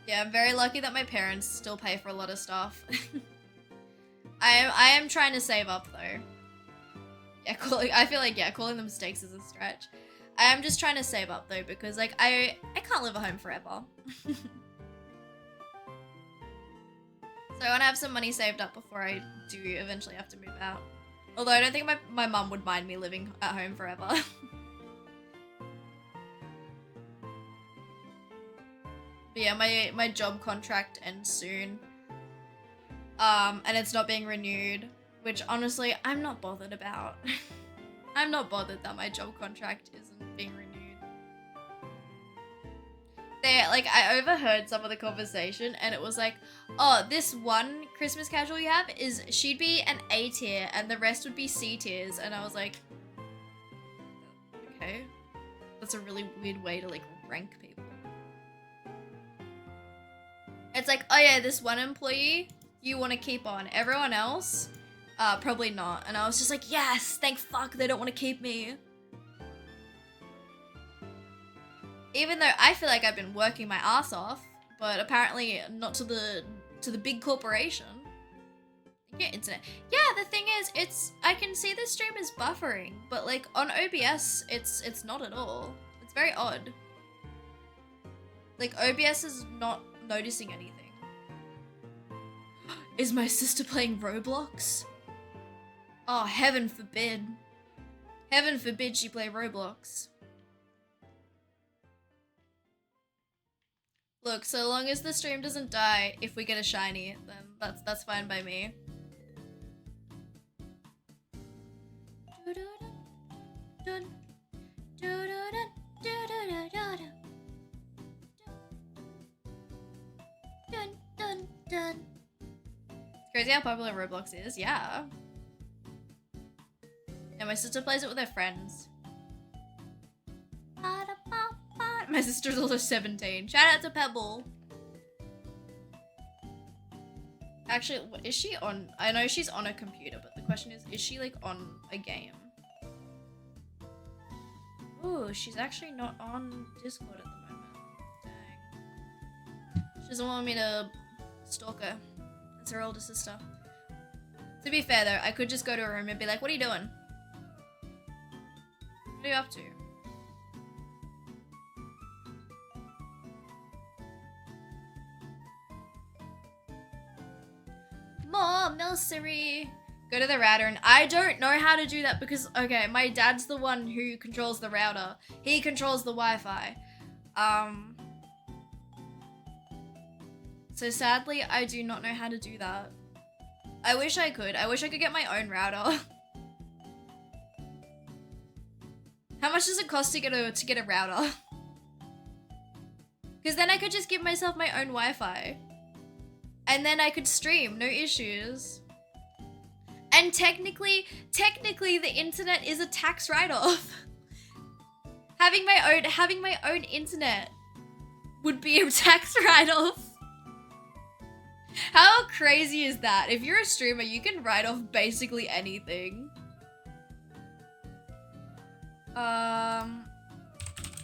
Yeah, I'm very lucky that my parents still pay for a lot of stuff. I am trying to save up though. Yeah, I feel like, yeah, calling them steaks is a stretch. I am just trying to save up though, because like I can't live at home forever. So I want to have some money saved up before I do eventually have to move out. Although I don't think my mum would mind me living at home forever. But yeah, my job contract ends soon. And it's not being renewed, which honestly, I'm not bothered about. I'm not bothered that my job contract isn't being renewed. I overheard some of the conversation and it was like, oh, this one Christmas casual you have she'd be an A tier and the rest would be C tiers. And I was like, okay, that's a really weird way to like rank people. It's like, oh yeah, this one employee you want to keep on. Everyone else, probably not. And I was just like, yes, thank fuck they don't want to keep me. Even though I feel like I've been working my ass off, but apparently not to the big corporation. Yeah, internet. Yeah, the thing is, I can see the stream is buffering, but like on OBS, it's not at all. It's very odd. Like OBS is not noticing anything. Is my sister playing Roblox? Oh, heaven forbid. Heaven forbid she play Roblox. Look, so long as the stream doesn't die, if we get a shiny, then that's fine by me. It's crazy how popular Roblox is, yeah. And my sister plays it with her friends. My sister's also 17. Shout out to Pebble. Actually, is she on? I know she's on a computer, but the question is she like on a game? Ooh, she's actually not on Discord at the moment. Dang. She doesn't want me to stalk her. It's her older sister. To be fair though, I could just go to her room and be like, what are you doing? What are you up to? More nursery. Go to the router, and I don't know how to do that because, okay, my dad's the one who controls the router. He controls the Wi-Fi. So sadly, I do not know how to do that. I wish I could. I wish I could get my own router. How much does it cost to get a router? Because then I could just give myself my own Wi-Fi. And then I could stream, no issues. And technically the internet is a tax write-off. having my own internet would be a tax write-off. How crazy is that? If you're a streamer, you can write off basically anything.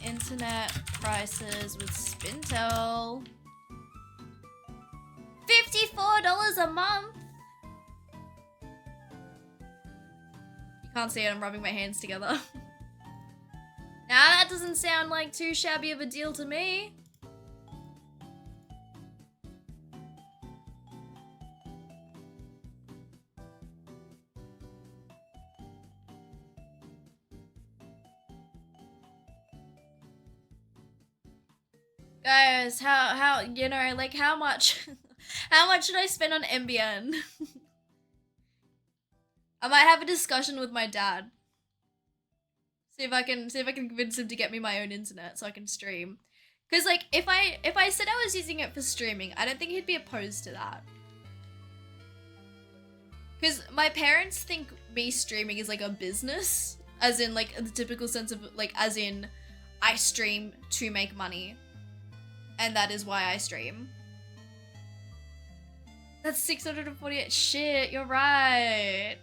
Internet prices with Spintel. $54 a month. You can't see it, I'm rubbing my hands together. Now that doesn't sound like too shabby of a deal to me. Guys, how you know, like how much how much should I spend on MBN? I might have a discussion with my dad. See if I can convince him to get me my own internet so I can stream. Cause like if I said I was using it for streaming, I don't think he'd be opposed to that. Cause my parents think me streaming is like a business, as in like the typical sense of like as in I stream to make money. And that is why I stream. That's 648. Shit, you're right.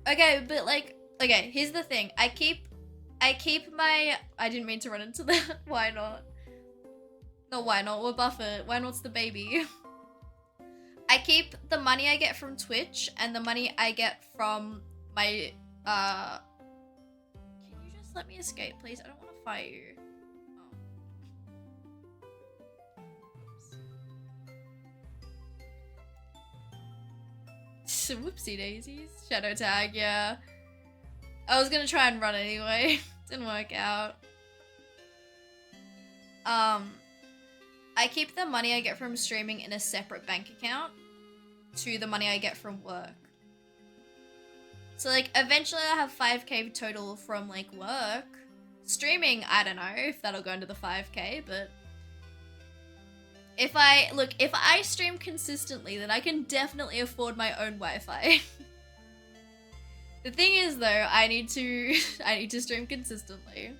Okay, but like, okay, here's the thing. I keep my, I didn't mean to run into that. Why not? No, why not? We're Buffett. Why not's the baby? I keep the money I get from Twitch and the money I get from my, can you just let me escape, please? I don't want to fight you. Oh. Whoopsie daisies. Shadow tag, yeah. I was gonna try and run anyway. Didn't work out. I keep the money I get from streaming in a separate bank account to the money I get from work. So like eventually I'll have 5k total from like work. Streaming, I don't know if that'll go into the 5k, but if I stream consistently, then I can definitely afford my own Wi-Fi. The thing is though, I need to stream consistently.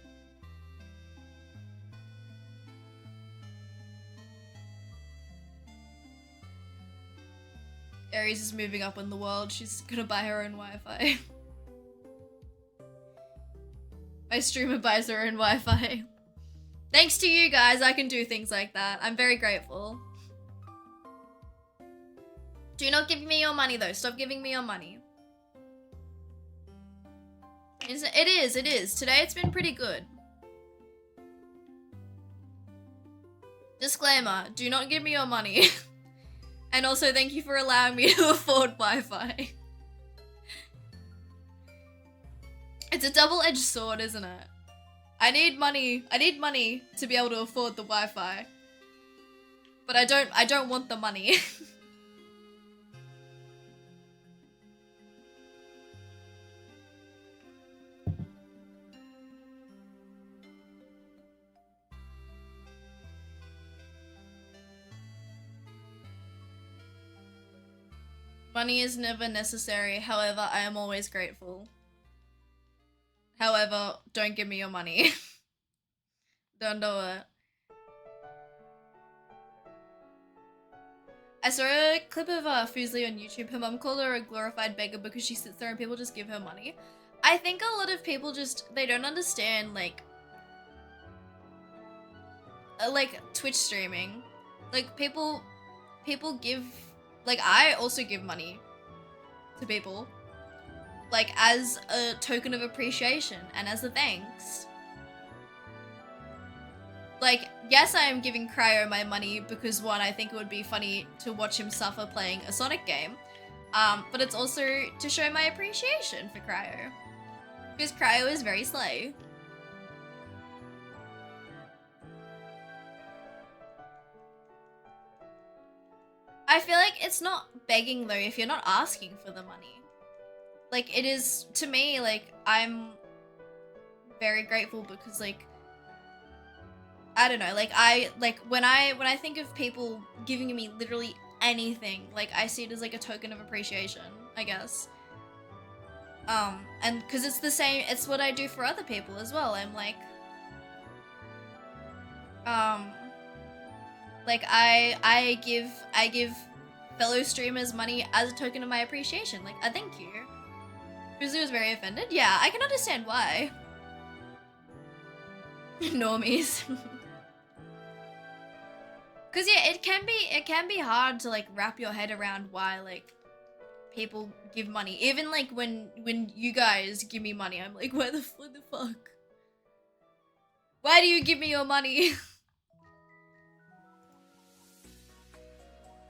Aries is moving up in the world. She's gonna buy her own Wi-Fi. My streamer buys her own Wi-Fi. Thanks to you guys, I can do things like that. I'm very grateful. Do not give me your money though. Stop giving me your money. It is. Today it's been pretty good. Disclaimer, do not give me your money. And also thank you for allowing me to afford Wi-Fi. It's a double-edged sword, isn't it? I need money to be able to afford the Wi-Fi. But I don't want the money. Money is never necessary, however, I am always grateful. However, don't give me your money. Don't do it. I saw a clip of Fuslie on YouTube. Her mum called her a glorified beggar because she sits there and people just give her money. I think a lot of people just, they don't understand, like Twitch streaming. Like, people give, like, I also give money to people. Like, as a token of appreciation and as a thanks. Like, yes, I am giving Cryo my money because, one, I think it would be funny to watch him suffer playing a Sonic game. But it's also to show my appreciation for Cryo. Because Cryo is very slay. I feel like it's not begging though if you're not asking for the money. Like, it is, to me, like, I'm very grateful because, like, I don't know, like, when I think of people giving me literally anything, like, I see it as, like, a token of appreciation, I guess. And, because it's the same, it's what I do for other people as well. I'm, like, I give fellow streamers money as a token of my appreciation, like, a thank you. Fuzzy was very offended? Yeah, I can understand why. Normies. Cause yeah, it can be hard to like wrap your head around why like people give money. Even like when you guys give me money, I'm like, what the fuck? Why do you give me your money?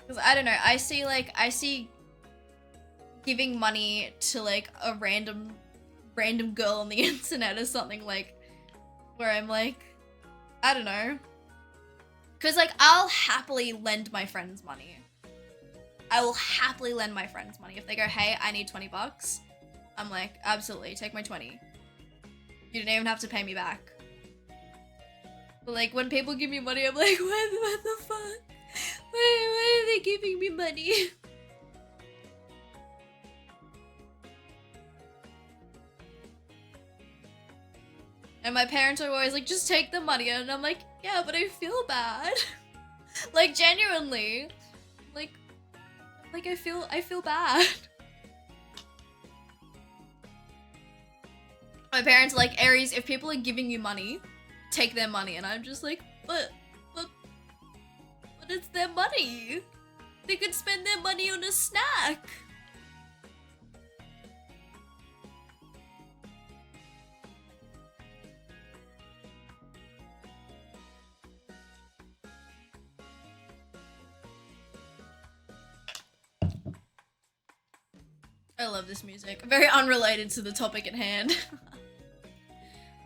Cause I don't know, I see giving money to like a random girl on the internet or something, like where I'm like, I don't know. Cause like I'll happily lend my friends money. I will happily lend my friends money. If they go, hey, I need 20 bucks. I'm like, absolutely, take my 20. You didn't even have to pay me back. But like when people give me money, I'm like, what the fuck? Why are they giving me money? And my parents are always like, just take the money. And I'm like, yeah, but I feel bad. Like, genuinely. Like I feel bad. My parents are like, Aries, if people are giving you money, take their money. And I'm just like, but it's their money. They could spend their money on a snack. I love this music. Very unrelated to the topic at hand.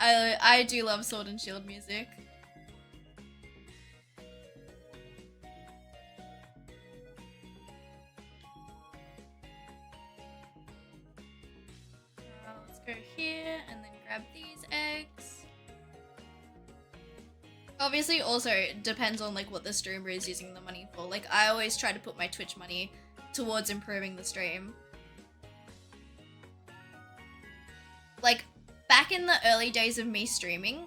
I do love Sword and Shield music. Let's go here and then grab these eggs. Obviously, also it depends on like what the streamer is using the money for. Like I always try to put my Twitch money towards improving the stream. Like back in the early days of me streaming,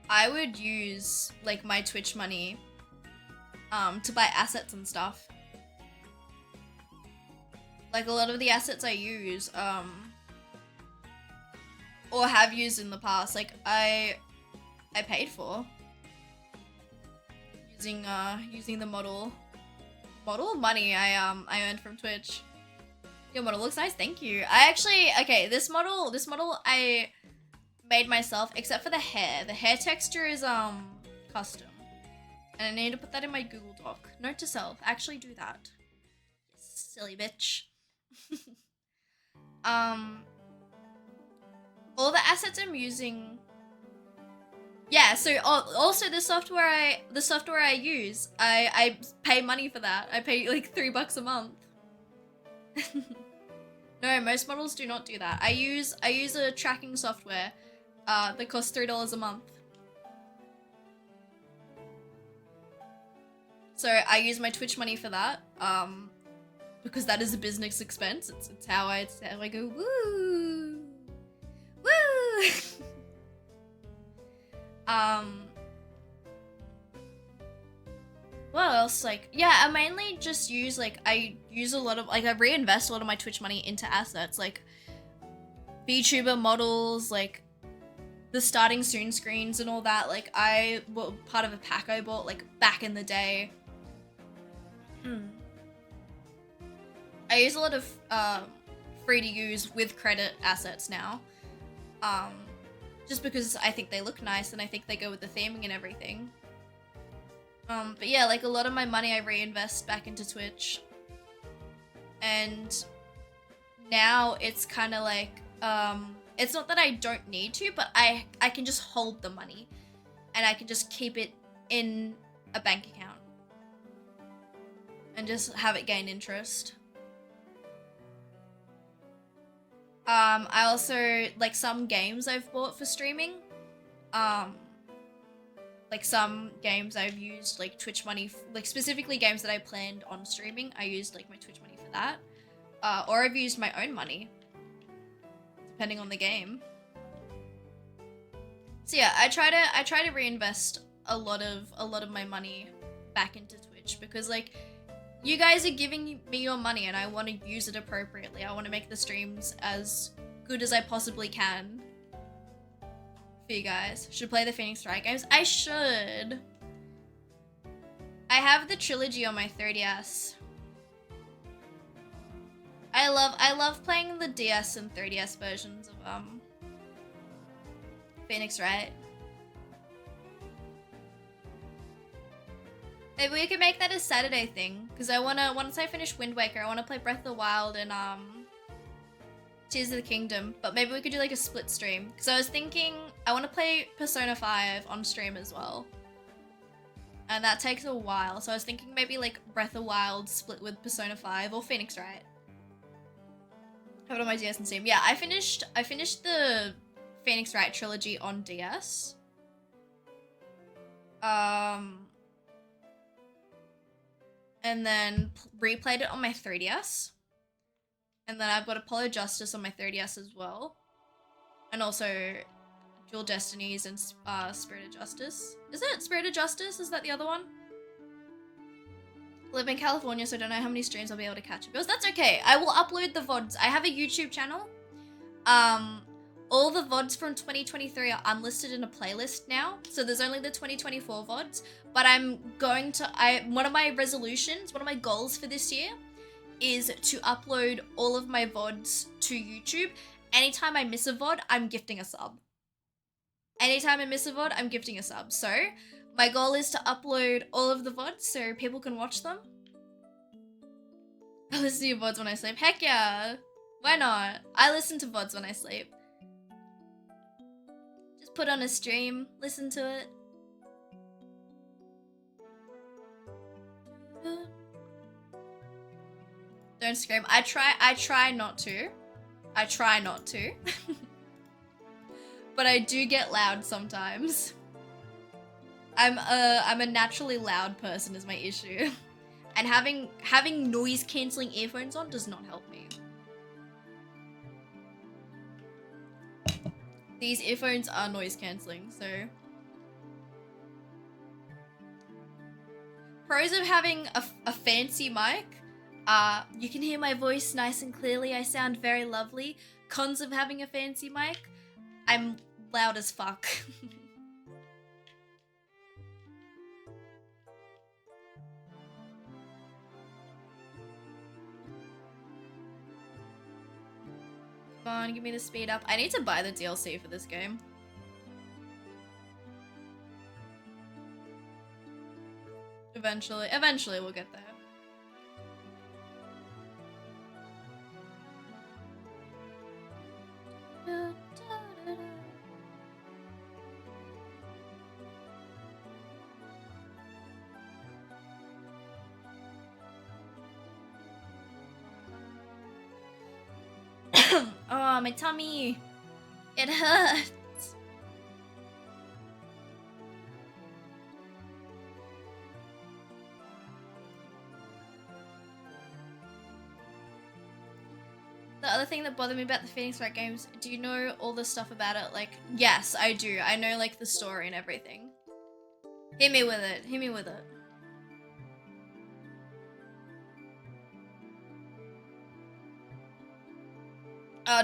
I would use like my Twitch money to buy assets and stuff. Like a lot of the assets I use or have used in the past, like I paid for using the model money I earned from Twitch. Your model looks nice, thank you. Okay, this model I made myself, except for the hair. The hair texture is custom. And I need to put that in my Google Doc. Note to self, actually do that. Yes, silly bitch. All the assets I'm using. Yeah, so also the software I use, I pay money for that. I pay like $3 a month. No, most models do not do that. I use a tracking software that costs $3 a month. So I use my Twitch money for that, because that is a business expense. It's how I go woo, woo. What else? Like, yeah, I mainly just use, like, I reinvest a lot of my Twitch money into assets, like VTuber models, like the starting soon screens and all that. Like, I was part of a pack I bought, like, back in the day. I use a lot of free to use with credit assets now. Just because I think they look nice and I think they go with the theming and everything. But yeah, like a lot of my money I reinvest back into Twitch. And now it's kind of like, it's not that I don't need to, but I can just hold the money and I can just keep it in a bank account and just have it gain interest. I also, like some games I've bought for streaming, like some games I've used like Twitch money, like specifically games that I planned on streaming, I used like my Twitch money for that. Or I've used my own money, depending on the game. So yeah, I try to reinvest a lot of my money back into Twitch because like you guys are giving me your money and I want to use it appropriately. I want to make the streams as good as I possibly can for you guys. Should play the Phoenix Wright games. I should. I have the trilogy on my 3DS. I love playing the DS and 3DS versions of Phoenix Wright. Maybe we could make that a Saturday thing, because I wanna, once I finish Wind Waker, I wanna play Breath of the Wild and Tears of the Kingdom, but maybe we could do like a split stream, because I was thinking I wanna play Persona 5 on stream as well, and that takes a while, so I was thinking maybe like Breath of the Wild split with Persona 5 or Phoenix Wright. Have it on my DS and Steam. Yeah, I finished the Phoenix Wright trilogy on DS. And then replayed it on my 3DS. And then I've got Apollo Justice on my 3DS as well. And also Dual Destinies and Spirit of Justice. Is it Spirit of Justice? Is that the other one? Live in California, so I don't know how many streams I'll be able to catch. Because that's okay. I will upload the VODs. I have a YouTube channel. All the VODs from 2023 are unlisted in a playlist now. So there's only the 2024 VODs. But I'm going to, one of my resolutions, one of my goals for this year is to upload all of my VODs to YouTube. Anytime I miss a VOD, I'm gifting a sub. Anytime I miss a VOD, I'm gifting a sub. So my goal is to upload all of the VODs so people can watch them. I listen to your VODs when I sleep. Heck yeah. Why not? I listen to VODs when I sleep. Just put on a stream, listen to it. Don't scream. I try not to. I try not to. But I do get loud sometimes. I'm a naturally loud person is my issue. And having noise cancelling earphones on does not help me. These earphones are noise cancelling, so. Pros of having a fancy mic. You can hear my voice nice and clearly. I sound very lovely. Cons of having a fancy mic. I'm loud as fuck. Come on, give me the speed up. I need to buy the DLC for this game. Eventually we'll get there. Oh, my tummy. It hurts. The other thing that bothered me about the Phoenix Wright games, do you know all the stuff about it? Like, yes, I do. I know, like, the story and everything. Hit me with it. Hit me with it.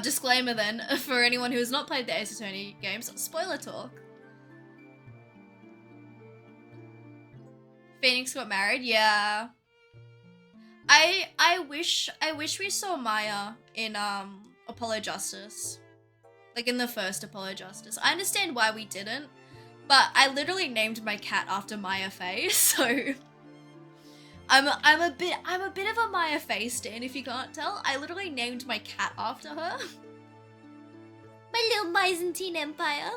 Disclaimer then, for anyone who has not played the Ace Attorney games, spoiler talk. Phoenix got married, yeah. I wish we saw Maya in Apollo Justice. Like in the first Apollo Justice. I understand why we didn't, but I literally named my cat after Maya Faye, so I'm a bit of a Maya Faye stan if you can't tell. I literally named my cat after her. My little Byzantine Empire.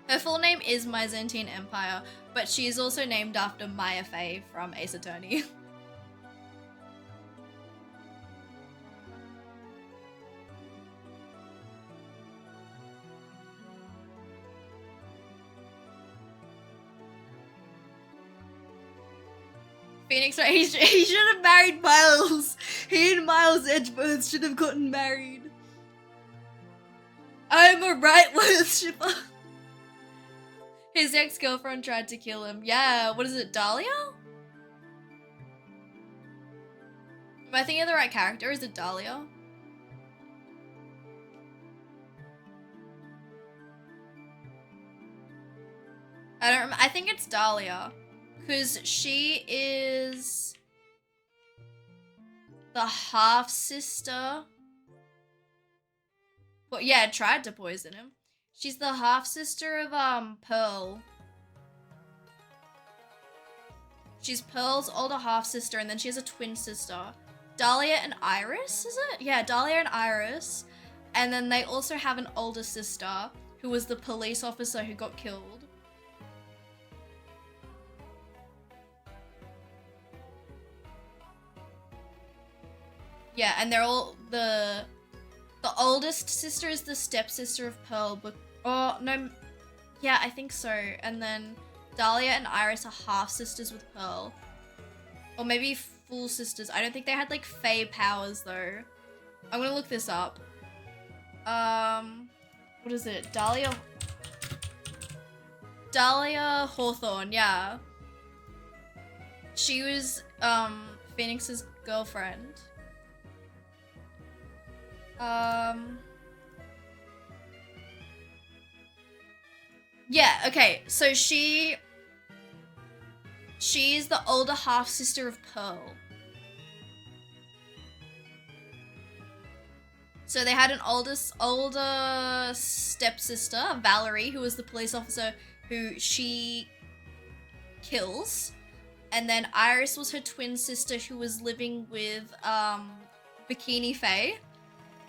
Her full name is Byzantine Empire, but she is also named after Maya Faye from Ace Attorney. Phoenix, right? He should have married Miles. He and Miles Edgeworth should have gotten married. I'm a right worshipper. His ex-girlfriend tried to kill him. Yeah, what is it, Dahlia? Am I thinking of the right character? Is it Dahlia? I don't remember. I think it's Dahlia. Because she is the half-sister. Well, yeah, tried to poison him. She's the half-sister of, Pearl. She's Pearl's older half-sister, and then she has a twin sister. Dahlia and Iris, is it? Yeah, Dahlia and Iris. And then they also have an older sister, who was the police officer who got killed. Yeah, and they're all, the oldest sister is the stepsister of Pearl, but, oh, no, yeah, I think so. And then Dahlia and Iris are half-sisters with Pearl. Or maybe full sisters. I don't think they had like fae powers though. I'm gonna look this up. What is it? Dahlia Hawthorne, yeah. She was Phoenix's girlfriend. Yeah, okay. So she's the older half sister of Pearl. So they had an older stepsister, Valerie, who was the police officer who she kills. And then Iris was her twin sister who was living with Bikini Faye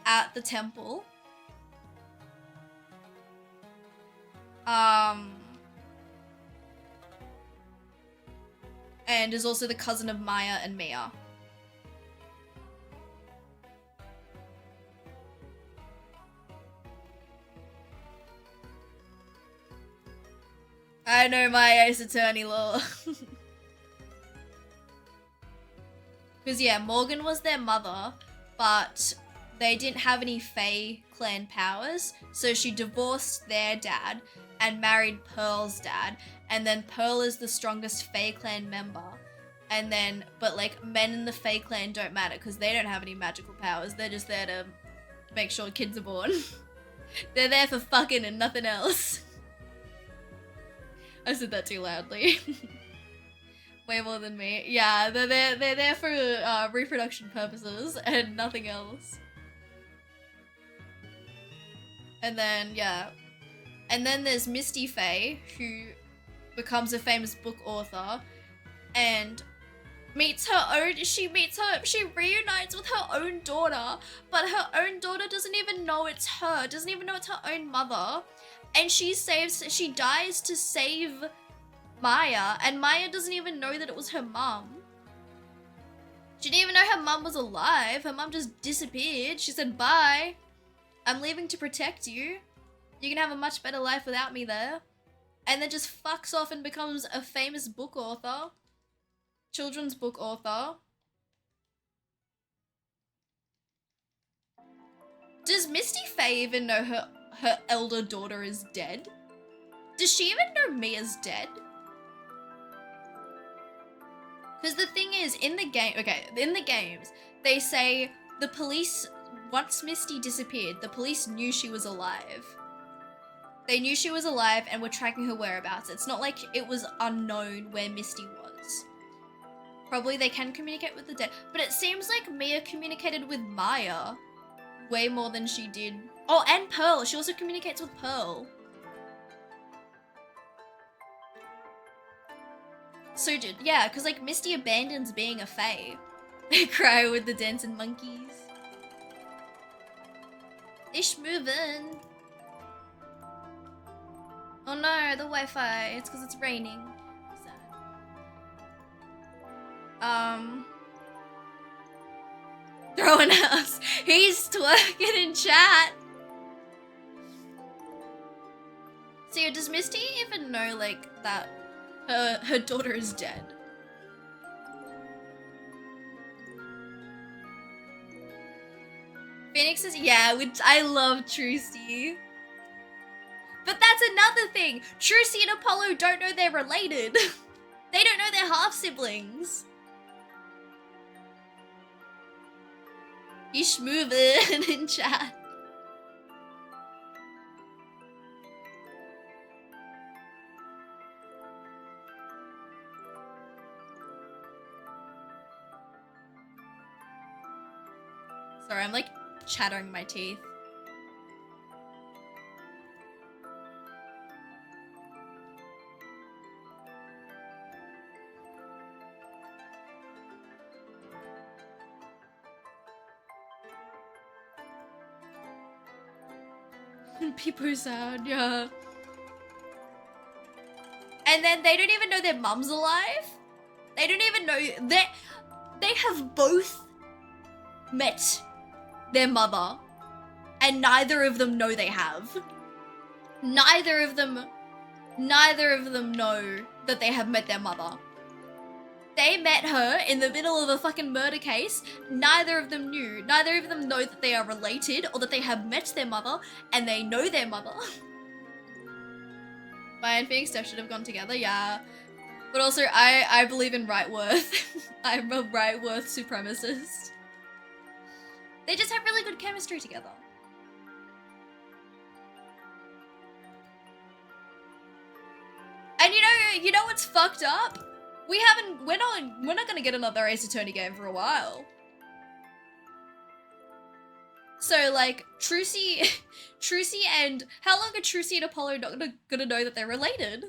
at the temple. And is also the cousin of Maya and Mia. I know my Ace Attorney lore. Because yeah, Morgan was their mother, but they didn't have any Fae clan powers, so she divorced their dad and married Pearl's dad, and then Pearl is the strongest Fae clan member. And then, but like, men in the Fae clan don't matter because they don't have any magical powers, they're just there to make sure kids are born. They're there for fucking and nothing else. I said that too loudly. Way more than me. Yeah, they're there for reproduction purposes and nothing else. And then, yeah. And then there's Misty Faye, who becomes a famous book author and she reunites with her own daughter, but her own daughter doesn't even know it's her, doesn't even know it's her own mother. And she dies to save Maya, and Maya doesn't even know that it was her mum. She didn't even know her mum was alive. Her mum just disappeared. She said, bye. I'm leaving to protect you. You can have a much better life without me there. And then just fucks off and becomes a famous book author. Children's book author. Does Misty Faye even know her elder daughter is dead? Does she even know Mia's dead? Because the thing is, in the games, they say the police, once Misty disappeared, the police knew she was alive. They knew she was alive and were tracking her whereabouts. It's not like it was unknown where Misty was. Probably they can communicate with the dead, but it seems like Mia communicated with Maya way more than she did. Oh, and Pearl. She also communicates with Pearl. So, yeah, because, like, Misty abandons being a fae. They cry with the dancing monkeys. Ish moving. Oh no, the Wi-Fi. It's because it's raining. Throwing us. He's twerking in chat. So yeah, does Misty even know, like, that her daughter is dead? Phoenix is, yeah, which I love Trucy. But that's another thing. Trucy and Apollo don't know they're related. They don't know they're half-siblings. Ish moving in chat. Sorry, I'm like chattering my teeth. People sound, yeah. And then they don't even know their mum's alive. They don't even know they have both met their mother, and neither of them know they have. Neither of them know that they have met their mother. They met her in the middle of a fucking murder case. Neither of them knew. Neither of them know that they are related or that they have met their mother and they know their mother. Maya and Phoenix should have gone together, yeah. But also, I believe in right worth. I'm a right worth supremacist. They just have really good chemistry together. And you know what's fucked up? We're not gonna get another Ace Attorney game for a while. So like, Trucy and, how long are Trucy and Apollo not gonna know that they're related?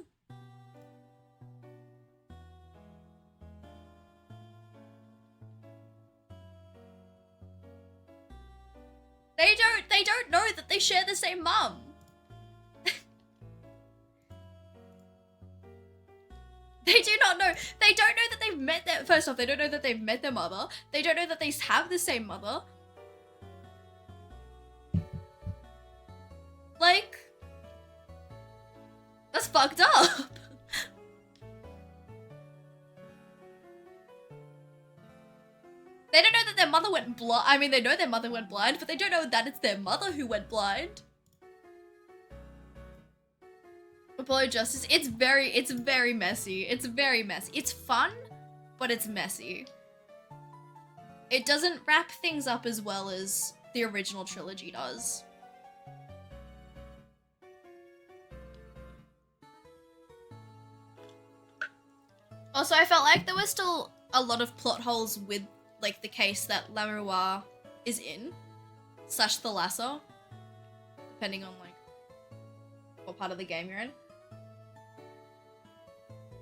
They don't know that they share the same mum. They do not know. They don't know that they've met their, first off, they don't know that they've met their mother. They don't know that they have the same mother. Like, that's fucked up. They don't know that their mother went blind. I mean, they know their mother went blind, but they don't know that it's their mother who went blind. Apollo Justice, it's very messy. It's very messy. It's fun, but it's messy. It doesn't wrap things up as well as the original trilogy does. Also, I felt like there were still a lot of plot holes with, like, the case that Lamoureux is in, / Thalassa, depending on, like, what part of the game you're in.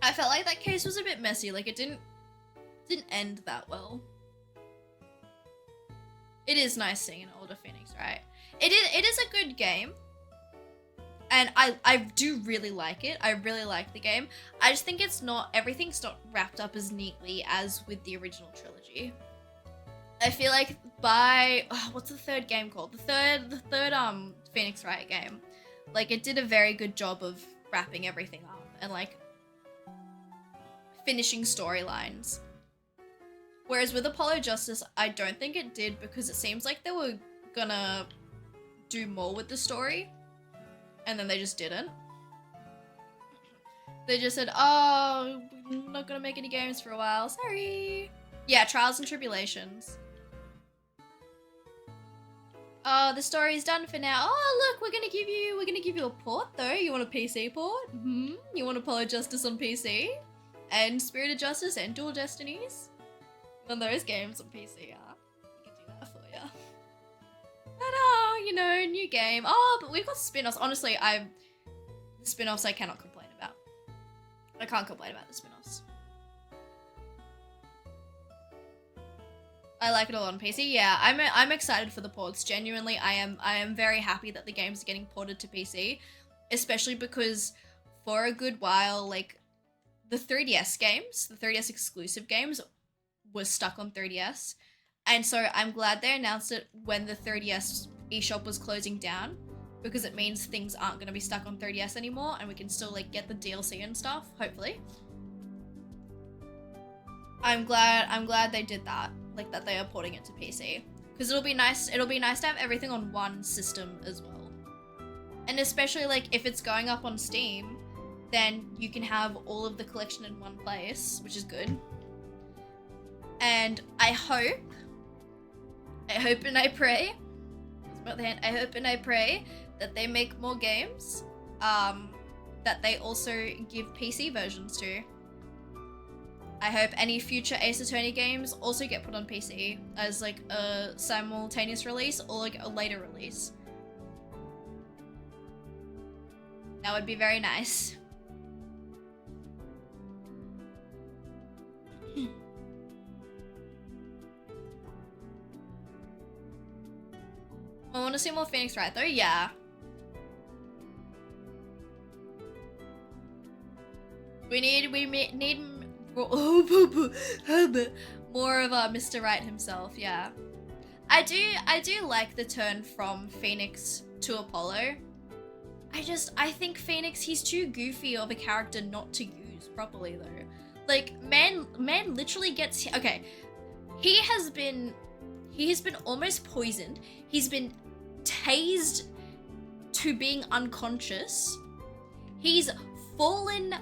I felt like that case was a bit messy, like, it didn't end that well. It is nice seeing an older Phoenix, right? It is a good game. And I do really like it. I really like the game. I just think everything's not wrapped up as neatly as with the original trilogy. I feel like what's the third game called? The third Phoenix Wright game. Like, it did a very good job of wrapping everything up and, like, finishing storylines. Whereas with Apollo Justice, I don't think it did, because it seems like they were gonna do more with the story. And then they just didn't. They just said, oh, we're not gonna make any games for a while, sorry. Yeah, Trials and Tribulations. Oh, the story's done for now. Oh, look, we're gonna give you a port though. You want a PC port? You want Apollo Justice on PC? And Spirit of Justice and Dual Destinies? On those games on PC, we can do that for you. But you know, new game. Oh, but we've got spin-offs. Honestly, the spin-offs I cannot complain about. I can't complain about the spin-offs. I like it all on PC. Yeah, I'm excited for the ports. Genuinely, I am very happy that the games are getting ported to PC, especially because for a good while, like, the 3DS games, the 3DS exclusive games, was stuck on 3DS. And so I'm glad they announced it when the 3DS eShop was closing down, because it means things aren't going to be stuck on 3DS anymore and we can still, like, get the DLC and stuff, hopefully. I'm glad they did that, like, that they are porting it to PC, because it'll be nice to have everything on one system as well. And especially, like, if it's going up on Steam, then you can have all of the collection in one place, which is good. And I hope and I pray, I hope and I pray that they make more games, that they also give PC versions to. I hope any future Ace Attorney games also get put on PC as, like, a simultaneous release or, like, a later release. That would be very nice. I want to see more Phoenix Wright though, yeah. We need more of Mr. Wright himself, yeah. I do like the turn from Phoenix to Apollo. I think Phoenix, he's too goofy of a character not to use properly though. Like, man literally gets, okay, he has been almost poisoned. He's been tased to being unconscious. He's fallen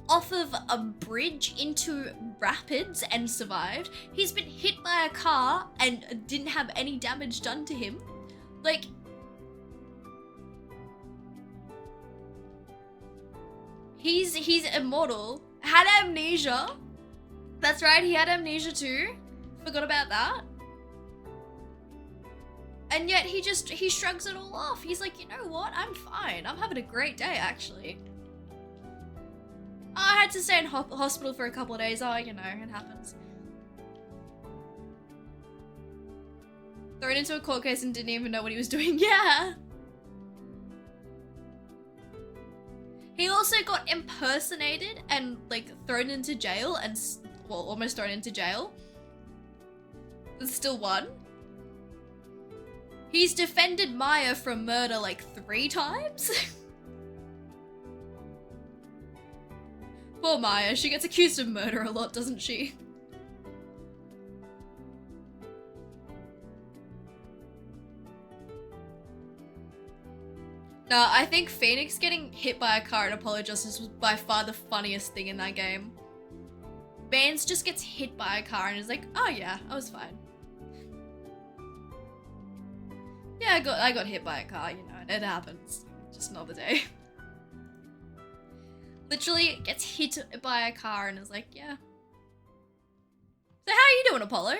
off of a bridge into rapids and survived. He's been hit by a car and didn't have any damage done to him. Like, he's immortal. Had amnesia. That's right, he had amnesia too. Forgot about that. And yet he shrugs it all off. He's like, you know what? I'm fine. I'm having a great day, actually. Oh, I had to stay in hospital for a couple of days. Oh, you know, it happens. Thrown into a court case and didn't even know what he was doing. Yeah. He also got impersonated and, like, thrown into jail and, well, almost thrown into jail. But still won. He's defended Maya from murder, like, 3 times. Poor Maya, she gets accused of murder a lot, doesn't she? No, I think Phoenix getting hit by a car in Apollo Justice was by far the funniest thing in that game. Vance just gets hit by a car and is like, oh yeah, I was fine. Yeah, I got hit by a car, you know, it happens. Just another day. Literally gets hit by a car and is like, yeah. So how are you doing, Apollo?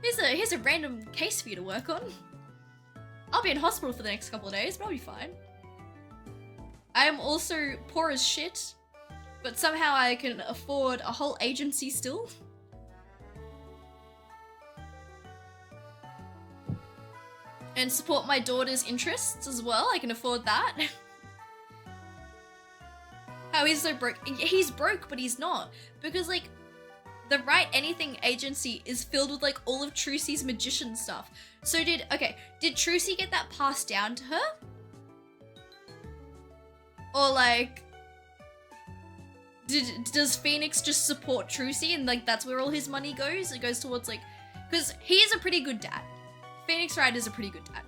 Here's a random case for you to work on. I'll be in hospital for the next couple of days, but I'll be fine. I am also poor as shit, but somehow I can afford a whole agency still. And support my daughter's interests as well. I can afford that. How he's so broke. He's broke, but he's not. Because, like, the Write Anything agency is filled with, like, all of Trucy's magician stuff. So did Trucy get that passed down to her? Or, like, does Phoenix just support Trucy and, like, that's where all his money goes? It goes towards, like, because he is a pretty good dad. Phoenix Wright is a pretty good dad.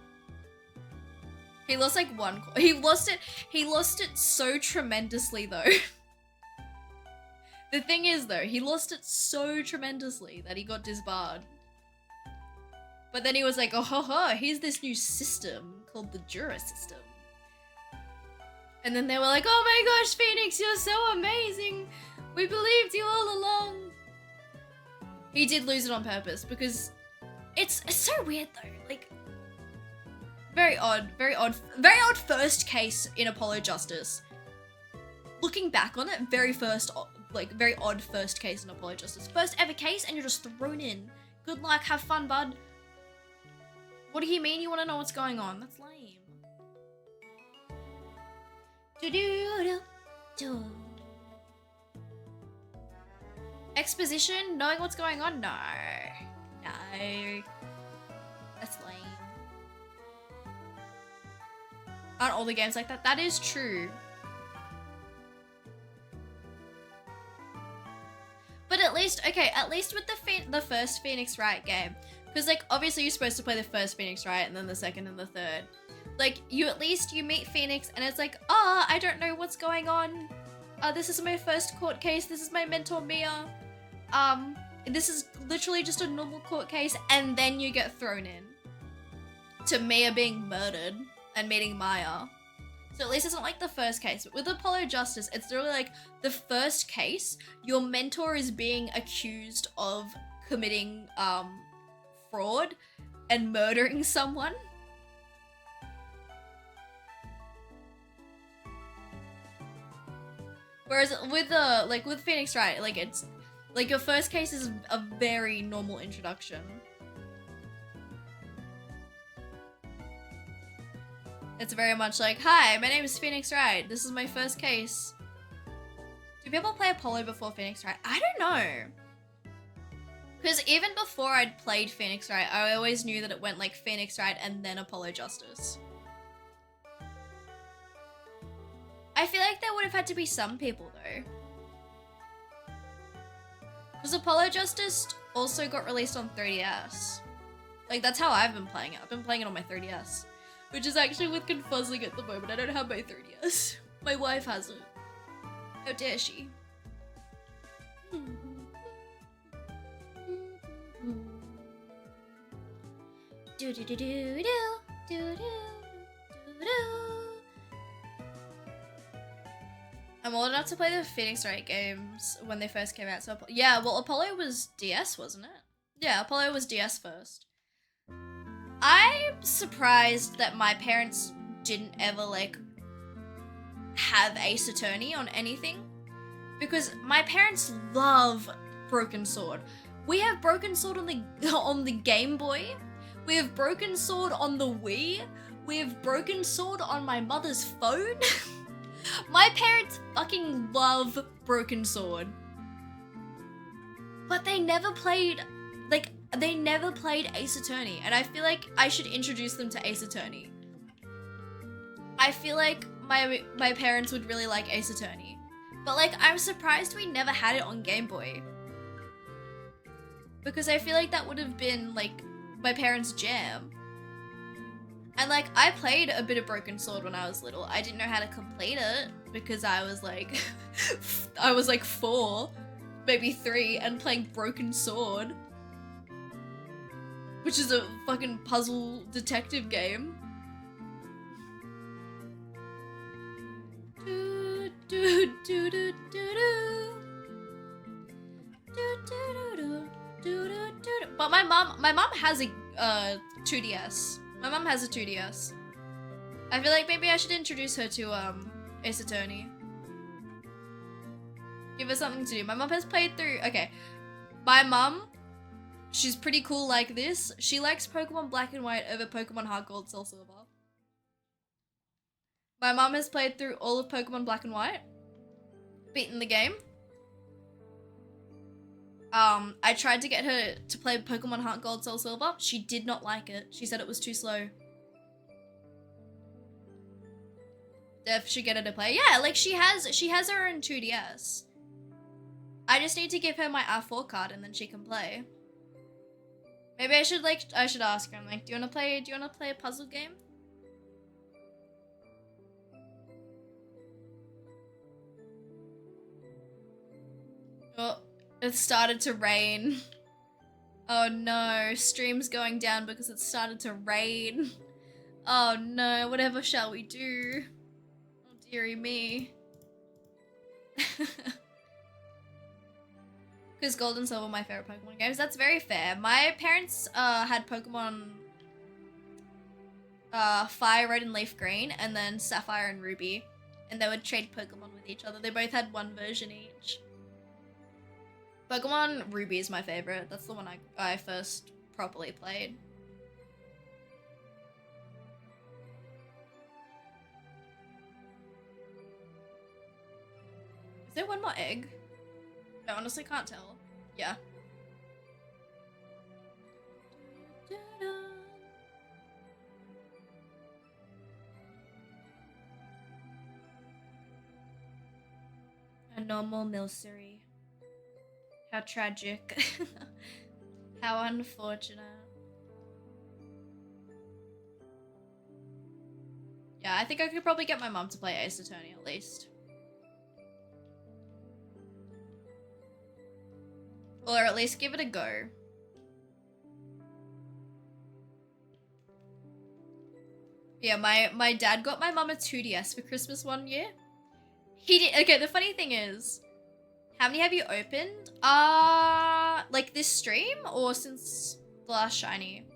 He lost, like, one. He lost it so tremendously, though. The thing is, though, he lost it so tremendously that he got disbarred. But then he was like, oh ho ho, here's this new system called the Jura system. And then they were like, oh my gosh, Phoenix, you're so amazing. We believed you all along. He did lose it on purpose because it's so weird though. Like, very odd first case in Apollo Justice. Looking back on it, very odd first case in Apollo Justice. First ever case and you're just thrown in. Good luck, have fun, bud. What do you mean you want to know what's going on? That's lame. Exposition? Knowing what's going on? No. No. That's lame. Aren't all the games like that? That is true. But at least with the first Phoenix Wright game, because, like, obviously you're supposed to play the first Phoenix Wright and then the second and the third. Like, you meet Phoenix and it's like, oh, I don't know what's going on. This is my first court case. This is my mentor, Mia. This is literally just a normal court case. And then you get thrown in to Mia being murdered and meeting Maya. So at least it's not like the first case. But with Apollo Justice, it's really like the first case, your mentor is being accused of committing fraud and murdering someone. Whereas with Phoenix Wright, like, it's like your first case is a very normal introduction. It's very much like, hi, my name is Phoenix Wright. This is my first case. Do people play Apollo before Phoenix Wright? I don't know. Because even before I'd played Phoenix Wright, I always knew that it went like Phoenix Wright and then Apollo Justice. I feel like there would have had to be some people though. Because Apollo Justice also got released on 3DS. Like, that's how I've been playing it. I've been playing it on my 3DS. Which is actually looking fuzzing at the moment. I don't have my 3DS. My wife has it. How dare she? Do do do do do do do do. I'm old enough to play the Phoenix Wright games when they first came out. So yeah, well, Apollo was DS, wasn't it? Yeah, Apollo was DS first. I'm surprised that my parents didn't ever like have Ace Attorney on anything, because my parents love Broken Sword. We have Broken Sword on the Game Boy. We have Broken Sword on the Wii. We have Broken Sword on my mother's phone. My parents fucking love Broken Sword. But they never played, like, they never played Ace Attorney, and I feel like I should introduce them to Ace Attorney. I feel like my parents would really like Ace Attorney. But, like, I'm surprised we never had it on Game Boy. Because I feel like that would have been, like, my parents' jam. And, like, I played a bit of Broken Sword when I was little. I didn't know how to complete it because I was, like, I was, like, 4, maybe 3, and playing Broken Sword, which is a fucking puzzle detective game. Do, do, do, do, do, do. Do, do, do, do, do, do. But my mom has a 2DS. My mom has a 2DS. I feel like maybe I should introduce her to Ace Attorney. Give her something to do. My mom has played through. Okay, my mom, she's pretty cool like this. She likes Pokemon Black and White over Pokemon Heart Gold, Soul Silver. My mom has played through all of Pokemon Black and White, beaten the game. I tried to get her to play Pokemon Heart Gold, Soul Silver. She did not like it. She said it was too slow. Def should get her to play. Yeah, like she has her own 2DS. I just need to give her my R4 card and then she can play. Maybe I should ask her. I'm like, do you wanna play a puzzle game? Oh, it started to rain. Oh no, stream's going down because it started to rain. Oh no, whatever shall we do? Oh dearie me. Because Gold and Silver are my favorite Pokemon games. That's very fair. My parents had Pokemon Fire Red and Leaf Green, and then Sapphire and Ruby, and they would trade Pokemon with each other. They both had one version each. Pokemon Ruby is my favorite. That's the one I first properly played. Is there one more egg? I honestly can't tell. Yeah. A normal Milcery. How tragic. How unfortunate. Yeah, I think I could probably get my mom to play Ace Attorney at least. Or at least give it a go. Yeah, my dad got my mum a 2DS for Christmas one year. He did. Okay, the funny thing is, how many have you opened? Like this stream or since the last shiny?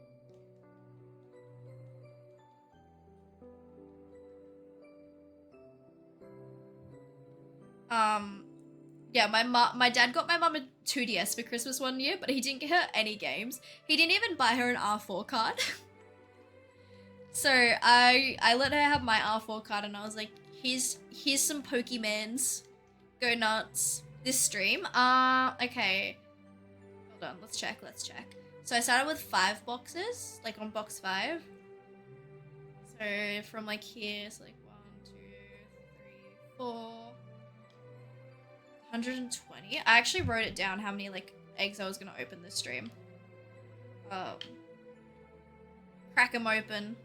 Yeah, my dad got my mum a 2DS for Christmas one year, but he didn't get her any games. He didn't even buy her an R4 card. So I let her have my R4 card and I was like, here's some Pokemans. Go nuts. This stream. Okay. Hold on, let's check. So I started with 5 boxes, like on box 5. So from like here, it's like 1, 2, 3, 4. 120. I actually wrote it down how many like eggs I was gonna open this stream. Crack them open.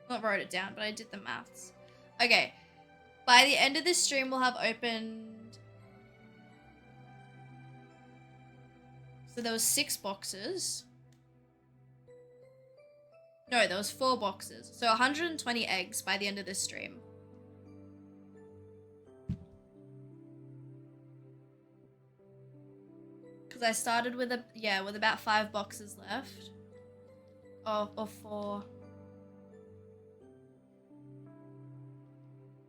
Not wrote it down, but I did the maths. Okay. By the end of this stream, we'll have opened... So there was 6 boxes. No, there was 4 boxes. So 120 eggs by the end of this stream. Because I started with with about 5 boxes left. Or 4.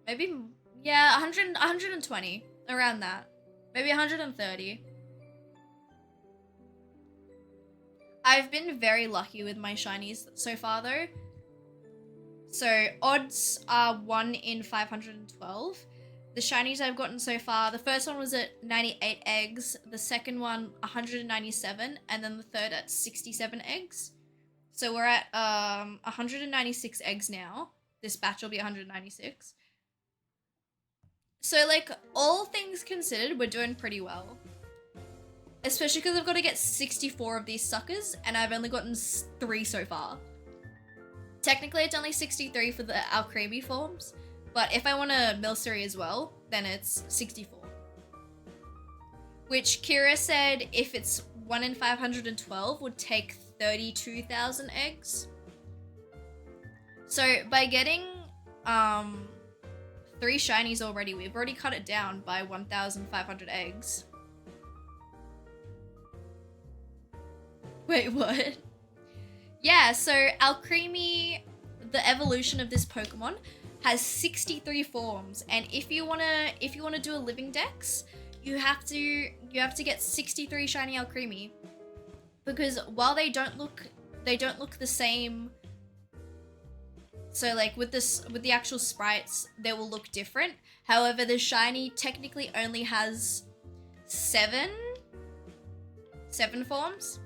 Maybe, yeah, 120. Around that. Maybe 130. I've been very lucky with my shinies so far though. So odds are 1 in 512. The shinies I've gotten so far, the first one was at 98 eggs, the second one 197, and then the third at 67 eggs. So we're at 196 eggs now. This batch will be 196. So like all things considered, we're doing pretty well. Especially because I've got to get 64 of these suckers, and I've only gotten 3 so far. Technically, it's only 63 for the Alcremie forms, but if I want a Milcery as well, then it's 64. Which Kira said if it's 1 in 512 would take 32,000 eggs. So by getting 3 shinies already, we've already cut it down by 1,500 eggs. Wait, what? Yeah, so Alcremie, the evolution of this Pokemon, has 63 forms, and if you wanna do a living dex, you have to get 63 shiny Alcremie, because while they don't look the same. So like with the actual sprites, they will look different. However, the shiny technically only has 7 forms.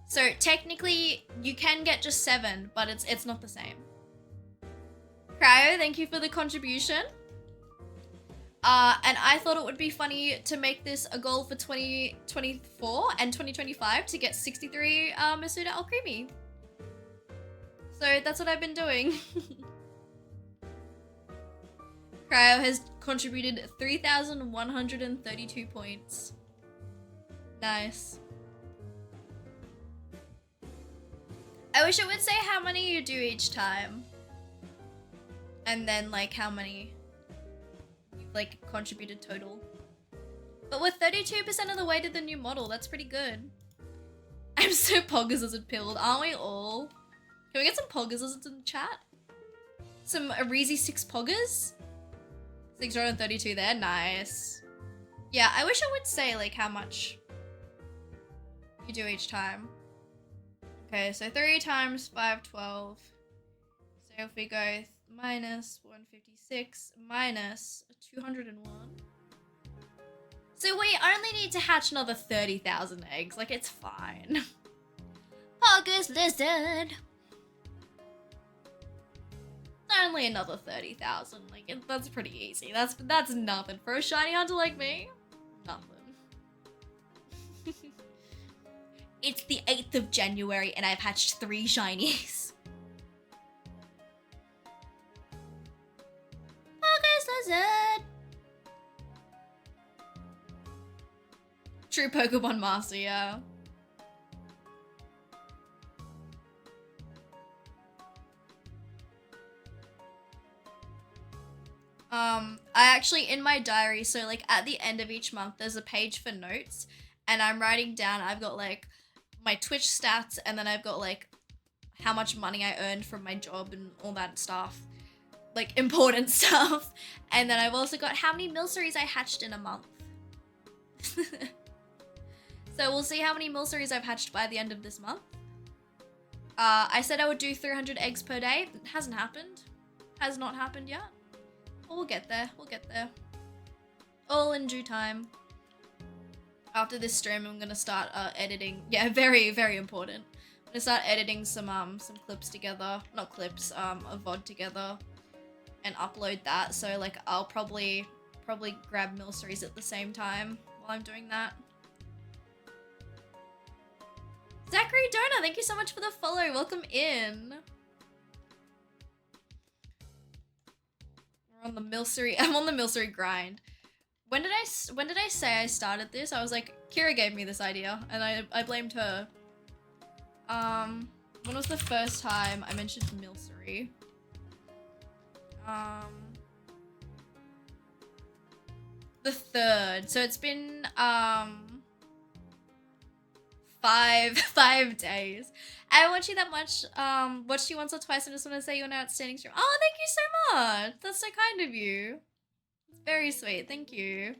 So technically, you can get just 7, but it's not the same. Cryo, thank you for the contribution. And I thought it would be funny to make this a goal for 2024 and 2025 to get 63 Masuda Alcremie. So that's what I've been doing. Cryo has contributed 3,132 points. Nice. I wish it would say how many you do each time. And then like how many you've like contributed total. But we're 32% of the way to the new model. That's pretty good. I'm so Poggers pilled, aren't we all? Can we get some Poggers in the chat? Some Arizi 6 Poggers? 632 there, nice. Yeah, I wish it would say like how much you do each time. Okay, so 3 times 512. So if we go minus 156 minus 201. So we only need to hatch another 30,000 eggs. Like, it's fine. August Lizard. Only another 30,000. Like, that's pretty easy. That's nothing for a shiny hunter like me. Nothing. It's the 8th of January and I've hatched 3 shinies. August Lizard. True Pokemon Master, yeah. I actually, in my diary, so like at the end of each month, there's a page for notes, and I'm writing down, I've got like my Twitch stats, and then I've got like how much money I earned from my job and all that stuff, like important stuff. And then I've also got how many Milceries I hatched in a month. So we'll see how many Milceries I've hatched by the end of this month. I said I would do 300 eggs per day. It hasn't happened. Has not happened yet. But we'll get there. We'll get there. All in due time. After this stream, I'm gonna start editing. Yeah, very, very important. I'm gonna start editing some clips together. Not clips, a VOD together, and upload that. So like, I'll probably grab Milceries at the same time while I'm doing that. Zachary Donor, thank you so much for the follow. Welcome in. We're on the Milcery. I'm on the Milcery grind. When did I say I started this? I was like, Kira gave me this idea, and I blamed her. When was the first time I mentioned Milcery? The 3rd. So it's been 5 days. I don't watch you that much. Watched you once or twice and just want to say you're an outstanding streamer. Oh, thank you so much. That's so kind of you. It's very sweet. Thank you.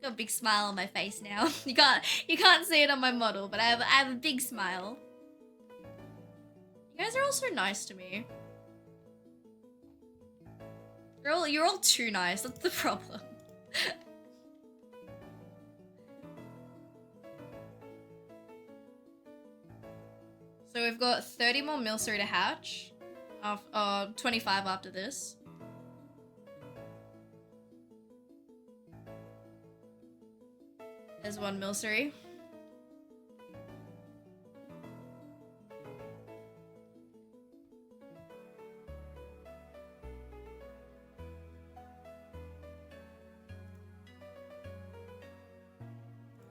Got a big smile on my face now. You can't see it on my model, but I have a big smile. You guys are all so nice to me. You're all too nice. That's the problem. So we've got 30 more Milcery to hatch. 25 after this. There's one Milcery.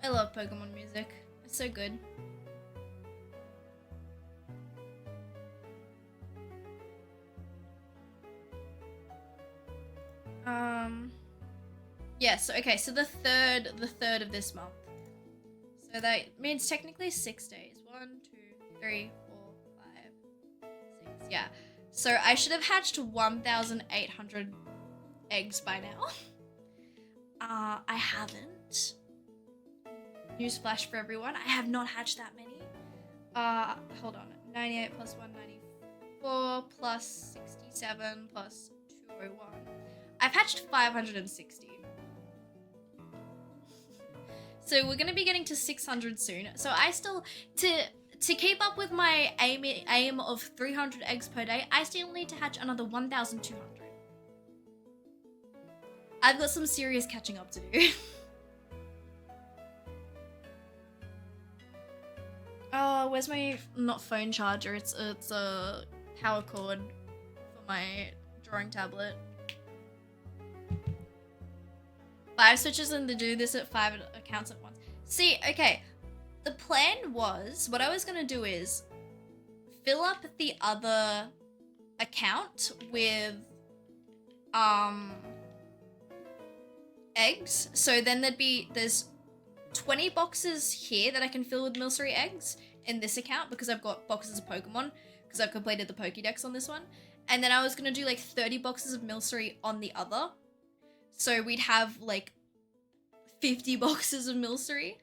I love Pokemon music. It's so good. Yes, okay, so the third of this month. So that means technically 6 days. 1, 2, 3, 4, 5, 6. Yeah. So I should have hatched 1,800 eggs by now. I haven't. Newsflash for everyone. I have not hatched that many. Hold on. 98 plus 194 plus 67 plus 201. I've hatched 560. So we're gonna be getting to 600 soon. So I still, to keep up with my aim of 300 eggs per day, I still need to hatch another 1,200. I've got some serious catching up to do. Oh, where's my not phone charger? It's a power cord for my drawing tablet. 5 switches and to do this at 5 accounts at once. See, okay, the plan was, what I was gonna do is fill up the other account with eggs. So then there's 20 boxes here that I can fill with Milcery eggs in this account because I've got boxes of Pokemon because I've completed the Pokédex on this one. And then I was gonna do like 30 boxes of Milcery on the other. So we'd have like 50 boxes of Milcery.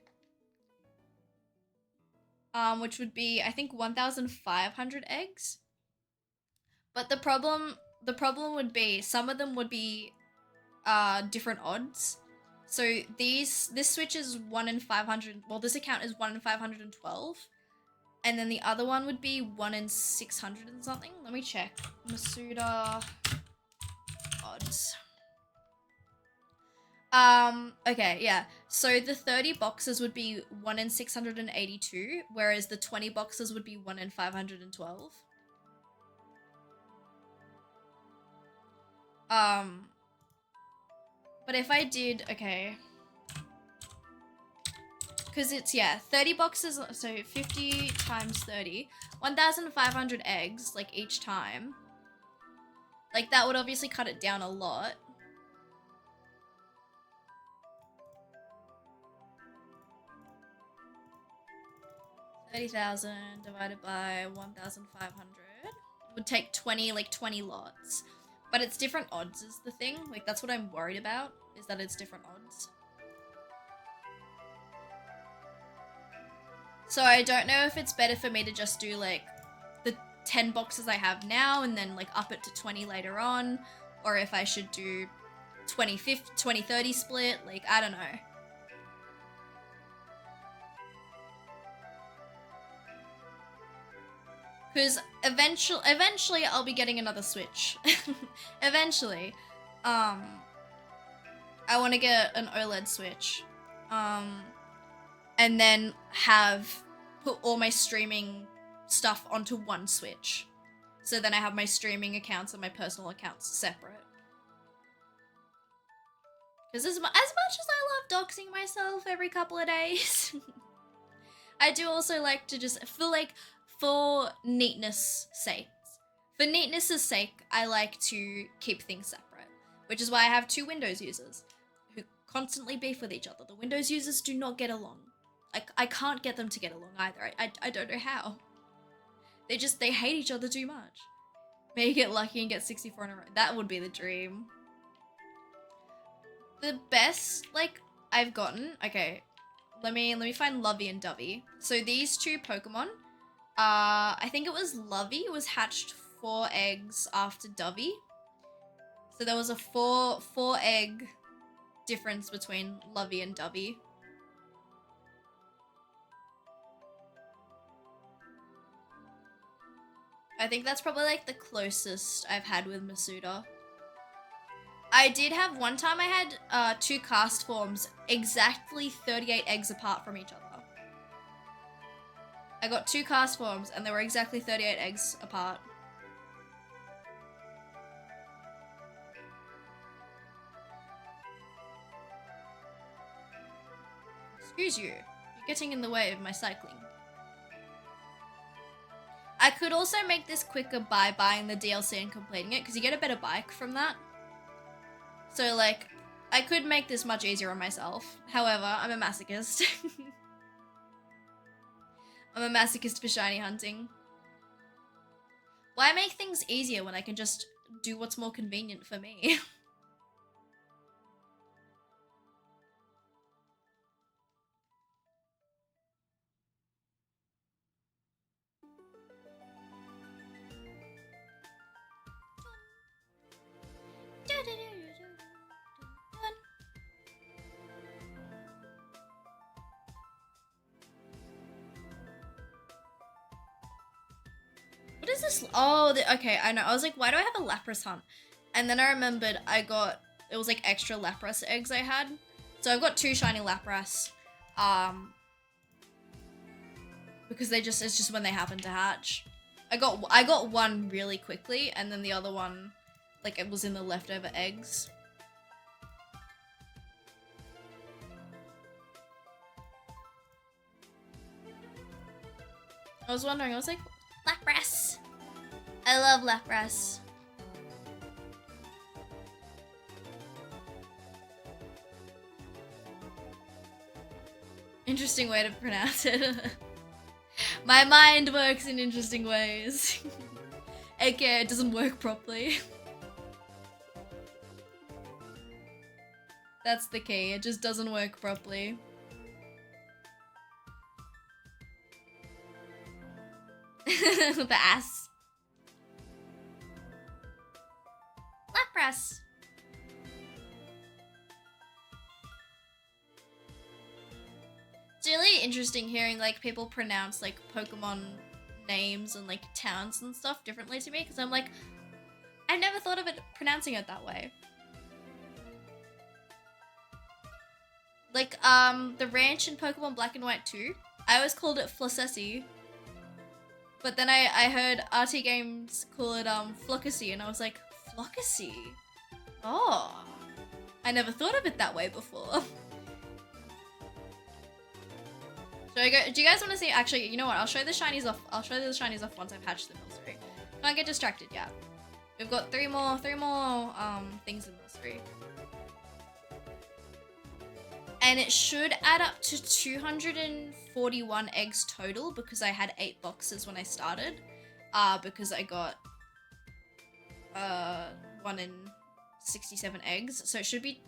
Which would be, I think, 1,500 eggs. But the problem would be, some of them would be different odds. So this switch is 1 in 500, well this account is 1 in 512. And then the other one would be 1 in 600 and something. Let me check. Masuda odds. Okay, yeah. So the 30 boxes would be 1 in 682, whereas the 20 boxes would be 1 in 512. But if I did, okay. Because it's, yeah, 30 boxes, so 50 times 30. 1,500 eggs, like, each time. Like, that would obviously cut it down a lot. $30,000 divided by 1,500 would take 20 lots. But it's different odds is the thing. Like, that's what I'm worried about, is that it's different odds. So I don't know if it's better for me to just do, like, the 10 boxes I have now and then, like, up it to 20 later on. Or if I should do 20-30 split. Like, I don't know. Because eventually I'll be getting another Switch. Eventually. I want to get an OLED Switch. And then have put all my streaming stuff onto one Switch. So then I have my streaming accounts and my personal accounts separate. Because as much as I love doxing myself every couple of days, I do also like to just feel like for neatness' sake. For neatness' sake, I like to keep things separate, which is why I have two Windows users who constantly beef with each other. The Windows users do not get along. I can't get them to get along either. I don't know how. They hate each other too much. Maybe get lucky and get 64 in a row. That would be the dream. The best, like, I've gotten, okay, let me find Lovey and Dovey. So these two Pokemon, I think it was Lovey was hatched 4 eggs after Dovey. So there was a four egg difference between Lovey and Dovey. I think that's probably like the closest I've had with Masuda. I did have one time I had 2 cast forms exactly 38 eggs apart from each other. I got 2 cast forms and they were exactly 38 eggs apart. Excuse you, you're getting in the way of my cycling. I could also make this quicker by buying the DLC and completing it, because you get a better bike from that. So, like, I could make this much easier on myself. However, I'm a masochist. I'm a masochist for shiny hunting. Why make things easier when I can just do what's more convenient for me? What is this? Oh, okay, I know. I was like, why do I have a Lapras hunt? And then I remembered it was like extra Lapras eggs I had. So I've got 2 shiny Lapras. Because it's just when they happen to hatch. I got one really quickly, and then the other one, like, it was in the leftover eggs. I was wondering, I was like, Lapras! I love Lapras. Interesting way to pronounce it. My mind works in interesting ways. AKA, it doesn't work properly. That's the key, it just doesn't work properly. The ass. Lapras. It's really interesting hearing like people pronounce like Pokemon names and like towns and stuff differently to me, because I'm like, I never thought of it pronouncing it that way. Like the ranch in Pokemon Black and White 2, I always called it Flossessi. But then I heard RT Games call it Flockacy, and I was like, Flockacy? Oh, I never thought of it that way before. Do you guys want to see? Actually, you know what? I'll show the shinies off. I'll show the shinies off once I've hatched the Milcery. Can't get distracted yet. We've got three more things in Milcery. And it should add up to 241 eggs total, because I had 8 boxes when I started. Because I got 1 in 67 eggs. So it should be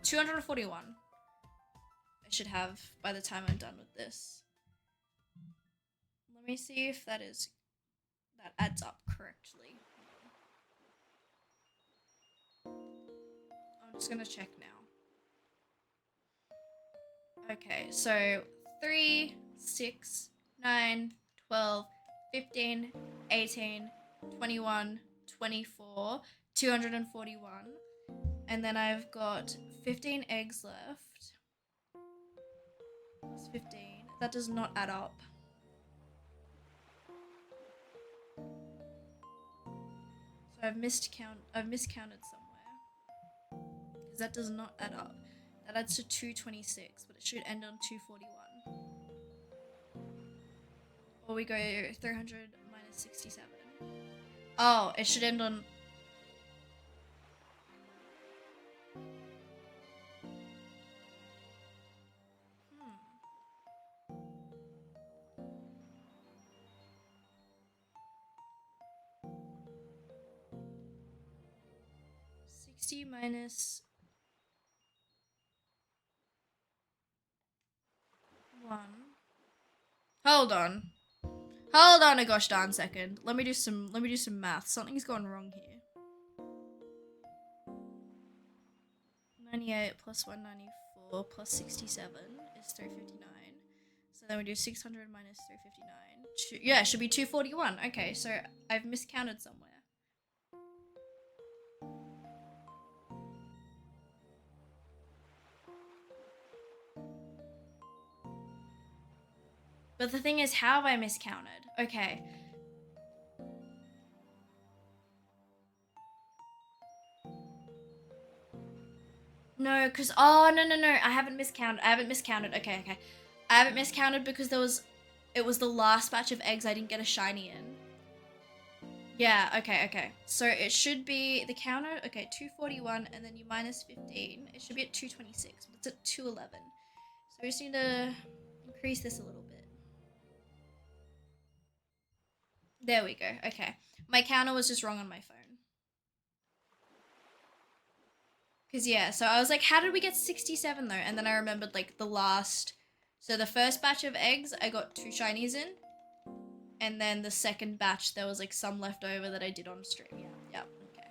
241. I should have by the time I'm done with this. Let me see if that adds up correctly. I'm just gonna check now. Okay, so 3, 6, 9, 12, 15, 18, 21, 24, 241. And then I've got 15 eggs left. Plus 15. That does not add up. So I've miscounted somewhere. Because that does not add up. That adds to 226, but it should end on 241. Or we go 300 minus 67. Oh, it should end on... Hmm. 60 minus 1. Hold on. Hold on a gosh darn second. Let me do some math. Something's gone wrong here. 98 plus 194 plus 67 is 359. So then we do 600 minus 359. Yeah, it should be 241. Okay, so I've miscounted somewhere. But the thing is, how have I miscounted? Okay. No, because... Oh, no. I haven't miscounted. Okay. I haven't miscounted because it was the last batch of eggs I didn't get a shiny in. Yeah, okay. So it should be the counter, okay, 241, and then you minus 15. It should be at 226, but it's at 211. So we just need to increase this a little bit. There we go, okay. My counter was just wrong on my phone. Because, yeah, so I was like, how did we get 67 though? And then I remembered, like, so the first batch of eggs, I got 2 shinies in. And then the second batch, there was, like, some left over that I did on stream. Yeah, okay.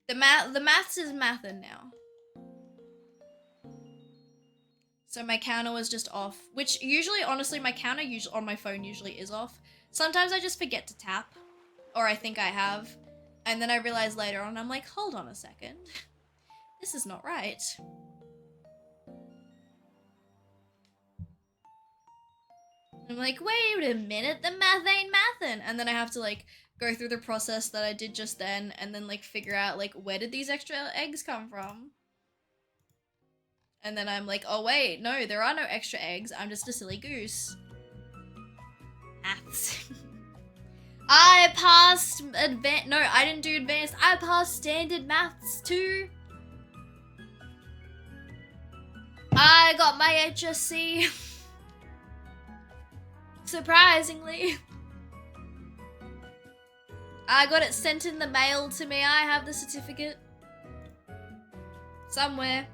The maths is mathin' now. So my counter was just off. Which, usually, honestly, my counter on my phone usually is off. Sometimes I just forget to tap. Or I think I have. And then I realize later on, I'm like, hold on a second. This is not right. I'm like, wait a minute, the math ain't mathin'. And then I have to, like, go through the process that I did just then and then, like, figure out, like, where did these extra eggs come from? And then I'm like, oh, wait, no, there are no extra eggs. I'm just a silly goose. Maths. I passed no, I didn't do advanced. I passed standard maths too. I got my HSC. Surprisingly. I got it sent in the mail to me. I have the certificate. Somewhere.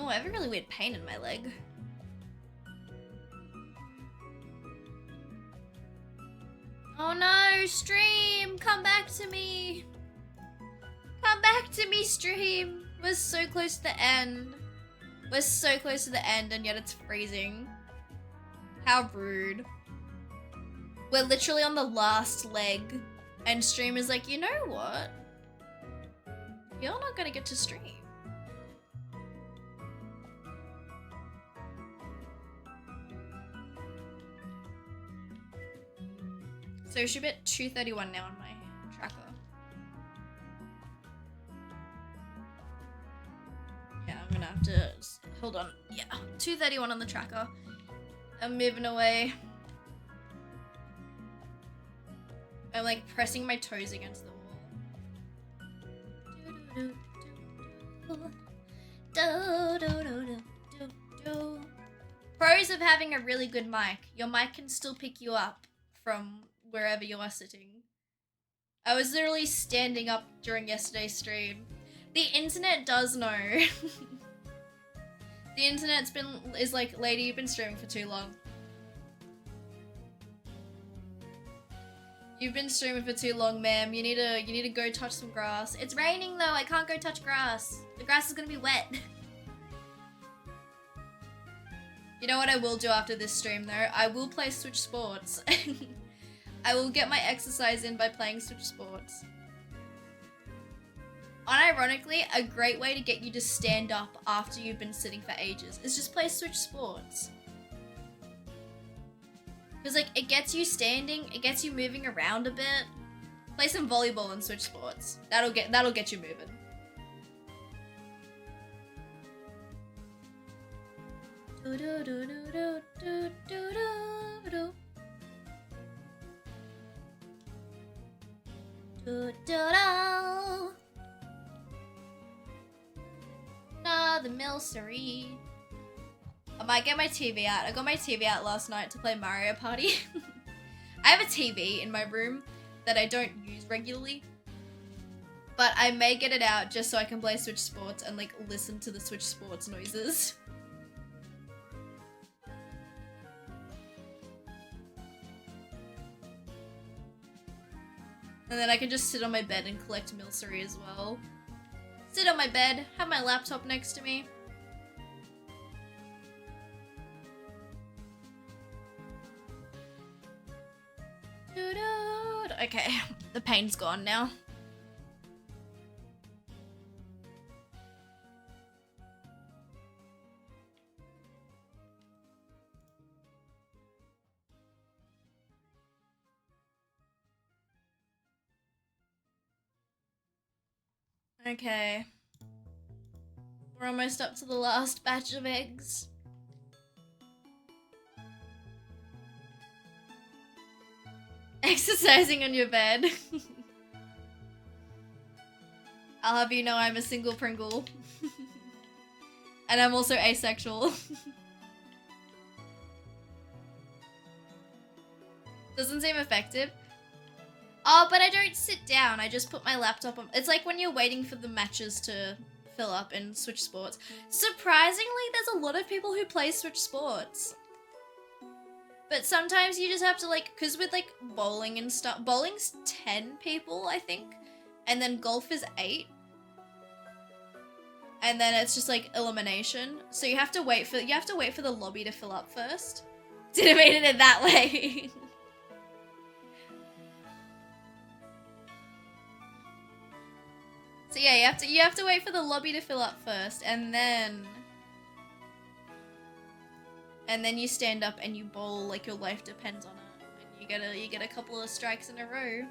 Oh, I have a really weird pain in my leg. Oh no, stream! Come back to me! Come back to me, stream! We're so close to the end. We're so close to the end and yet it's freezing. How rude. We're literally on the last leg and stream is like, you know what? You're not gonna get to stream. So it should be at 2:31 now on my tracker. Yeah, I'm gonna have to... Hold on. Yeah, 2:31 on the tracker. I'm moving away. I'm like pressing my toes against the wall. Pros of having a really good mic. Your mic can still pick you up from wherever you are sitting. I was literally standing up during yesterday's stream. The internet does know. The internet's is like, lady, you've been streaming for too long. You've been streaming for too long, ma'am. You need to go touch some grass. It's raining though, I can't go touch grass. The grass is gonna be wet. You know what I will do after this stream though? I will play Switch Sports. I will get my exercise in by playing Switch Sports. Unironically, a great way to get you to stand up after you've been sitting for ages is just play Switch Sports. Because like, it gets you standing, it gets you moving around a bit. Play some volleyball and Switch Sports. That'll get you moving. The Milcery. I might get my TV out. I got my TV out last night to play Mario Party. I have a TV in my room that I don't use regularly, but I may get it out just so I can play Switch Sports and like listen to the Switch Sports noises. And then I can just sit on my bed and collect Milcery as well. Sit on my bed, have my laptop next to me. Okay, the pain's gone now. Okay. We're almost up to the last batch of eggs. Exercising on your bed. I'll have you know I'm a single Pringle. And I'm also asexual. Doesn't seem effective. Oh, but I don't sit down. I just put my laptop on. It's like when you're waiting for the matches to fill up in Switch Sports. Surprisingly, there's a lot of people who play Switch Sports. But sometimes you just have to like, cause with like bowling and stuff, bowling's 10 people, I think. And then golf is 8. And then it's just like elimination. So you have to wait for the lobby to fill up first. Didn't mean it that way. So yeah, you have to wait for the lobby to fill up first, and then you stand up and you bowl like your life depends on it. And you get a couple of strikes in a row.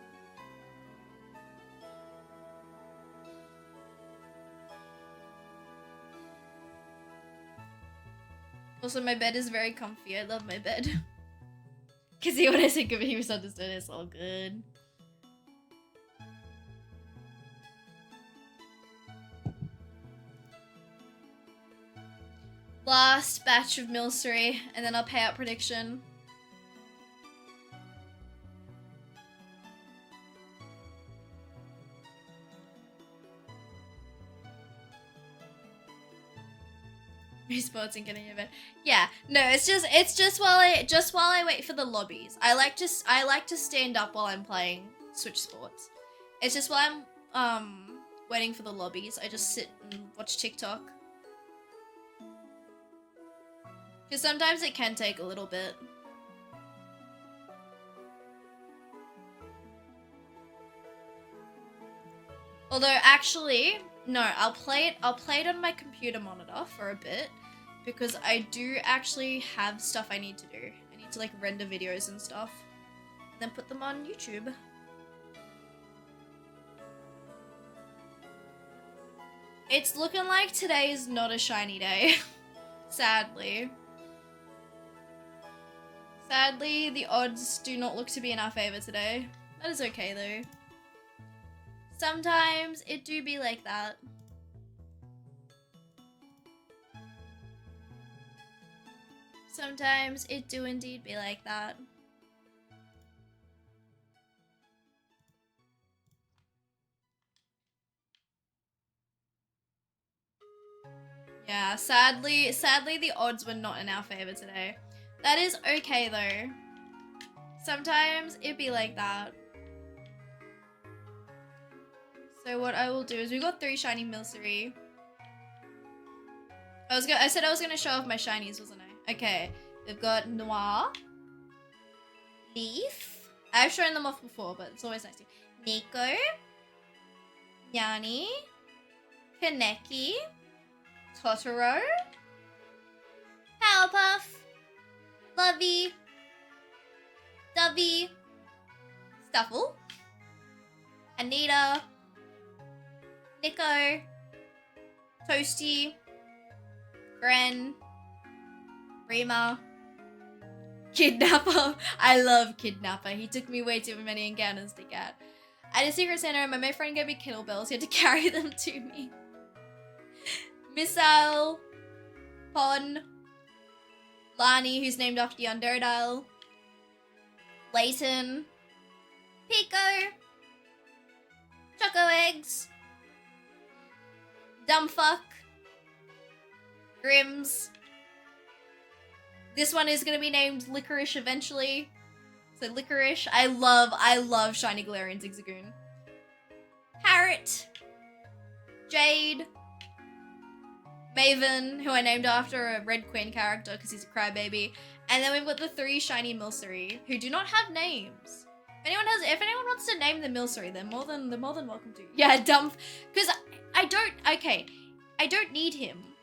Also, my bed is very comfy. I love my bed. Cause see what I think of it, he misunderstood. It's all good. Last batch of Milcery, and then I'll pay out prediction. Esports and getting in bed. Yeah, no, it's just while I wait for the lobbies. I like to stand up while I'm playing Switch Sports. It's just while I'm waiting for the lobbies. I just sit and watch TikTok. Because sometimes it can take a little bit. Although actually, no, I'll play it on my computer monitor for a bit because I do actually have stuff I need to do. I need to like render videos and stuff and then put them on YouTube. It's looking like today is not a shiny day. Sadly. Sadly, the odds do not look to be in our favor today. That is okay though. Sometimes it do be like that. Sometimes it do indeed be like that. Yeah, sadly the odds were not in our favor today. That is okay though. Sometimes it be like that. So what I will do is we got 3 shiny Milcery. I said I was gonna show off my shinies, wasn't I? Okay, we've got Noir, Leaf. I've shown them off before, but it's always nice to. Nico, Yanni, Kaneki, Totoro, Powerpuff, Lovey, Dovey, Stuffle, Anita, Nico, Toasty, Gren, Rima, Kidnapper. I love Kidnapper. He took me way too many encounters to get. I had a Secret Santa and my friend gave me kettlebells. He had to carry them to me. Missile, Pon, Lani, who's named after Yanderdale, Layton, Pico, Choco Eggs, Dumbfuck, Grims. This one is gonna be named Licorice eventually. So Licorice. I love Shiny Galarian Zigzagoon. Parrot, Jade, Maven, who I named after a Red Queen character because he's a crybaby. And then we've got the 3 shiny Milcery who do not have names. If anyone wants to name the Milcery, they're more than welcome to. Yeah, dump. Because I don't need him.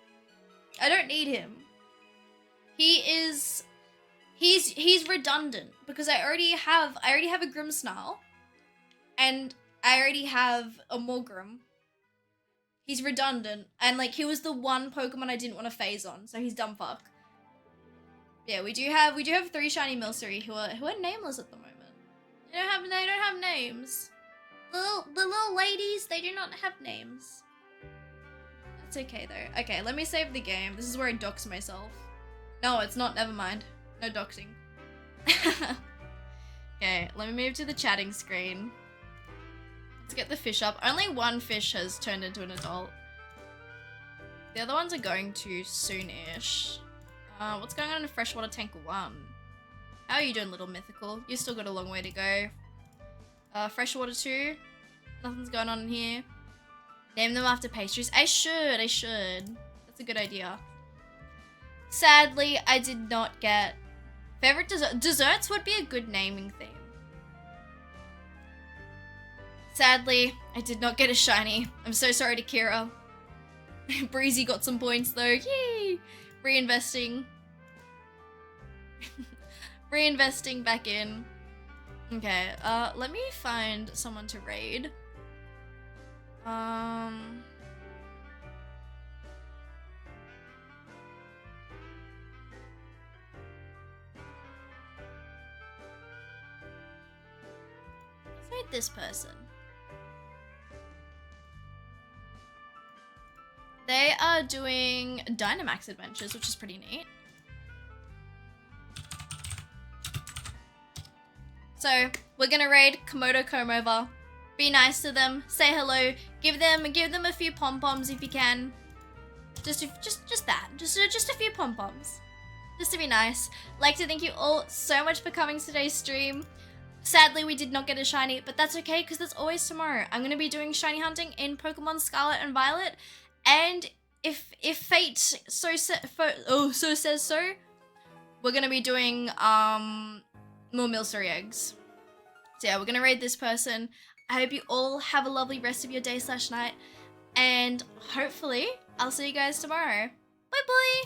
He's redundant because I already have a Grimmsnarl, and I already have a Morgrim. He's redundant, and like he was the one Pokemon I didn't want to phase on, so he's dumb fuck. Yeah, we do have 3 shiny Milcery who are nameless at the moment. They don't have names. The little ladies, they do not have names. That's okay though. Okay, let me save the game. This is where I dox myself. No, it's not. Never mind. No doxing. Okay, let me move to the chatting screen. Let's get the fish up. Only one fish has turned into an adult. The other ones are going to soon-ish. What's going on in Freshwater Tank 1? How are you doing, little mythical? You still got a long way to go. Freshwater 2. Nothing's going on in here. Name them after pastries. I should. That's a good idea. Sadly, I did not get... Favorite dessert? Desserts would be a good naming theme. Sadly, I did not get a shiny. I'm so sorry to Kira. Breezy got some points though. Yay! Reinvesting. Reinvesting back in. Okay, let me find someone to raid. Let's raid this person. They are doing Dynamax Adventures, which is pretty neat. So, we're gonna raid Komodo Comb-Over. Be nice to them, say hello, give them a few pom-poms if you can. Just a few pom-poms. Just to be nice. Like to thank you all so much for coming to today's stream. Sadly, we did not get a shiny, but that's okay because there's always tomorrow. I'm gonna be doing shiny hunting in Pokemon Scarlet and Violet. And if fate so says so, we're gonna be doing more Milcery eggs. So yeah, we're gonna raid this person. I hope you all have a lovely rest of your day/night, and hopefully I'll see you guys tomorrow. Bye bye.